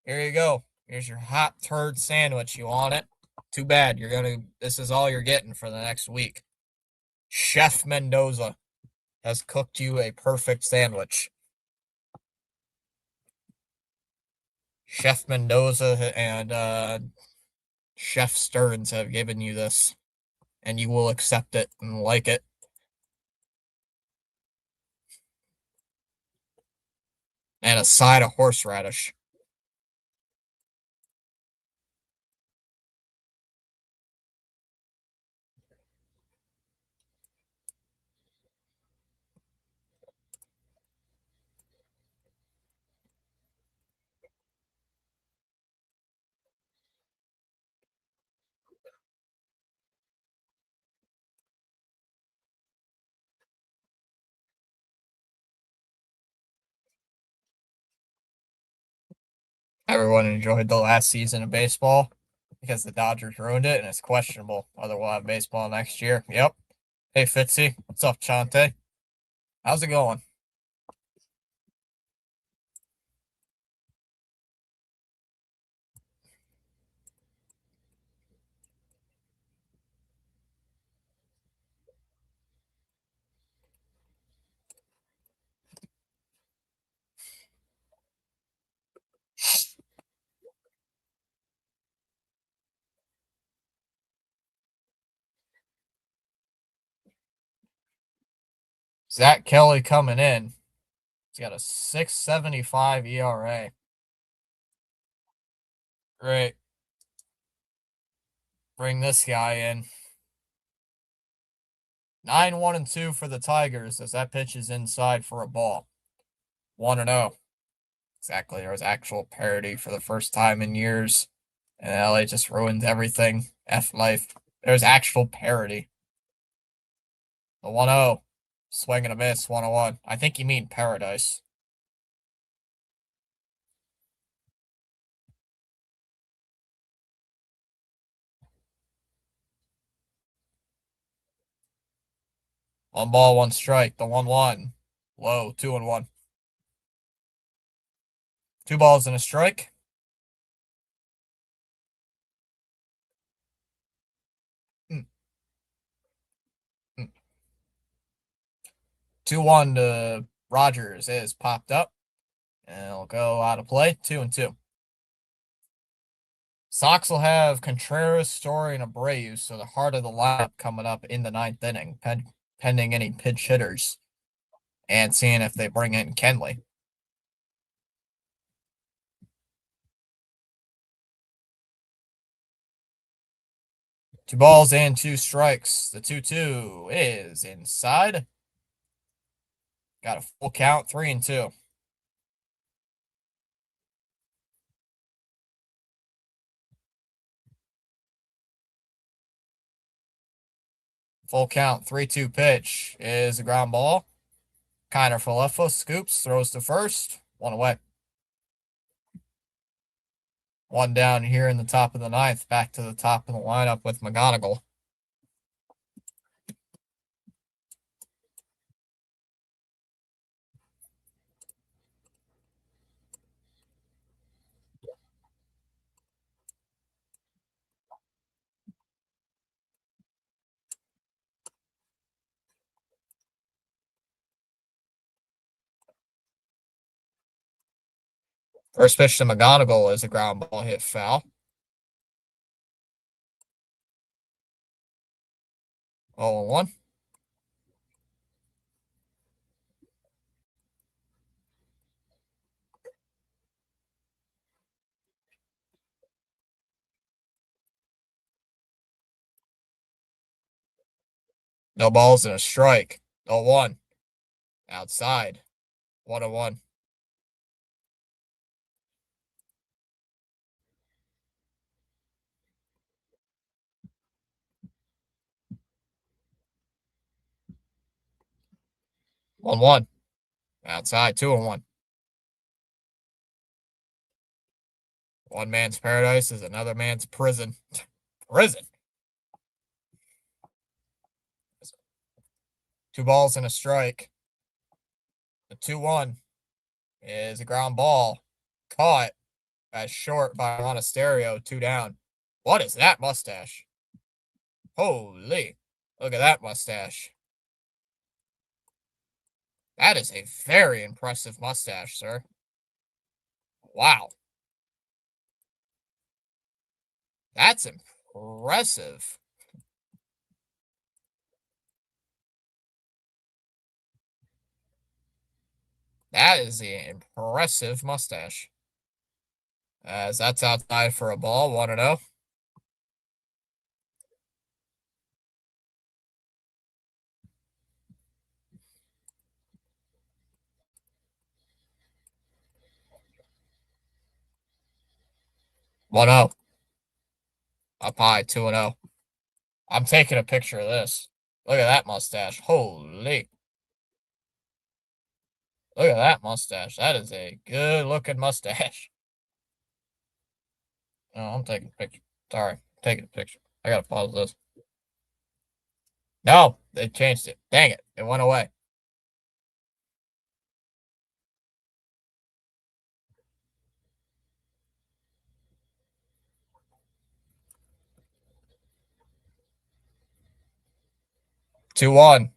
Here you go. Here's your hot turd sandwich. You want it? Too bad. This is all you're getting for the next week. Chef Mendoza has cooked you a perfect sandwich. Chef Mendoza and Chef Stearns have given you this, and you will accept it and like it. And a side of horseradish. Everyone enjoyed the last season of baseball because the Dodgers ruined it, and it's questionable whether we'll have baseball next year. Yep. Hey, Fitzy. What's up, Chante? How's it going? Zach Kelly coming in. He's got a 6.75 ERA. Great. Bring this guy in. 9-1-2 for the Tigers as that pitch is inside for a ball. 1-0. Exactly. There was actual parity for the first time in years. And LA just ruined everything. F life. There's actual parity. The 1-0. Swing and a miss. 1-1. I think you mean paradise. One ball, one strike. The 1-1. Low. 2-1. Two balls and a strike. Mm. Mm. 2-1 to Rogers is popped up. And it'll go out of play. 2-2. Sox will have Contreras, Story, and Abreu, so the heart of the lineup coming up in the ninth inning, pending any pinch hitters, and seeing if they bring in Kenley. Two balls and two strikes. The 2-2 is inside. Got a full count, 3-2. Full count, 3-2 pitch is a ground ball. Kiner Falefa scoops, throws to first, one away. One down here in the top of the ninth, back to the top of the lineup with McGonigal. First pitch to McGonigal is a ground ball hit foul. 0-1. No balls and a strike. 0-1. Outside. 1-1. 1-1. Outside. 2-1. One man's paradise is another man's prison. Prison. 2 balls and a strike. The 2-1 is a ground ball. Caught as short by Monasterio. 2 down. What is that mustache? Holy. Look at that mustache. That is a very impressive mustache, sir. Wow. That's impressive. That is an impressive mustache. As that's outside for a ball. 1-0. One zero. Up high. 2-0. I'm taking a picture of this. Look at that mustache. Holy. Look at that mustache. That is a good looking mustache. Oh, I'm taking a picture. Sorry. I'm taking a picture. I gotta pause this. No, they changed it. Dang it. It went away. Two one.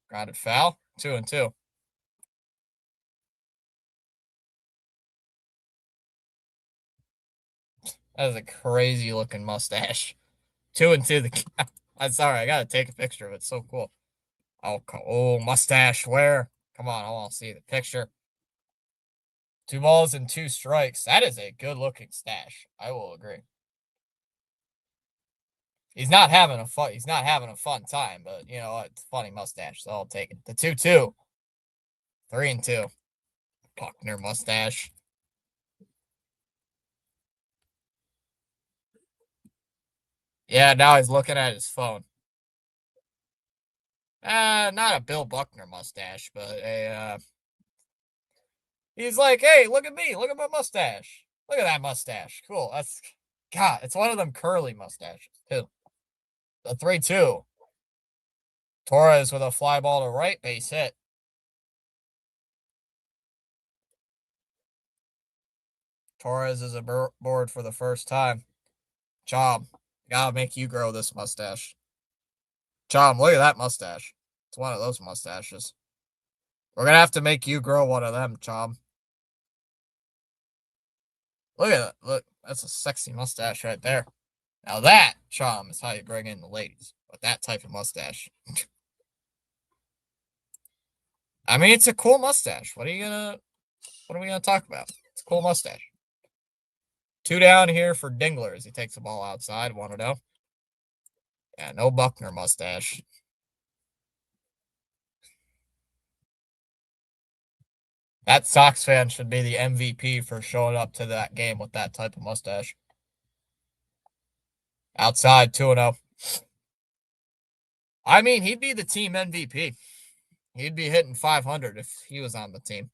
Grounded foul. 2-2. That is a crazy looking mustache. 2-2. I'm sorry. I gotta take a picture of it. It's so cool. Oh, mustache. Where? Come on. I want to see the picture. 2 balls and 2 strikes. That is a good looking stash. I will agree. He's not having a fun time, but you know what? It's a funny mustache, so I'll take it. The 2-2. 3-2. Buckner mustache. Yeah, now he's looking at his phone. Not a Bill Buckner mustache, but he's like, hey, look at me, look at my mustache. Look at that mustache. Cool. God, it's one of them curly mustaches, too. The 3-2. Torres with a fly ball to right, base hit. Torres is aboard for the first time. Chom, gotta make you grow this mustache. Chom, look at that mustache. It's one of those mustaches. We're gonna have to make you grow one of them, Chom. Look at that. Look, that's a sexy mustache right there. Now that, Chom, is how you bring in the ladies. With that type of mustache. I mean, it's a cool mustache. What are we gonna talk about? It's a cool mustache. 2 down here for Dingler as he takes the ball outside. 1-0. Yeah, no Buckner mustache. That Sox fan should be the MVP for showing up to that game with that type of mustache. Outside, 2-0. I mean, he'd be the team MVP. He'd be hitting 500 if he was on the team.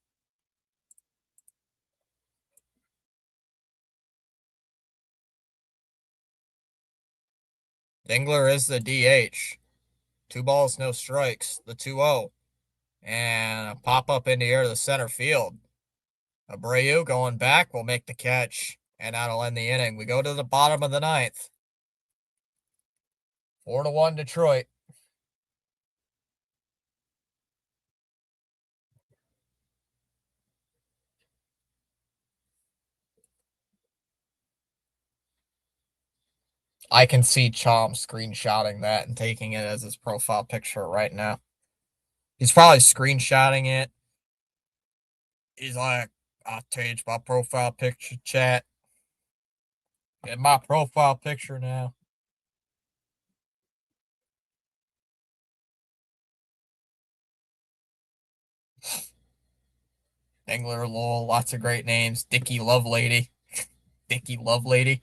Dingler is the DH. 2 balls, no strikes. The 2-0. And a pop up in the air to the center field. Abreu going back will make the catch. And that'll end the inning. We go to the bottom of the 9th. 4-1 Detroit. I can see Chom screenshotting that and taking it as his profile picture right now. He's probably screenshotting it. He's like, I'll change my profile picture, chat. Get my profile picture now. Dangler Lowell, lots of great names. Dickie Lovelady. Dickie Lovelady.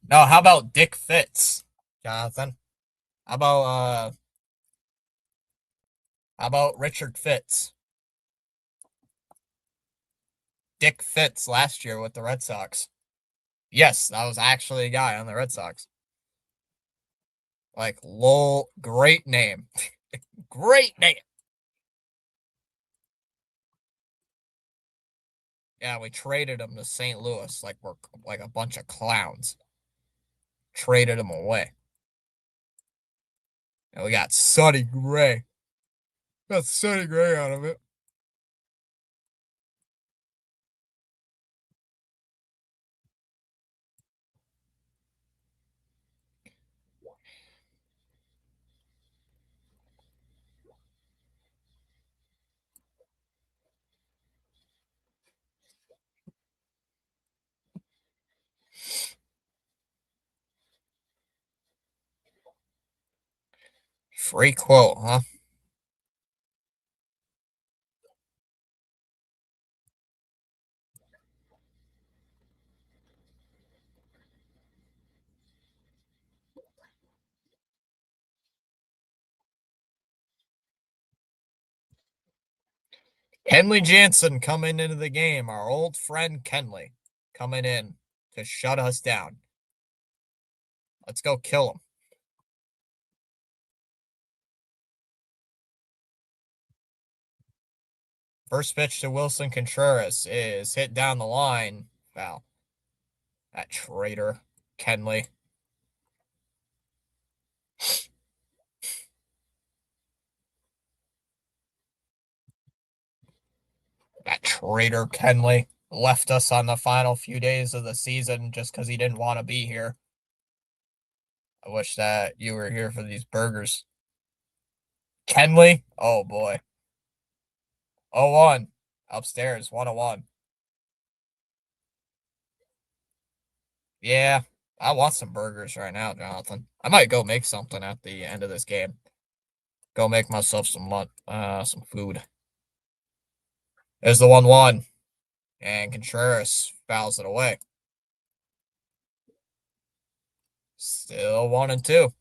No, how about Dick Fitz, Jonathan? How about Richard Fitz? Dick Fitz last year with the Red Sox. Yes, that was actually a guy on the Red Sox. Like Lowell, great name. Great name. Yeah, we traded him to St. Louis like we're like a bunch of clowns. Traded him away. And we got Sonny Gray. Got Sonny Gray out of it. Free quote, huh? Kenley Jansen coming into the game. Our old friend Kenley coming in to shut us down. Let's go kill him. First pitch to Wilson Contreras is hit down the line. Foul. That traitor, Kenley. That traitor, Kenley. Left us on the final few days of the season just because he didn't want to be here. I wish that you were here for these burgers. Kenley? Oh boy. 0-1. Upstairs, 1-1. Yeah, I want some burgers right now, Jonathan. I might go make something at the end of this game. Go make myself some food. There's the 1-1. And Contreras fouls it away. Still 1-2.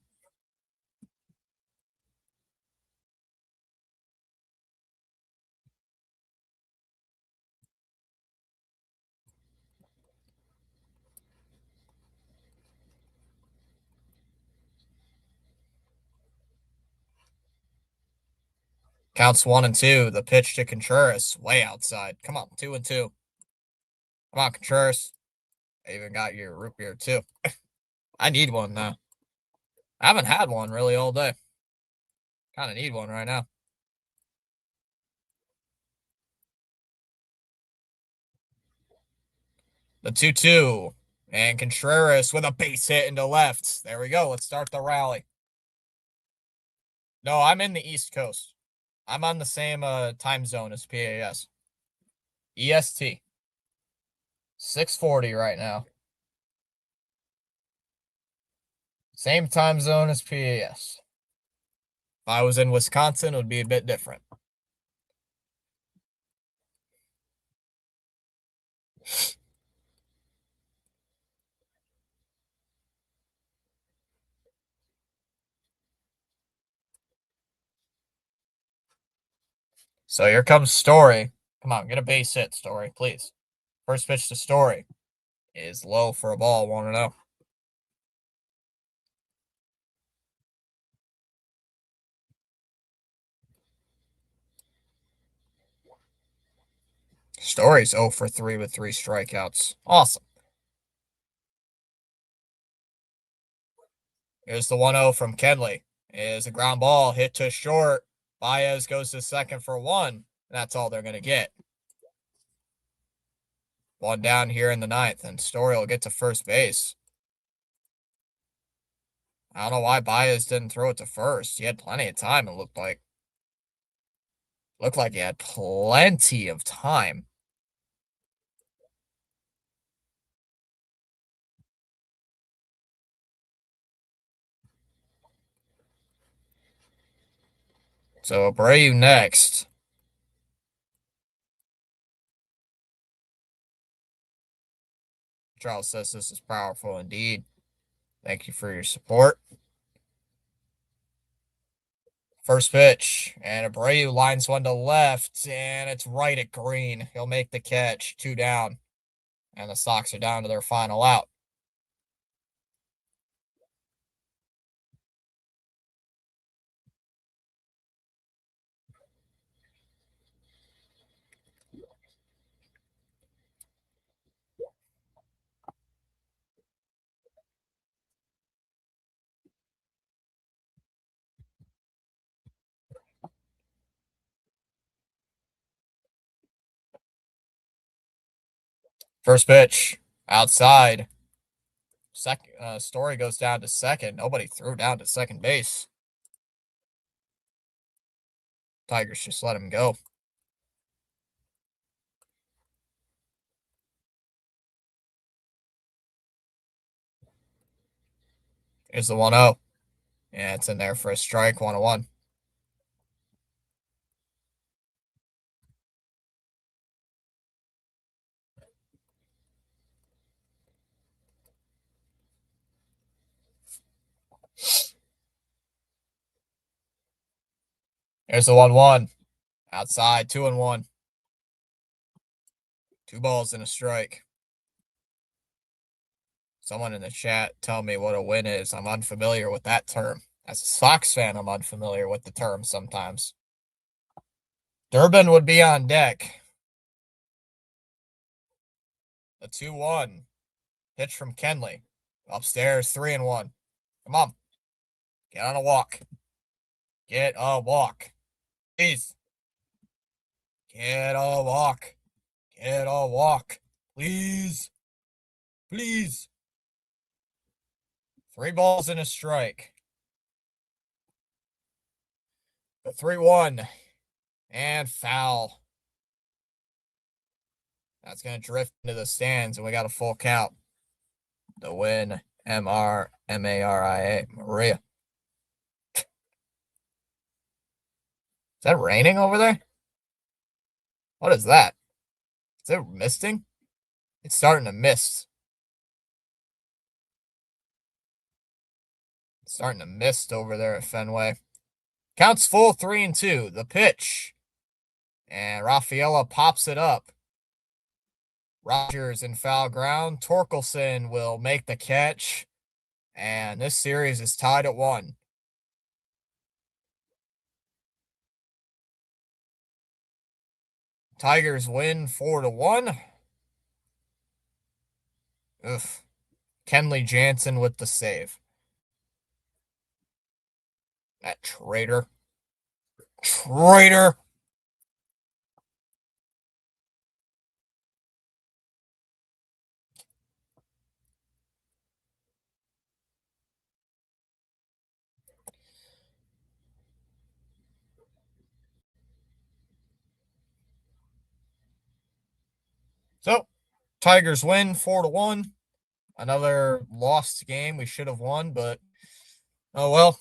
Counts 1-2. The pitch to Contreras, way outside. Come on, 2-2. Come on, Contreras. I even got your root beer too. I need one now. I haven't had one really all day. Kind of need one right now. The 2-2. And Contreras with a base hit into left. There we go. Let's start the rally. No, I'm in the East Coast. I'm on the same time zone as PAS. EST. 6:40 right now. Same time zone as PAS. If I was in Wisconsin, it would be a bit different. So here comes Story. Come on, get a base hit, Story, please. First pitch to Story is low for a ball, 1-0. Story's 0 for 3 with 3 strikeouts. Awesome. Here's the 1-0 from Kenley. Is a ground ball hit to short. Baez goes to second for 1. That's all they're going to get. One down here in the 9th, and Story will get to first base. I don't know why Baez didn't throw it to first. He had plenty of time, it looked like. Looked like he had plenty of time. So Abreu next. Charles says this is powerful indeed. Thank you for your support. First pitch, and Abreu lines one to left, and it's right at Green. He'll make the catch. 2 down, and the Sox are down to their final out. First pitch, outside. Story goes down to second. Nobody threw down to second base. Tigers just let him go. Here's the 1-0. Yeah, it's in there for a strike. 1-1. Here's the 1-1. Outside. 2-1. 2 balls and a strike. Someone in the chat tell me what a win is. I'm unfamiliar with that term. As a Sox fan, I'm unfamiliar with the term sometimes. Durbin would be on deck. The 2-1. Pitch from Kenley. Upstairs, 3-1. Come on. Get on a walk. Get a walk. Please. Get a walk. Get a walk. Please. Please. 3 balls and a strike. The 3-1. And foul. That's going to drift into the stands, and we got a full count. The win, Maria. Maria. Is that raining over there? What is that? Is it misting? It's starting to mist. It's starting to mist over there at Fenway. Counts full, 3-2. The pitch. And Rafaela pops it up. Rogers in foul ground. Torkelson will make the catch. And this series is tied at 1. Tigers win 4-1. Ugh. Kenley Jansen with the save. That traitor. Traitor. So, Tigers win 4-1. Another lost game we should have won, but oh well.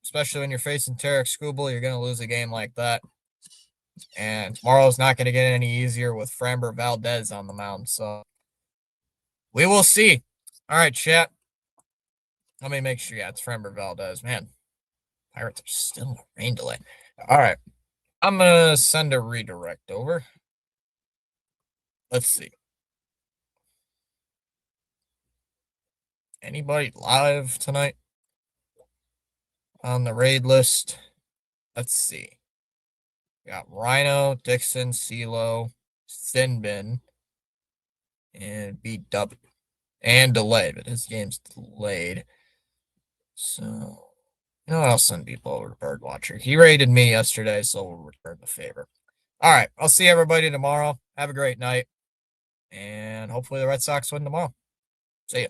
Especially when you're facing Tarek Skubal, you're going to lose a game like that. And tomorrow's not going to get any easier with Framber Valdez on the mound. So we will see. All right, chat. Let me make sure. Yeah, it's Framber Valdez. Man, Pirates are still a rain delay. All right. I'm going to send a redirect over. Let's see. Anybody live tonight on the raid list? Let's see. We got Rhino, Dixon, CeeLo, Sinbin, and BW. And delayed, but his game's delayed. So, you know what? I'll send people over to Birdwatcher. He rated me yesterday, so we'll return the favor. All right. I'll see everybody tomorrow. Have a great night. And hopefully the Red Sox win tomorrow. See ya.